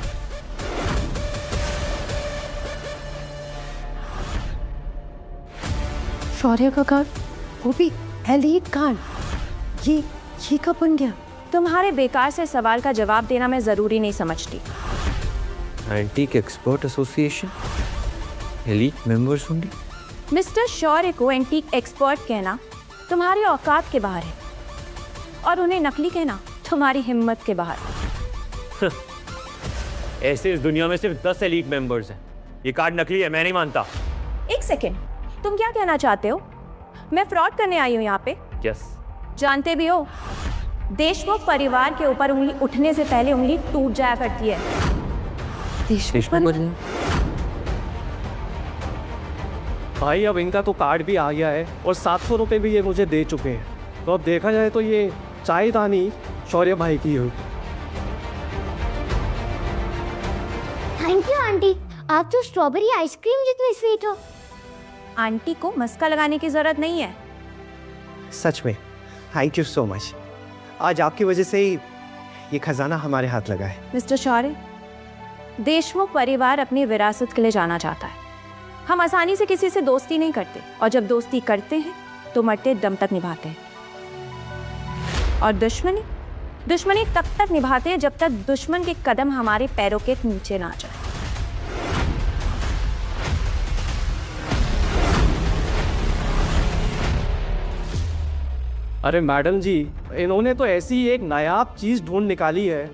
C: शौर्य का कार्ड, वो भी एलीट कार्ड। ये कब बन गया?
S: तुम्हारे बेकार से सवाल का जवाब देना मैं जरूरी नहीं समझती।
L: Antique expert association, elite members only.
S: Mister Shaurya को एंटीक एक्सपर्ट कहना तुम्हारी औकात के बाहर है, और उन्हें नकली कहना तुम्हारी हिम्मत के बाहर।
B: ऐसे इस दुनिया में सिर्फ 10 एलीट मेंबर्स हैं। ये कार्ड नकली है, मैं नहीं मानता।
S: एक सेकेंड, तुम क्या कहना चाहते हो? मैं फ्रॉड करने आई हूँ यहाँ पे?
B: यस।
S: जानते भी हो, देशमुख परिवार के ऊपर उंगली उठने से पहले उंगली टूट जाया करती है।
T: भाई अब इनका तो कार्ड भी आ गया है और 700 रुपये भी ये मुझे दे चुके हैं, तो अब देखा जाए तो ये चायदानी शौर्य भाई की हो।
G: थैंक यू आंटी, आप तो स्ट्रॉबेरी आइसक्रीम जितनी स्वीट हो।
S: आंटी को मस्का लगाने की जरूरत नहीं है।
H: सच में थैंक यू सो मच। आज आपकी वजह से ही ये खजाना हमारे हाथ लगा है।
S: मिस्टर शौर्य, देशमुख परिवार अपनी विरासत के लिए जाना चाहता है। हम आसानी से किसी से दोस्ती नहीं करते, और जब दोस्ती करते हैं तो मरते दम तक निभाते हैं। और दुश्मनी तब तक निभाते हैं जब तक दुश्मन के कदम हमारे पैरों के नीचे ना जाए।
T: अरे मैडम जी, इन्होंने तो ऐसी एक नायाब चीज ढूंढ निकाली है,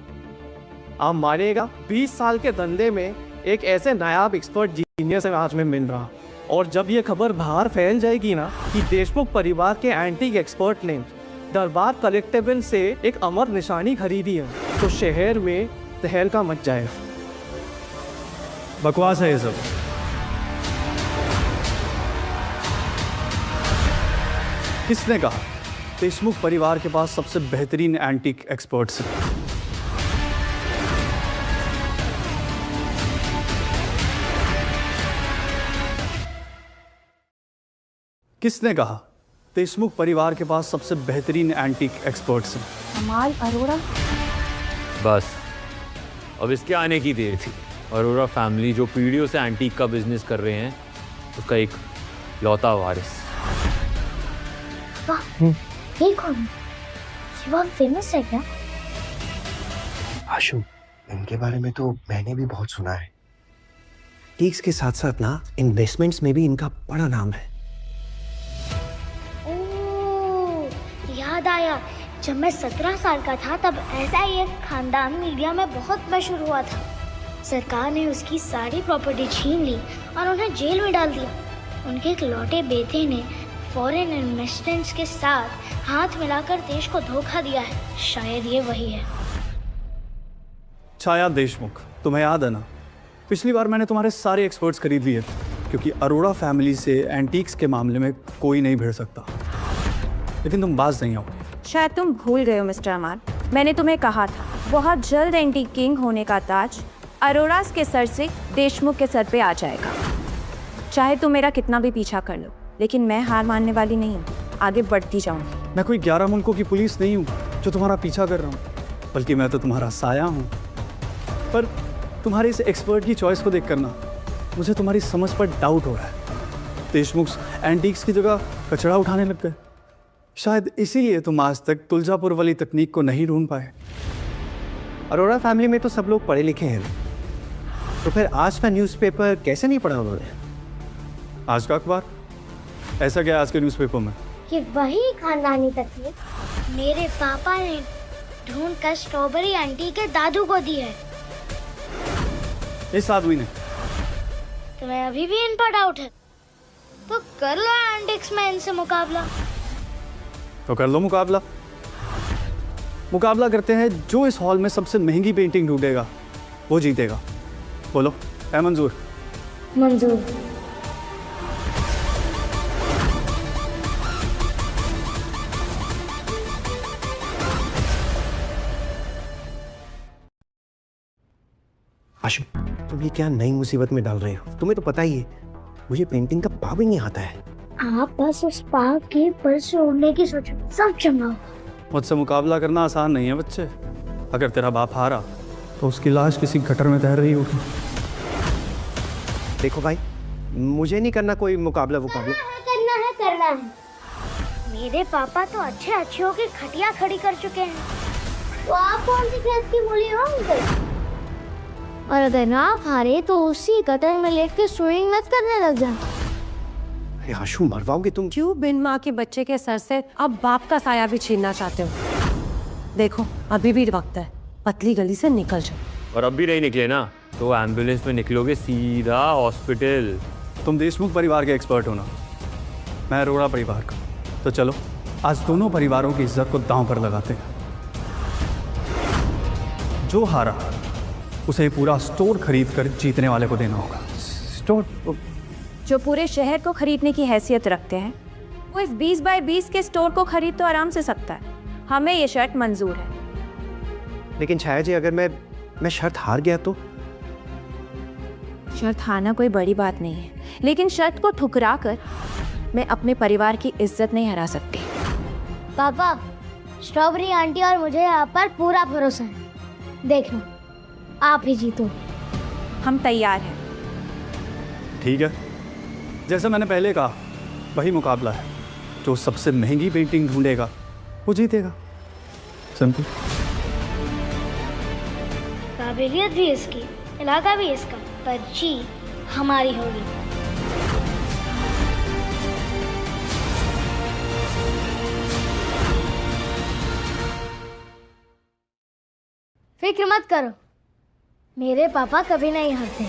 T: आप मानेगा 20 साल के धंधे में एक ऐसे नायाब एक्सपर्ट जीनियस आज में मिल रहा। और जब ये खबर बाहर फैल जाएगी ना कि देशमुख परिवार के एंटीक एक्सपर्ट ने दरबार कलेक्टेबल से एक अमर निशानी खरीदी है, तो शहर में तहलका मच जाएगा।
O: बकवास है ये सब। किसने कहा देशमुख परिवार के पास सबसे बेहतरीन एंटीक एक्सपर्ट्स हैं? किसने कहा देशमुख परिवार के पास सबसे बेहतरीन एंटीक एक्सपर्ट्स हैं?
S: कमाल अरोड़ा।
B: बस अब इसके आने की देर थी। अरोड़ा फैमिली जो पीढ़ियों से एंटीक का बिजनेस कर रहे हैं, उसका एक लौता वारिस।
G: वाह, ये कौन? ये बहुत फेमस है क्या?
H: आशु, इनके बारे में तो मैंने भी बहुत सुना है। टीक्स के साथ साथ ना इन्वेस्टमेंट्स में भी इनका बड़ा नाम है।
G: याद आया, जब मैं 17 साल का था तब ऐसा ही एक खानदान मीडिया में बहुत मशहूर हुआ था। सरकार ने उसकी सारी प्रॉपर्टी छीन ली और उन्हें जेल में डाल दिया। उनके एक लौटे बेटे ने फॉरेन इन्वेस्टमेंट्स के साथ हाथ मिलाकर देश को धोखा दिया है। शायद ये वही है।
O: छाया देशमुख, तुम्हें याद है ना, पिछली बार मैंने तुम्हारे सारे एक्सपर्ट्स खरीद लिए थे, क्योंकि अरोड़ा फैमिली से एंटीक्स के मामले में कोई नहीं भिड़ सकता। लेकिन तुम बाज नहीं आओगे।
S: शायद तुम भूल गए हो मिस्टर अमान, मैंने तुम्हें कहा था बहुत जल्द एंटीक किंग होने का ताज अरोड़ा के सर से देशमुख के सर पे आ जाएगा। चाहे तुम मेरा कितना भी पीछा कर लो, लेकिन मैं हार मानने वाली नहीं हूँ, आगे बढ़ती जाऊंगी।
O: मैं कोई 11 मुल्कों की पुलिस नहीं हूँ जो तुम्हारा पीछा कर रहा हूँ, बल्कि मैं तो तुम्हारा साया हूँ। पर तुम्हारे इस एक्सपर्ट की चॉइस को देख करना मुझे तुम्हारी समझ पर डाउट हो रहा है। देशमुख एंटीक्स की जगह कचरा उठाने लग गए। शायद इसीलिए तुम आज तक तुलजापुर वाली तकनीक को नहीं ढूंढ पाए।
H: अरोड़ा फैमिली में तो सब लोग पढ़े लिखे हैं,
T: तो फिर आज का न्यूज़पेपर कैसे नहीं पढ़ा उन्होंने?
O: आज का अखबार? ऐसा क्या है आज के न्यूज़पेपर में?
G: ये वही खानदानी तकनीक मेरे पापा ने ढूंढ कर स्ट्रॉबेरी आंटी के दादू को दी है।
O: इस आदमी ने?
G: तुम्हें अभी भी इन पर डाउट है तो कर लो एंटिक्स में इनसे मुकाबला।
O: तो कर लो मुकाबला। मुकाबला करते हैं, जो इस हॉल में सबसे महंगी पेंटिंग ढूंढेगा वो जीतेगा। बोलो, है मंजूर?
G: मंजूर।
T: आशु, तुम ये क्या नई मुसीबत में डाल रहे हो? तुम्हें तो पता ही है मुझे पेंटिंग का पा भी नहीं आता है।
G: आप बस उस पाव के पर से उड़ने की सोचो, सब जमाओ।
O: मुझसे मुकाबला करना आसान नहीं है बच्चे। अगर तेरा बाप हारा तो उसकी लाश किसी गटर में तैर रही होगी।
T: देखो भाई, मुझे नहीं करना कोई मुकाबला।
G: करना है। मेरे पापा तो अच्छे होके खटिया खड़ी कर चुके हैं, तो आप कौन सी खेत की मूली हो अंकल? और अगर ना आप हारे तो उसी गटर में लेट के स्विमिंग मत करने लग जाना।
T: आशु, मरवाओगे तुम?
C: क्यों बिन माँ के बच्चे के सर से अब बाप का साया भी छीनना चाहते हो? देखो, अभी भी वक्त है, पतली गली से निकल जाओ।
B: और अब भी नहीं निकले ना तो एम्बुलेंस में निकलोगे सीधा हॉस्पिटल।
O: तुम देशमुख परिवार के एक्सपर्ट हो ना, मैं अरोड़ा परिवार का। तो चलो आज दोनों परिवारों की इज्जत को दांव पर लगाते हैं। जो हारा उसे पूरा स्टोर खरीद कर जीतने वाले को देना होगा।
T: स्टोर?
S: जो पूरे शहर को खरीदने की हैसियत रखते हैं वो इस 20 बाय 20 के स्टोर को खरीद तो आराम से सकता है। हमें ये शर्त मंजूर है।
T: लेकिन छाया जी, अगर मैं शर्त हार गया तो?
S: शर्त हारना कोई बड़ी बात नहीं है, लेकिन शर्त को ठुकरा कर मैं अपने परिवार की इज्जत नहीं हरा सकती।
G: पापा, स्ट्रॉबेरी आंटी और मुझे आप पर पूरा भरोसा है। देखना, आप ही जीतोगे।
S: हम तैयार हैं।
O: ठीक है, जैसा मैंने पहले कहा वही मुकाबला है। जो सबसे महंगी पेंटिंग ढूंढेगा वो जीतेगा। सिंपल।
G: काबिलियत भी इसकी, इलाका भी इसका, पर जीत हमारी होगी। फिक्र मत करो, मेरे पापा कभी नहीं हारते।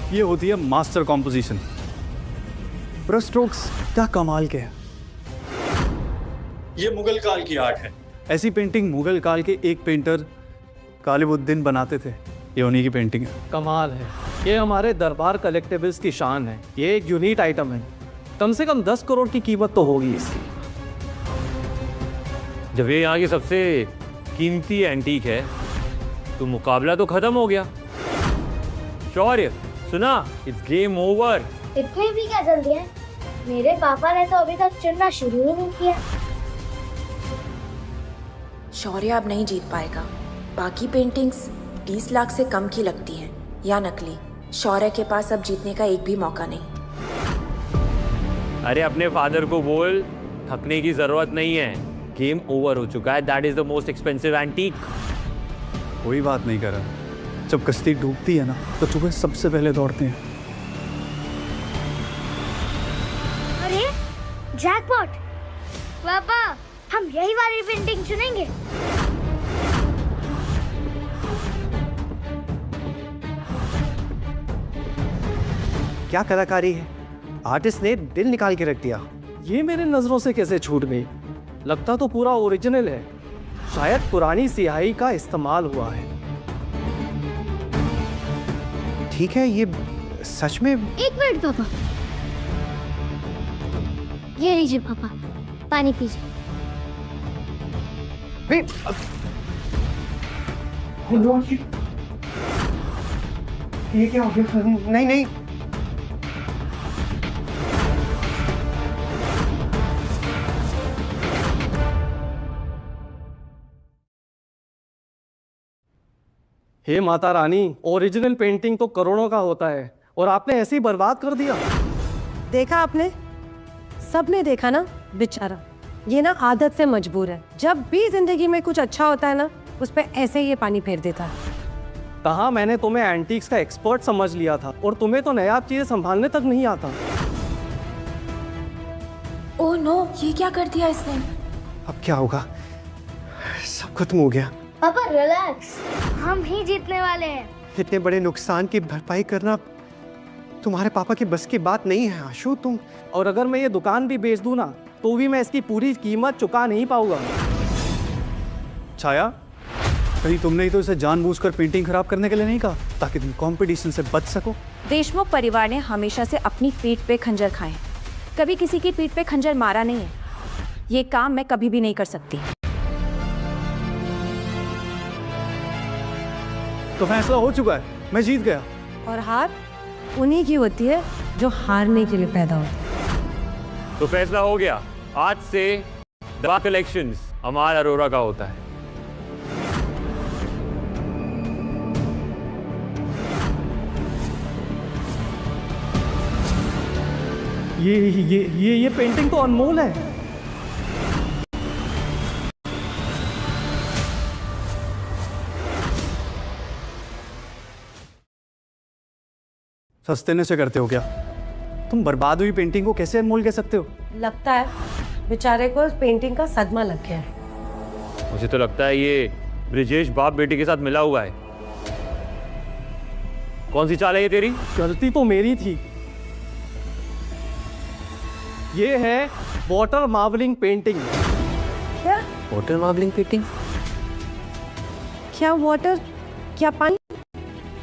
O: ये होती है मास्टर कॉम्पोजिशन। ब्रश स्ट्रोक्स क्या कमाल के हैं। ये मुगल काल की आर्ट है। ऐसी पेंटिंग मुगल काल के एक पेंटर गालिबुद्दीन बनाते थे। ये उन्हीं की पेंटिंग है।
T: कमाल है। ये हमारे दरबार कलेक्टिबल्स की शान है। ये एक यूनिक आइटम है। कम से कम 10 करोड़ की कीमत तो होगी इसकी।
B: जब ये यहाँ की सबसे कीमती एंटीक है तो मुकाबला तो खत्म हो गया। शौर्य, सुना, इट्स गेम ओवर।
G: इतनी भी क्या जल्दी है? मेरे पापा ने तो अभी तक चुनना शुरू ही नहीं किया।
U: शौर्य अब नहीं जीत पाएगा। बाकी पेंटिंग्स 20 लाख से कम की लगती हैं या नकली। शौर्य के पास अब जीतने का एक भी मौका नहीं।
B: अरे अपने फादर को बोल, थकने की जरूरत नहीं है। गेम ओवर हो चुका है। That is the most expensive antique.
O: कोई बात नहीं कर रहा। जब कश्ती डूबती है ना तो चूहे सबसे पहले दौड़ते हैं।
G: अरे जैकपॉट! पापा, हम यही वाली पेंटिंग चुनेंगे।
T: क्या कलाकारी है। आर्टिस्ट ने दिल निकाल के रख दिया। ये मेरे नजरों से कैसे छूट गई? लगता तो पूरा ओरिजिनल है। शायद पुरानी स्याही का इस्तेमाल हुआ है। ठीक है, ये सच में।
G: एक मिनट पापा, ये लीजिए पापा, पानी पीजिए।
T: ये क्या हो गया? नहीं नहीं, हे माता रानी, ओरिजिनल पेंटिंग तो करोड़ों का होता है और आपने ऐसे ही बर्बाद कर दिया।
C: देखा आपने, सबने देखा ना बेचारा, ये ना आदत से मजबूर है। जब भी जिंदगी में कुछ अच्छा होता है ना, उस पर ऐसे ही ये पानी फेर देता है।
T: कहा मैंने तुम्हें एंटीक्स का एक्सपर्ट समझ लिया था, और तुम्हें तो नया चीजें संभालने तक नहीं आता।
U: ओह नो, ये क्या कर दिया इसने?
T: अब क्या होगा? सब खत्म हो गया।
G: पापा रिलैक्स, हम ही जीतने वाले हैं।
T: इतने बड़े नुकसान की भरपाई करना तुम्हारे पापा की बस की बात नहीं है आशु। तुम, और अगर मैं ये दुकान भी बेच दूं ना, तो भी मैं इसकी पूरी कीमत चुका नहीं पाऊंगा।
O: छाया, कहीं तुमने ही तो इसे जानबूझकर पेंटिंग खराब करने के लिए नहीं कहा, ताकि तुम कंपटीशन से बच सको?
S: देशमुख परिवार ने हमेशा से अपनी पीठ पे खंजर खाए हैं, कभी किसी की पीठ पे खंजर मारा नहीं है। ये काम मैं कभी भी नहीं कर सकती।
O: तो फैसला हो चुका है, मैं जीत गया।
C: और हार उन्हीं की होती है जो हारने के लिए पैदा होती है।
B: तो फैसला हो गया, आज से दवा कलेक्शंस अमाल अरोरा का होता है।
T: ये पेंटिंग तो अनमोल है।
O: सस्ते से करते हो क्या? तुम बर्बाद हुई पेंटिंग को कैसे अनमोल कह सकते हो?
C: लगता है बेचारे को पेंटिंग का सदमा लग गया है।
B: मुझे तो लगता है ये ब्रिजेश बाप बेटी के साथ मिला हुआ है। कौन सी चाल है ये तेरी?
T: गलती तो मेरी थी। ये है वाटर मार्बलिंग पेंटिंग।
C: क्या
B: वाटर मार्बलिंग पेंटिंग?
C: क्या वाटर, क्या पानी?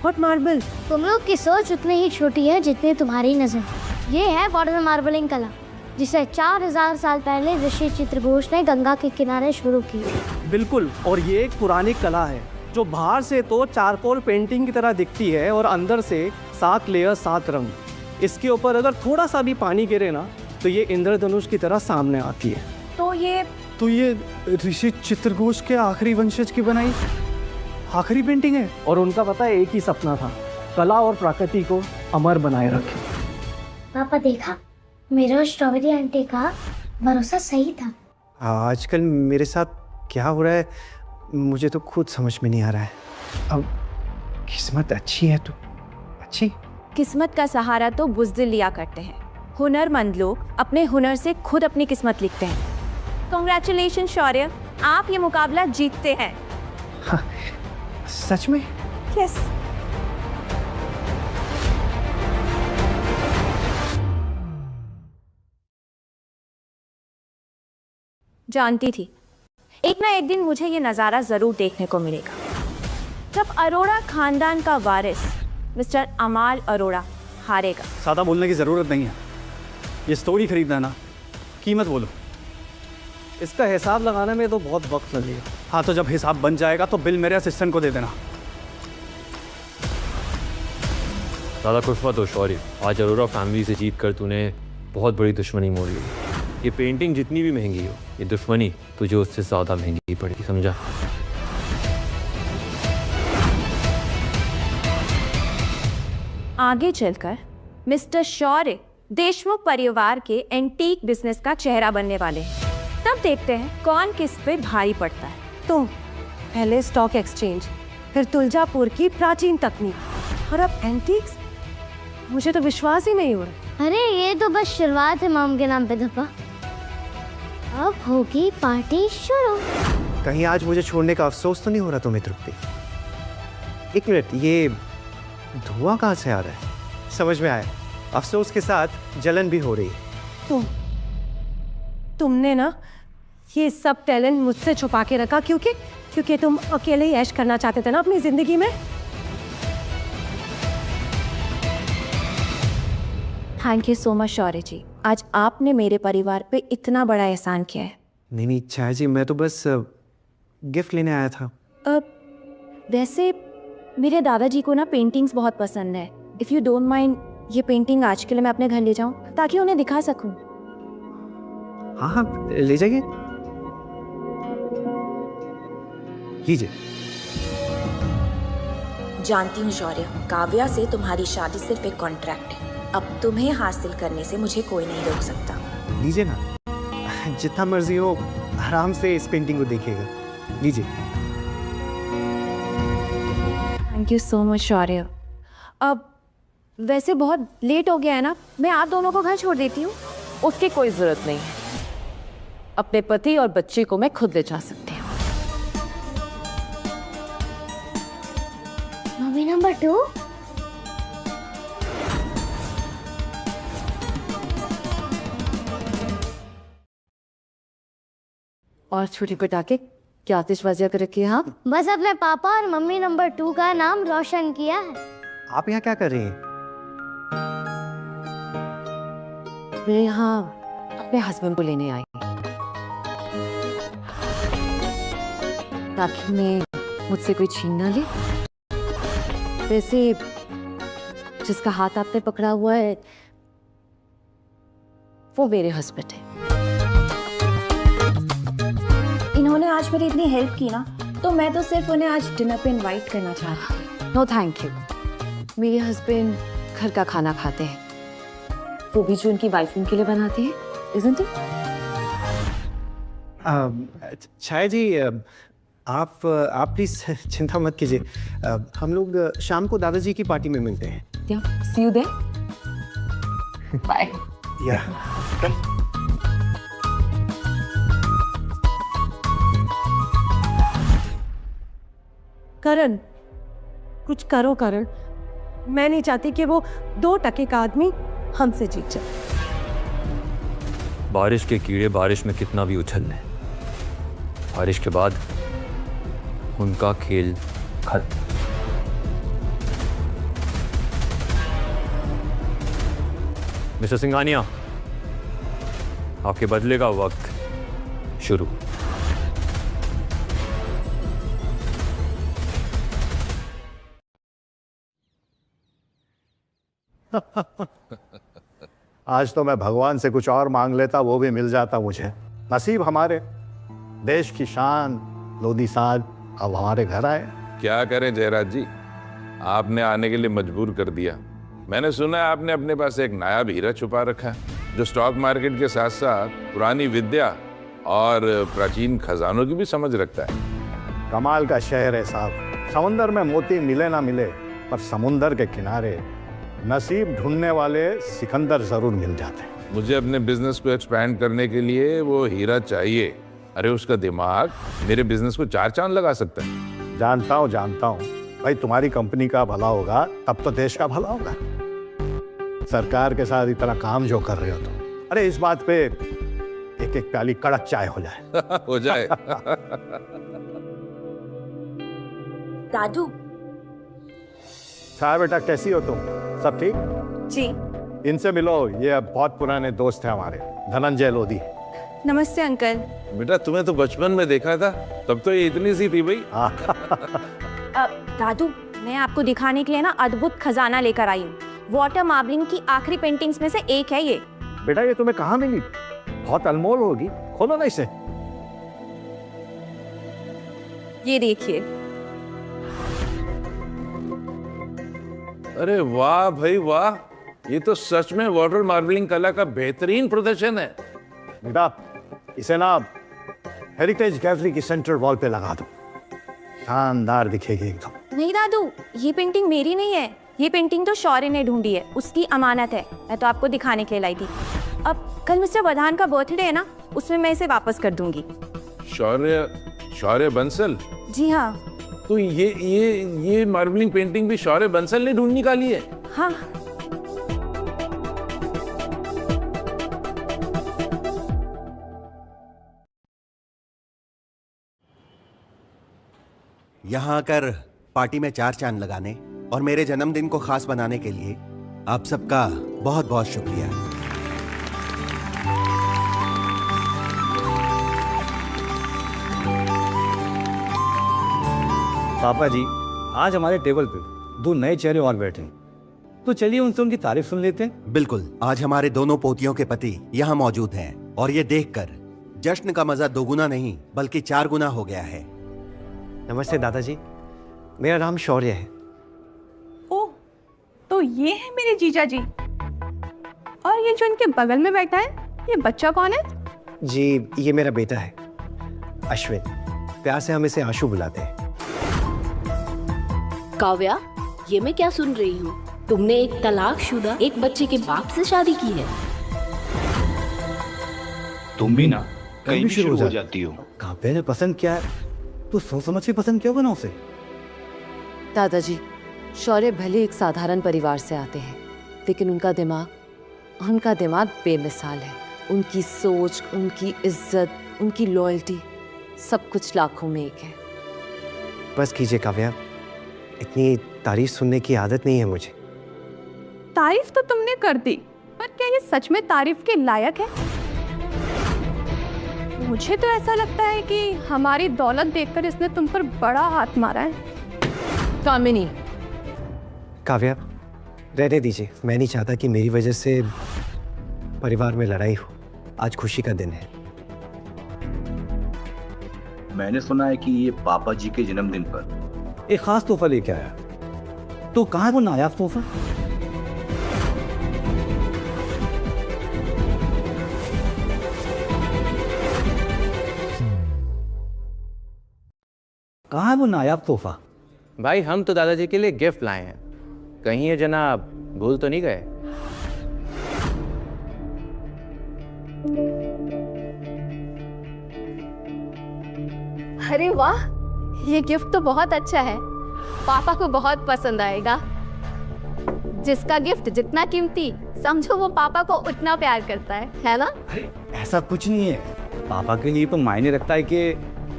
C: What marble?
G: तुम लोग की सोच उतनी ही छोटी है जितनी तुम्हारी नजर। ये है वाटर मार्बलिंग कला, जिसे 4000 साल पहले ऋषि चित्रघोष ने गंगा के किनारे शुरू की।
T: बिल्कुल, और ये एक पुरानी कला है जो बाहर से तो चारकोल पेंटिंग की तरह दिखती है, और अंदर से 7 लेयर 7 रंग। इसके ऊपर अगर थोड़ा सा भी पानी गिरे ना, तो ये इंद्रधनुष की तरह सामने आती है।
U: तो ये
O: ऋषि चित्रघोष के आखिरी वंशज की बनाई आखिरी पेंटिंग है।
T: और उनका पता है, एक ही सपना था, कला और प्रकृति को अमर बनाए रखे।
G: पापा देखा, मेरा स्ट्रॉबेरी आंटी का भरोसा सही था।
H: आजकल मेरे साथ क्या हो रहा है मुझे तो खुद समझ में नहीं आ रहा है। अब किस्मत अच्छी है तो अच्छी।
S: किस्मत का सहारा तो बुज़दिल लिया करते हैं। हुनरमंद लोग अपने हुनर से खुद अपनी किस्मत लिखते हैं। कॉन्ग्रेचुलेशन शौर्य, आप ये मुकाबला जीतते हैं।
H: हाँ, सच में?
S: यस। जानती थी एक ना एक दिन मुझे ये नज़ारा ज़रूर देखने को मिलेगा, जब अरोड़ा खानदान का वारिस मिस्टर अमाल अरोड़ा हारेगा।
O: ज़्यादा बोलने की ज़रूरत नहीं है, ये स्टोरी खरीदना है ना, कीमत बोलो।
T: इसका हिसाब लगाने में तो बहुत वक्त लगेगा।
O: हाँ, तो जब हिसाब बन जाएगा तो बिल मेरे असिस्टेंट को दे देना।
B: ज़्यादा खुश मत हो शौर्य, आज अरोरा फैमिली से जीत कर तूने बहुत बड़ी दुश्मनी मोड़ी है। ये पेंटिंग जितनी भी महंगी हो, ये दुश्मनी तुझे उससे ज़्यादा महंगी पड़ेगी, समझा?
S: आगे चलकर मिस्टर शौर्य देशमुख परिवार के एंटीक बिजनेस का चेहरा बनने वाले हैं। तब देखते हैं कौन किस पे भारी पड़ता है।
C: तुम पहले स्टॉक एक्सचेंज, फिर तुलजापुर की प्राचीन तकनीक, और अब एंटीक्स। मुझे तो विश्वास ही नहीं हो रहा।
G: अरे ये तो बस शुरुआत है मॉम के नाम पे धप्पा। अब होगी पार्टी शुरू।
H: कहीं आज मुझे छोड़ने का अफसोस तो नहीं हो रहा तुम्हें तृप्ति? एक मिनट, ये धुआं कहाँ से आ रहा है? समझ में आया, अफसोस के साथ जलन भी हो रही है।
C: तुमने ना ये सब टैलेंट मुझसे छुपा के रखा, क्योंकि तुम अकेले ही ऐश करना चाहते थे ना अपनी जिंदगी में।
S: थैंक यू सो मच शौर्य जी, आज आपने मेरे परिवार पे इतना बड़ा एहसान किया है।
H: नहीं छाया जी, मैं तो बस गिफ्ट लेने आया था।
S: वैसे मेरे दादाजी को ना पेंटिंग्स बहुत पसंद है। इफ़ यू डोंट माइंड, ये पेंटिंग आज के लिए मैं अपने घर ले जाऊं ताकि उन्हें दिखा सकूं।
H: हाँ, ले जाइए, लीजिए।
U: जानती हूँ शौर्य, काव्या से तुम्हारी शादी सिर्फ एक कॉन्ट्रैक्ट है। अब तुम्हें हासिल करने से मुझे कोई नहीं रोक सकता।
T: लीजिए ना, जितना मर्जी हो आराम से इस पेंटिंग को देखिएगा। लीजिए।
S: थैंक यू सो मच शौर्य। अब वैसे बहुत लेट हो गया है ना, मैं आप दोनों को घर छोड़ देती हूँ।
K: उसकी कोई जरूरत नहीं है, अपने पति और बच्चे को मैं खुद ले जा सकती हूँ।
G: Mummy number 2।
P: और छोटी पटाखे क्या आतिशबाजियां कर रखी है? हाँ,
G: बस अपने पापा और मम्मी नंबर 2 का नाम रोशन किया है।
T: आप यहाँ क्या कर रही हैं?
P: मैं यहाँ अपने हस्बैंड को लेने आई ताकि मैं मुझसे कोई छीन ना ले। वैसे जिसका हाथ आपने पकड़ा हुआ है वो मेरे हस्बैंड है।
S: इन्होंने आज मेरी इतनी हेल्प की ना, तो मैं तो सिर्फ उन्हें आज डिनर पे इनवाइट करना चाहती थी।
P: No thank you. मेरे हस्बैंड घर का खाना खाते हैं, वो भी जो उनकी वाइफ उनके लिए बनाती है, isn't it?
T: छाया जी, आप प्लीज चिंता मत कीजिए। हम लोग शाम को दादाजी की पार्टी में मिलते हैं।
P: Yeah, see you there. Bye.
T: Yeah.
D: करण, कुछ करो करण। मैं नहीं चाहती कि वो 2 टके का आदमी हमसे जीत जाए।
B: बारिश के कीड़े बारिश में कितना भी उछल लें, बारिश के बाद उनका खेल खत्म। मिस्टर सिंघानिया, आपके बदले का वक्त शुरू।
R: आज तो मैं भगवान से कुछ और मांग लेता, वो भी मिल जाता मुझे। नसीब हमारे देश की शान लोधी साहब अब हमारे घर आए।
V: क्या करें जयराज जी, आपने आने के लिए मजबूर कर दिया। मैंने सुना है आपने अपने पास एक नायाब हीरा छुपा रखा है, जो स्टॉक मार्केट के साथ साथ पुरानी विद्या और प्राचीन खजानों की भी समझ रखता है।
R: कमाल का शहर है साहब। समुंदर में मोती मिले ना मिले, पर समुंदर के किनारे नसीब ढूंढने वाले सिकंदर जरूर मिल जाते हैं।
V: मुझे अपने बिजनेस को एक्सपैंड करने के लिए वो हीरा चाहिए। अरे उसका दिमाग मेरे बिजनेस को 4 चांद लगा सकता है।
R: जानता हूँ भाई, तुम्हारी कंपनी का भला होगा तब तो देश का भला होगा। सरकार के साथ इतना काम जो कर रहे हो तुम, अरे इस बात पे एक एक प्याली कड़क चाय हो जाए।
V: हो जाए।
U: दादू।
R: छाया बेटा, कैसी हो तुम? सब ठीक?
S: जी।
R: इनसे मिलो, ये बहुत पुराने दोस्त हैं हमारे, धनंजय लोधी।
S: नमस्ते अंकल।
V: बेटा तुम्हें तो बचपन में देखा था, तब तो ये इतनी सी थी भाई।
S: दादू, मैं आपको दिखाने के लिए ना अद्भुत खजाना लेकर आई हूँ। वाटर मार्बलिंग की आखिरी पेंटिंग्स में से एक है ये।
R: बेटा ये तुम्हें कहाँ मिली? बहुत अनमोल होगी, खोलो ना इसे।
S: ये देखिए।
V: अरे वाह भाई वाह, ये तो सच में वाटर मार्बलिंग कला का बेहतरीन प्रदर्शन है।
R: बेटा इसे ना हेरिटेज गैलरी की सेंट्रल वॉल पे लगा दो, शानदार दिखेगी एकदम।
S: नहीं दादू, ये पेंटिंग मेरी नहीं है, ये पेंटिंग तो शौर्य ने ढूंढी है, उसकी अमानत है। मैं तो आपको दिखाने के लिए लाई थी। अब कल मिस्टर प्रधान का बर्थडे है ना, उसमें मैं इसे वापस कर दूंगी।
V: शौर्य बंसल?
S: जी हाँ।
V: तो ये मार्बलिंग पेंटिंग भी शौर्य बंसल ने ढूंढ निकाली है?
S: हाँ।
H: यहाँ आकर पार्टी में 4 चांद लगाने और मेरे जन्मदिन को खास बनाने के लिए आप सबका बहुत बहुत शुक्रिया।
O: पापा जी, आज हमारे टेबल पे 2 नए चेहरे और बैठे हैं, तो चलिए उनसे उनकी तारीफ सुन लेते हैं।
H: बिल्कुल, आज हमारे दोनों पोतियों के पति यहाँ मौजूद हैं और ये देखकर जश्न का मजा 2 गुना नहीं बल्कि 4 गुना हो गया है।
T: नमस्ते दादाजी, मेरा नाम शौर्य है।
I: ओह, तो ये है मेरे जीजा जी। और ये जो इनके बगल में बैठा है,
S: ये बच्चा कौन है?
T: जी ये मेरा बेटा है अश्विन, प्यार से हम इसे आशु बुलाते हैं।
J: काव्या, ये मैं क्या सुन रही हूँ? तुमने एक तलाकशुदा एक बच्चे के बाप से शादी की है?
O: तुम भी ना कहीं भी शुरू हो जाती हो। काव्या ने पसंद किया है तो सोच समझ के पसंद क्यों बना उसे?
K: दादाजी, शौर्य भले एक साधारण परिवार से आते हैं, लेकिन उनका दिमाग बेमिसाल है। उनकी सोच, उनकी इज्जत, उनकी लॉयल्टी, सब कुछ लाखों में एक है।
T: बस कीजिए काव्या, इतनी तारीफ सुनने की आदत नहीं है मुझे।
S: तारीफ तो तुमने कर दी, पर क्या ये सच में तारीफ के लायक है? मुझे तो ऐसा लगता है कि हमारी दौलत देखकर इसने तुम पर बड़ा हाथ मारा है।
K: कामिनी,
T: काव्या रहने दीजिए, मैं नहीं चाहता कि मेरी वजह से परिवार में लड़ाई हो। आज खुशी का दिन है।
O: मैंने सुना है कि ये पापा जी के जन्मदिन पर एक खास तोहफा लेके आया, तो कहाँ है वो नायाब तोहफा? कहाँ है वो नायाब तोहफा?
N: भाई हम तो दादाजी के लिए गिफ्ट लाए हैं, कहीं ये जनाब भूल तो नहीं गए?
P: अरे वाह, ये गिफ्ट तो बहुत अच्छा है, पापा को बहुत पसंद आएगा। जिसका गिफ्ट जितना कीमती, समझो वो पापा को उतना प्यार करता है ना?
O: ऐसा कुछ नहीं है, पापा के लिए तो मायने रखता है कि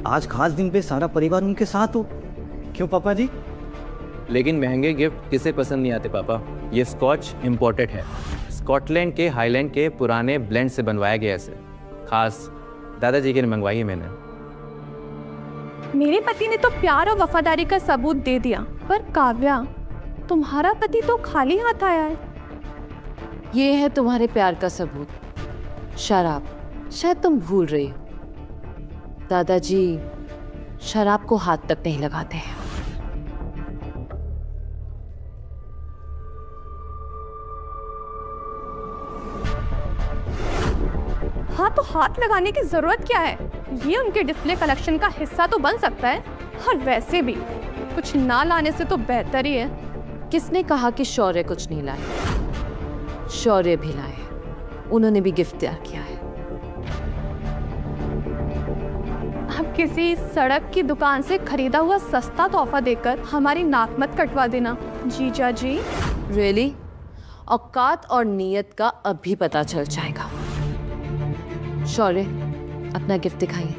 O: आज खास दिन पे सारा परिवार उनके साथ हो। क्यों पापा जी?
N: लेकिन महंगे गिफ्ट किसे पसंद नहीं आते पापा। ये स्कॉच इम्पोर्टेड है, स्कॉटलैंड के हाईलैंड के पुराने ब्लेंड से बनवाया गया है। खास दादाजी के लिए मंगवाई है मैंने।
S: मेरे पति ने तो प्यार और वफादारी का सबूत दे दिया, पर काव्या, तुम्हारा पति तो खाली हाथ आया है।
K: ये है तुम्हारे प्यार का सबूत, शराब। शायद तुम भूल रही हो, दादाजी शराब को हाथ तक नहीं लगाते हैं।
S: हाँ, तो हाथ लगाने की जरूरत क्या है? ये उनके डिस्प्ले कलेक्शन का हिस्सा तो बन सकता है, और वैसे भी कुछ ना लाने से तो बेहतर ही है।
K: किसने कहा कि शौर्य कुछ नहीं लाए? शौर्य भी लाए, उन्होंने भी गिफ्ट तैयार किया है।
S: अब किसी सड़क की दुकान से खरीदा हुआ सस्ता तोहफा देकर हमारी नाक मत कटवा देना जीजा जी।
K: रियली? औकात और नीयत का अभी पता चल जाएगा। शौर्य, अपना गिफ्ट दिखाइए।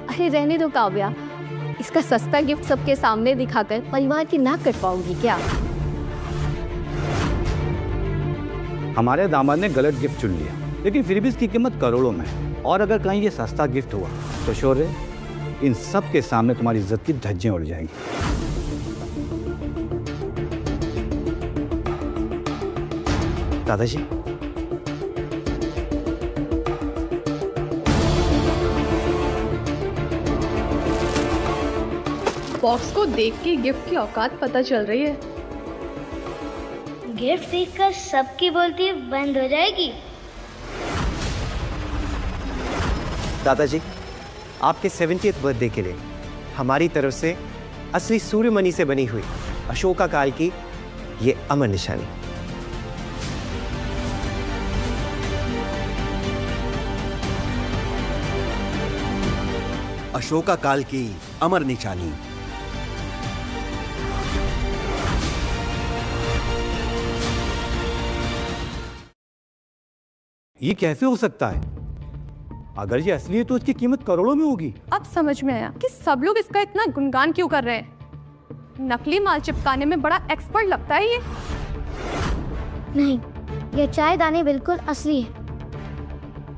P: अरे रहने दो काव्या, इसका सस्ता गिफ्ट सबके सामने दिखाकर परिवार की नाक कटवाओगी क्या?
O: हमारे दामाद ने गलत गिफ्ट चुन लिया, लेकिन फिर भी इसकी कीमत करोड़ों में है। और अगर कहीं ये सस्ता गिफ्ट हुआ तो शौर्य, इन सब के सामने तुम्हारी इज्जत की धज्जियां उड़ जाएंगी।
T: दादाजी,
S: बॉक्स को देख के गिफ्ट की औकात पता चल रही है।
G: गिफ्ट देखकर सबकी बोलती बंद हो जाएगी।
T: दादाजी, आपके 70th बर्थडे के लिए हमारी तरफ से असली सूर्यमणि से बनी हुई अशोका काल की ये अमर निशानी।
M: अशोका काल की अमर निशानी।
O: ये कैसे हो सकता है? अगर ये असली है तो इसकी कीमत करोड़ों में होगी।
S: अब समझ में आया कि सब लोग इसका इतना गुणगान क्यों कर रहे हैं। नकली माल चिपकाने में बड़ा एक्सपर्ट लगता है ये।
G: नहीं, ये चाय दाने बिल्कुल असली है।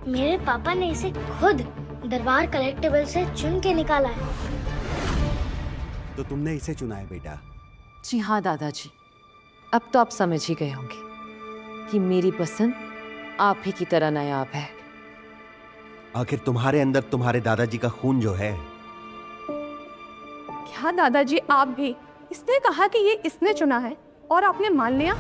G: मेरे पापा ने इसे खुद दरबार कलेक्टिबल से चुन के निकाला है।
M: तो तुमने इसे चुना है बेटा?
K: जी हाँ दादाजी, अब तो आप समझ ही गए होंगे कि मेरी पसंद आप ही की तरह नायाब है।
M: आखिर तुम्हारे अंदर तुम्हारे दादाजी का खून जो है।
S: क्या दादाजी आप भी? इसने कहा कि ये इसने चुना है और आपने मान लिया?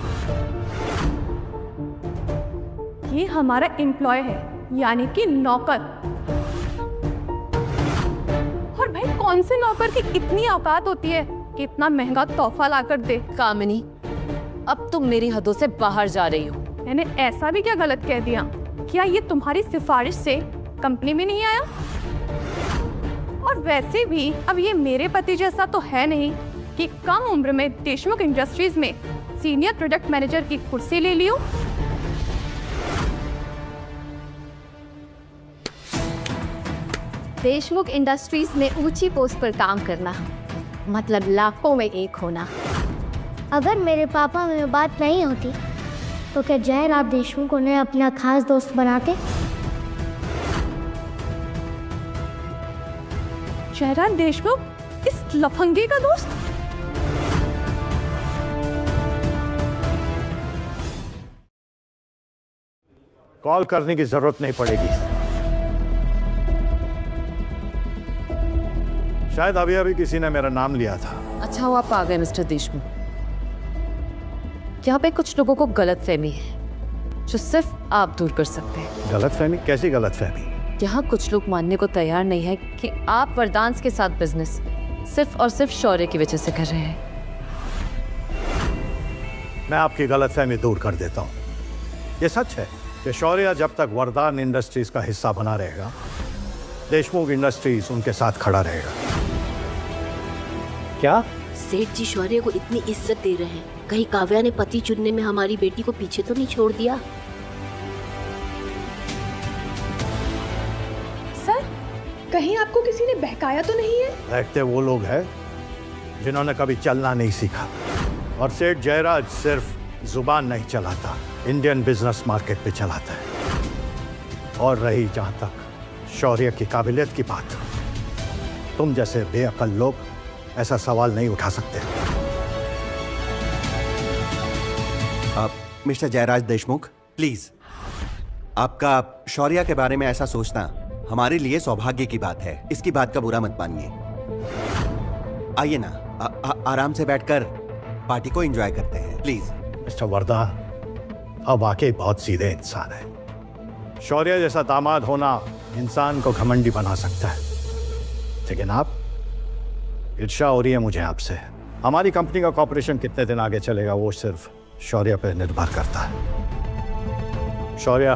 S: ये हमारा एम्प्लॉय है,
F: यानी कि नौकर। और भाई कौन से नौकर की इतनी औकात होती है कि इतना महंगा तोहफा लाकर दे।
K: कामिनी, अब तुम मेरी हदों से बाहर जा रही हो।
F: मैंने ऐसा भी क्या गलत कह दिया? क्या ये तुम्हारी सिफारिश से कंपनी में नहीं आया? और वैसे भी अब ये मेरे पति जैसा तो है नहीं कि कम उम्र में देशमुख इंडस्ट्रीज में सीनियर प्रोडक्ट मैनेजर की कुर्सी ले लियो।
P: देशमुख इंडस्ट्रीज में ऊंची पोस्ट पर काम करना मतलब लाखों में एक होना।
G: अगर मेरे पापा में बात नहीं होती तो क्या जयराम देशमुख उन्हें अपना खास दोस्त बनाते?
F: जयराम देशमुख इस लफंगे का दोस्त?
R: कॉल करने की जरूरत नहीं पड़ेगी। शायद अभी अभी किसी ने मेरा नाम लिया था।
K: अच्छा हुआ आप आ गए मिस्टर देशमुख। यहाँ पे कुछ लोगों को गलतफहमी है जो सिर्फ आप दूर कर सकते हैं।
R: गलतफहमी? कैसी गलतफहमी?
K: यहाँ कुछ लोग मानने को तैयार नहीं है कि आप वरदान के साथ बिजनेस सिर्फ और सिर्फ शौर्य की वजह से कर रहे हैं।
R: मैं आपकी गलतफहमी दूर कर देता हूँ। ये सच है कि शौर्य जब तक वरदान इंडस्ट्रीज का हिस्सा बना रहेगा, देशमुख इंडस्ट्रीज उनके साथ खड़ा रहेगा। क्या?
J: सेठ जी शौर्य को इतनी इज्जत दे रहे हैं, कहीं काव्या ने पति चुनने में हमारी बेटी को पीछे तो नहीं छोड़ दिया?
F: सर, कहीं आपको किसी ने बहकाया तो नहीं है?
R: बहकते वो लोग हैं जिन्होंने कभी चलना नहीं सीखा। और सेठ जयराज सिर्फ जुबान नहीं चलाता, इंडियन बिजनेस मार्केट पे चलाता है। और रही जहां तक शौर्य की काबिलियत की बात, तुम जैसे बेअकल लोग ऐसा सवाल नहीं उठा सकते।
M: मिस्टर जयराज देशमुख, प्लीज, आपका शौर्य के बारे में ऐसा सोचना हमारे लिए सौभाग्य की बात है। इसकी बात का बुरा मत मानिए। आइए ना, आराम से बैठकर पार्टी को एंजॉय करते हैं, प्लीज।
R: मिस्टर वरदान अब वाकई बहुत सीधे इंसान है। शौर्य जैसा दामाद होना इंसान को घमंडी बना सकता है, लेकिन आप, ईर्ष्या हो रही है मुझे आपसे। हमारी कंपनी का कॉर्पोरेशन कितने दिन आगे चलेगा वो सिर्फ शौर्य पर निर्भर करता है। शौर्य,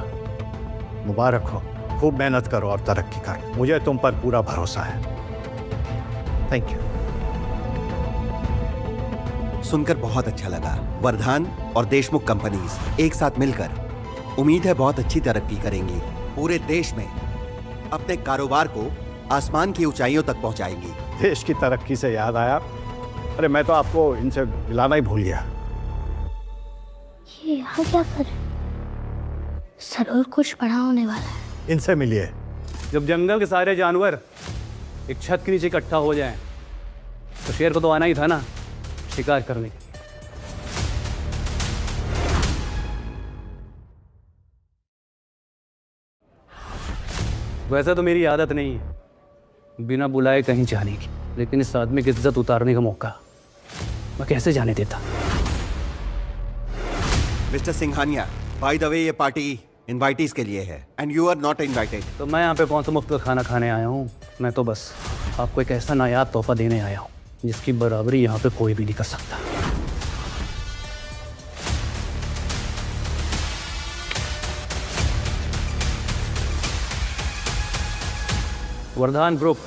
R: मुबारक हो, खूब मेहनत करो और तरक्की करो। मुझे तुम पर पूरा भरोसा है।
M: Thank you. सुनकर बहुत अच्छा लगा। वरदान और देशमुख कंपनीज एक साथ मिलकर उम्मीद है बहुत अच्छी तरक्की करेंगी। पूरे देश में अपने कारोबार को आसमान की ऊंचाइयों तक पहुंचाएंगी।
R: देश की तरक्की से याद आया, अरे मैं तो आपको इनसे मिलाना ही भूल गया।
G: ये यहाँ क्या कर? जरूर कुछ बड़ा होने वाला है।
R: इनसे मिलिए।
N: जब जंगल के सारे जानवर एक छत के नीचे इकट्ठा हो जाएं, तो शेर को तो आना ही था ना शिकार करने। वैसा तो मेरी आदत नहीं है बिना बुलाए कहीं जाने की, लेकिन इस आदमी की इज्जत उतारने का मौका मैं कैसे जाने देता।
M: Mister Singhania, by the way ये पार्टी इनवाइटीज के लिए है and you are not invited.
N: तो मैं यहाँ पे कौन सा मुफ्त का खाना खाने आया हूँ? मैं तो बस आपको एक ऐसा नायाब तोहफा देने आया हूँ जिसकी बराबरी यहाँ पे कोई भी नहीं कर सकता। वरदान ग्रुप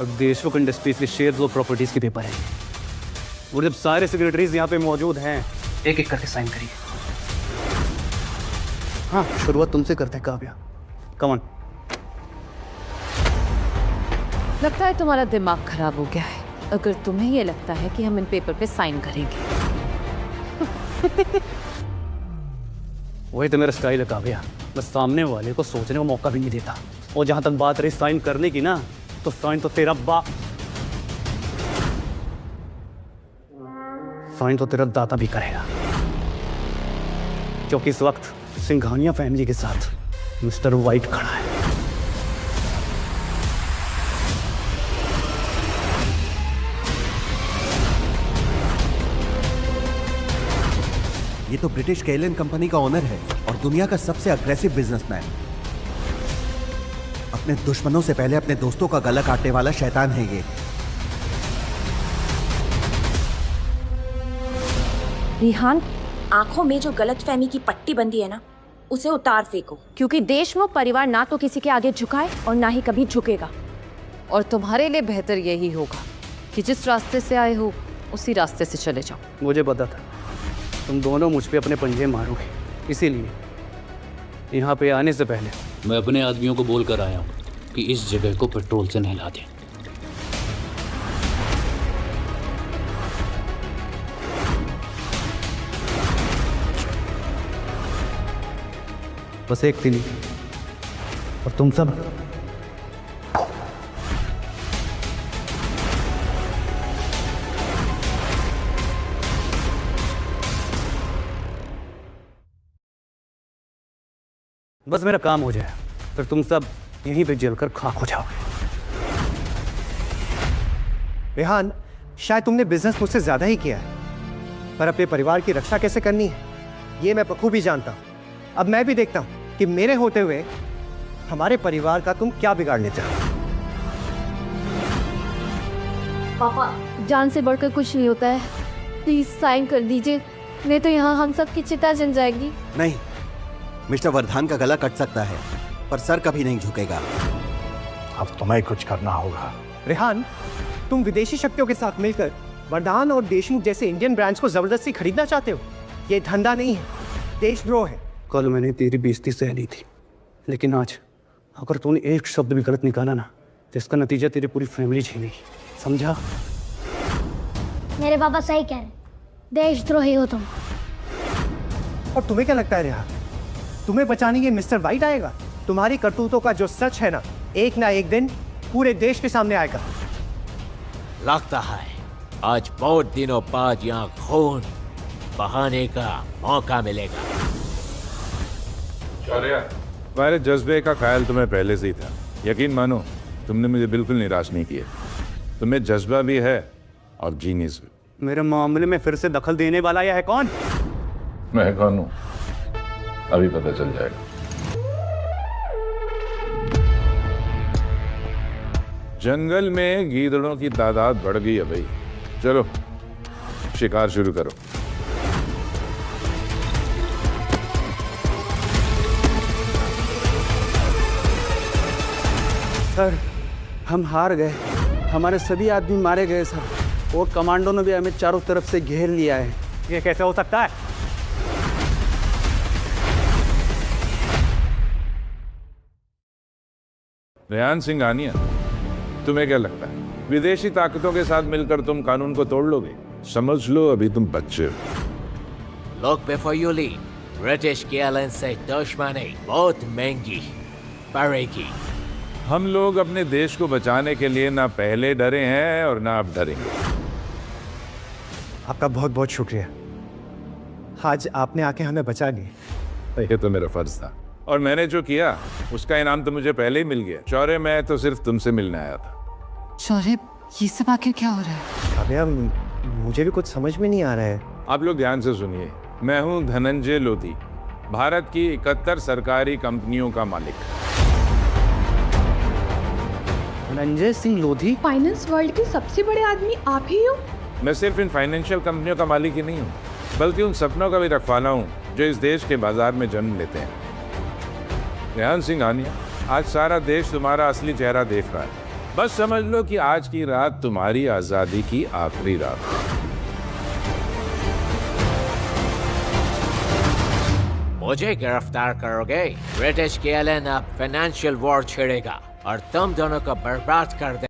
N: और देशमुख इंडस्ट्रीज के शेयर्स और प्रॉपर्टीज के पेपर हैं। और जब सारे सेक्रेटरीज यहाँ पे मौजूद हैं, एक एक करके साइन करिए। हाँ, शुरुआत तुमसे करते हैं काव्या। Come on.
K: लगता है तुम्हारा दिमाग खराब हो गया है अगर तुम्हें ये लगता है कि हम इन पेपर पे साइन करेंगे।
N: वही तो मेरा स्टाइल है काव्या, मैं सामने वाले को सोचने का मौका भी नहीं देता। और जहां तक बात रही साइन करने की ना, तो साइन तो तेरा साइन तो तेरा दाता भी करेगा, क्योंकि इस वक्त सिंघानिया फैमिली के साथ मिस्टर वाइट खड़ा है।
M: ये तो ब्रिटिश केलन कंपनी का ओनर है और दुनिया का सबसे अग्रेसिव बिजनेसमैन। अपने दुश्मनों से पहले अपने दोस्तों का गला काटने वाला शैतान है ये।
S: रिहान,
U: आंखों में जो गलतफहमी की पट्टी बंधी है ना, उसे उतार फेंको।
S: क्योंकि देशमुख परिवार ना तो किसी के आगे झुकाए और ना ही कभी झुकेगा।
K: और तुम्हारे लिए बेहतर यही होगा कि जिस रास्ते से आए हो उसी रास्ते से चले जाओ।
N: मुझे पता था तुम दोनों मुझ पे अपने पंजे मारोगे, इसीलिए यहाँ पे आने से पहले
E: मैं अपने आदमियों को बोल कर आया हूँ कि इस जगह को पेट्रोल से नहला दें।
T: बस एक तीली और तुम सब
N: बस मेरा काम हो जाए, फिर तुम सब यहीं पे जलकर खाक हो जाओगे।
H: रेहान, शायद तुमने बिजनेस मुझसे ज्यादा ही किया है, पर अपने परिवार की रक्षा कैसे करनी है ये मैं बखूबी जानता हूँ। अब मैं भी देखता हूँ कि मेरे होते हुए हमारे परिवार का तुम क्या बिगाड़ लेते हो।
Q: पापा, जान से बढ़कर कुछ नहीं होता है, प्लीज साइन कर दीजिए, नहीं तो यहाँ हम सब की चिता जल जाएगी।
M: नहीं, मिस्टर वर्धान का गला कट सकता है पर सर कभी नहीं झुकेगा।
R: अब तुम्हें कुछ करना होगा।
H: रेहान, तुम विदेशी शक्तियों के साथ मिलकर वर्धान और देशमुख जैसे इंडियन ब्रांड्स को जबरदस्ती खरीदना चाहते हो। ये धंधा नहीं है, देशद्रोह है।
N: कल मैंने तेरी बेइज्जती सह ली थी, लेकिन आज अगर तूने एक शब्द भी गलत निकाला ना तो इसका नतीजा तेरी पूरी फैमिली झेलेगी, समझा?
G: मेरे पापा सही कह रहे, देशद्रोही हो तुम।
H: और तुम्हें क्या लगता है रेहान, तुम्हें बचाने के मिस्टर वाइट आएगा? तुम्हारी करतूतों का जो सच है ना एक दिन पूरे देश के सामने आएगा।
L: लगता है आज बहुत दिनों बाद यहाँ खून बहाने का मौका मिलेगा।
V: तुम्हारे जज्बे का ख्याल तुम्हें पहले से ही था। यकीन मानो तुमने मुझे बिल्कुल निराश नहीं किया। तुम्हें जज्बा भी है और जीनियस भी।
N: मेरे मामले में फिर से दखल देने वाला यह है कौन?
V: मैं कौन हूँ अभी पता चल जाएगा। जंगल में गीदड़ों की तादाद बढ़ गई है भाई। चलो शिकार शुरू करो।
N: सर, हम हार गए, हमारे सभी आदमी मारे गए सर, और कमांडो ने भी हमें चारों तरफ से घेर लिया है।
H: ये कैसे हो सकता है?
V: रेहान सिंघानिया, तुम्हें क्या लगता है विदेशी ताकतों के साथ मिलकर तुम कानून को तोड़ लोगे? समझ लो अभी तुम बच्चे हो।
L: लोग बेफोयूली ब्रिटिश की एयरलाइन से दुश्मनी बहुत महंगी पड़ेगी।
V: हम लोग अपने देश को बचाने के लिए ना पहले डरे हैं और ना अब डरेंगे।
H: आपका बहुत बहुत शुक्रिया, आज आपने आके हमें बचा लिया।
V: ये तो मेरा फर्ज था और मैंने जो किया उसका इनाम तो मुझे पहले ही मिल गया। शौर्य, मैं तो सिर्फ तुमसे मिलने आया था।
W: शौर्य, ये सब आखिर क्या हो रहा है?
H: अबे अब मुझे भी कुछ समझ में नहीं आ रहा है।
V: आप लोग ध्यान से सुनिए, मैं हूं धनंजय लोधी, भारत की 71 सरकारी कंपनियों का मालिक।
N: धनंजय सिंह लोधी?
X: फाइनेंस वर्ल्ड के सबसे बड़े आदमी आप ही हो?
V: मैं सिर्फ इन फाइनेंशियल कंपनियों का मालिक ही नहीं हूँ, बल्कि उन सपनों का भी रखवाला हूँ जो इस देश के बाजार में जन्म लेते हैं। रेहान सिंघानिया, आज सारा देश तुम्हारा असली चेहरा देख रहा है। बस समझ लो कि आज की रात तुम्हारी आजादी की आखिरी रात है।
L: मुझे गिरफ्तार करोगे, ब्रिटिश के एयरलाइन अब फाइनेंशियल वॉर छेड़ेगा और तुम दोनों को बर्बाद कर दे।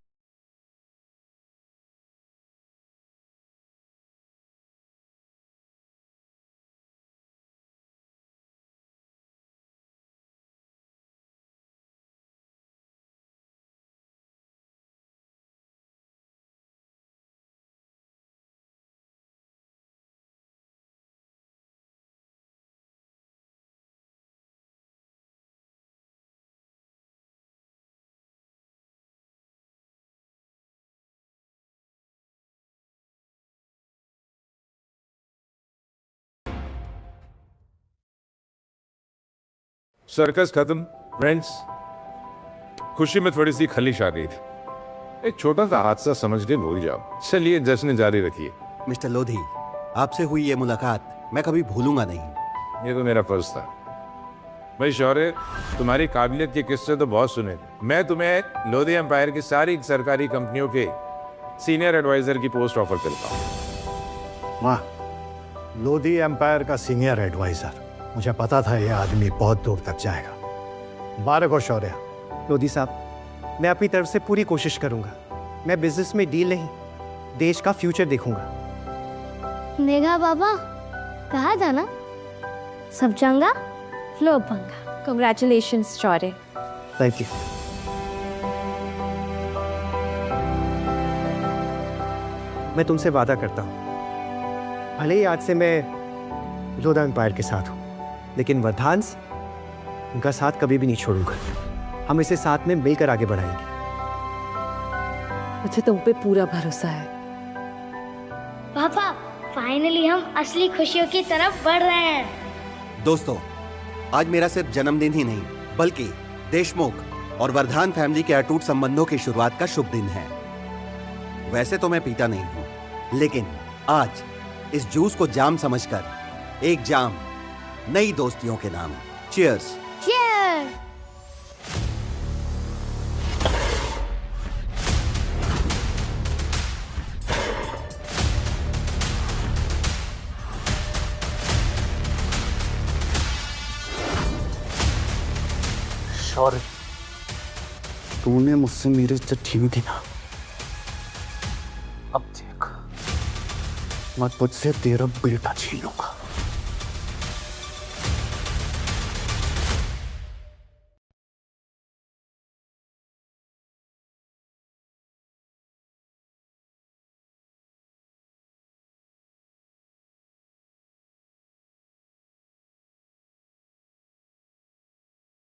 V: सर्कस खत्म फ्रेंड्स, खुशी में थोड़ी सी खलिश आ गई थी। एक छोटा सा हादसा समझ के भूल जाओ। चलिए जश्न जारी रखिए।
M: मिस्टर लोधी, आपसे हुई ये मुलाकात मैं कभी भूलूंगा नहीं।
V: ये तो मेरा फर्ज था। भाई शौर्य, तुम्हारी काबिलियत के किस्से तो बहुत सुने थे। मैं तुम्हें लोधी एम्पायर की सारी सरकारी कंपनियों के सीनियर एडवाइजर की पोस्ट ऑफर करता हूँ।
R: वाह, लोधी एम्पायर का सीनियर एडवाइजर। मुझे पता था ये आदमी बहुत दूर तक जाएगा। मुबारक हो शौर्य।
T: लोधी साहब, मैं अपनी तरफ से पूरी कोशिश करूंगा। मैं बिजनेस में डील नहीं, देश का फ्यूचर देखूंगा।
G: नेगा बाबा कहा था ना, सब चंगा लो पंगा।
S: Congratulations Shaurya.
T: Thank you. मैं तुमसे वादा करता हूँ, भले ही आज से मैं लोधी एम्पायर के साथ हूँ, लेकिन वर्धांस उनका साथ कभी भी नहीं छोड़ूंगा। हम इसे साथ में मिलकर आगे बढ़ाएंगे।
K: मुझे तुम पे पूरा भरोसा है।
G: पापा, फाइनली हम असली खुशियों की तरफ बढ़ रहे हैं।
M: दोस्तों, आज मेरा सिर्फ जन्मदिन ही नहीं बल्कि देशमुख और वर्धान फैमिली के अटूट संबंधों की शुरुआत का शुभ दिन है। वैसे तो मैं पीता नहीं हूं, लेकिन आज इस जूस को जाम समझकर एक जाम नई दोस्तियों के नाम। चीयर्स।
G: चीयर्स।
T: शौर्य, तूने मुझसे मेरी इज्जत छीन थी ना, अब देख मैं तुझसे तेरा बेटा छीनूंगा।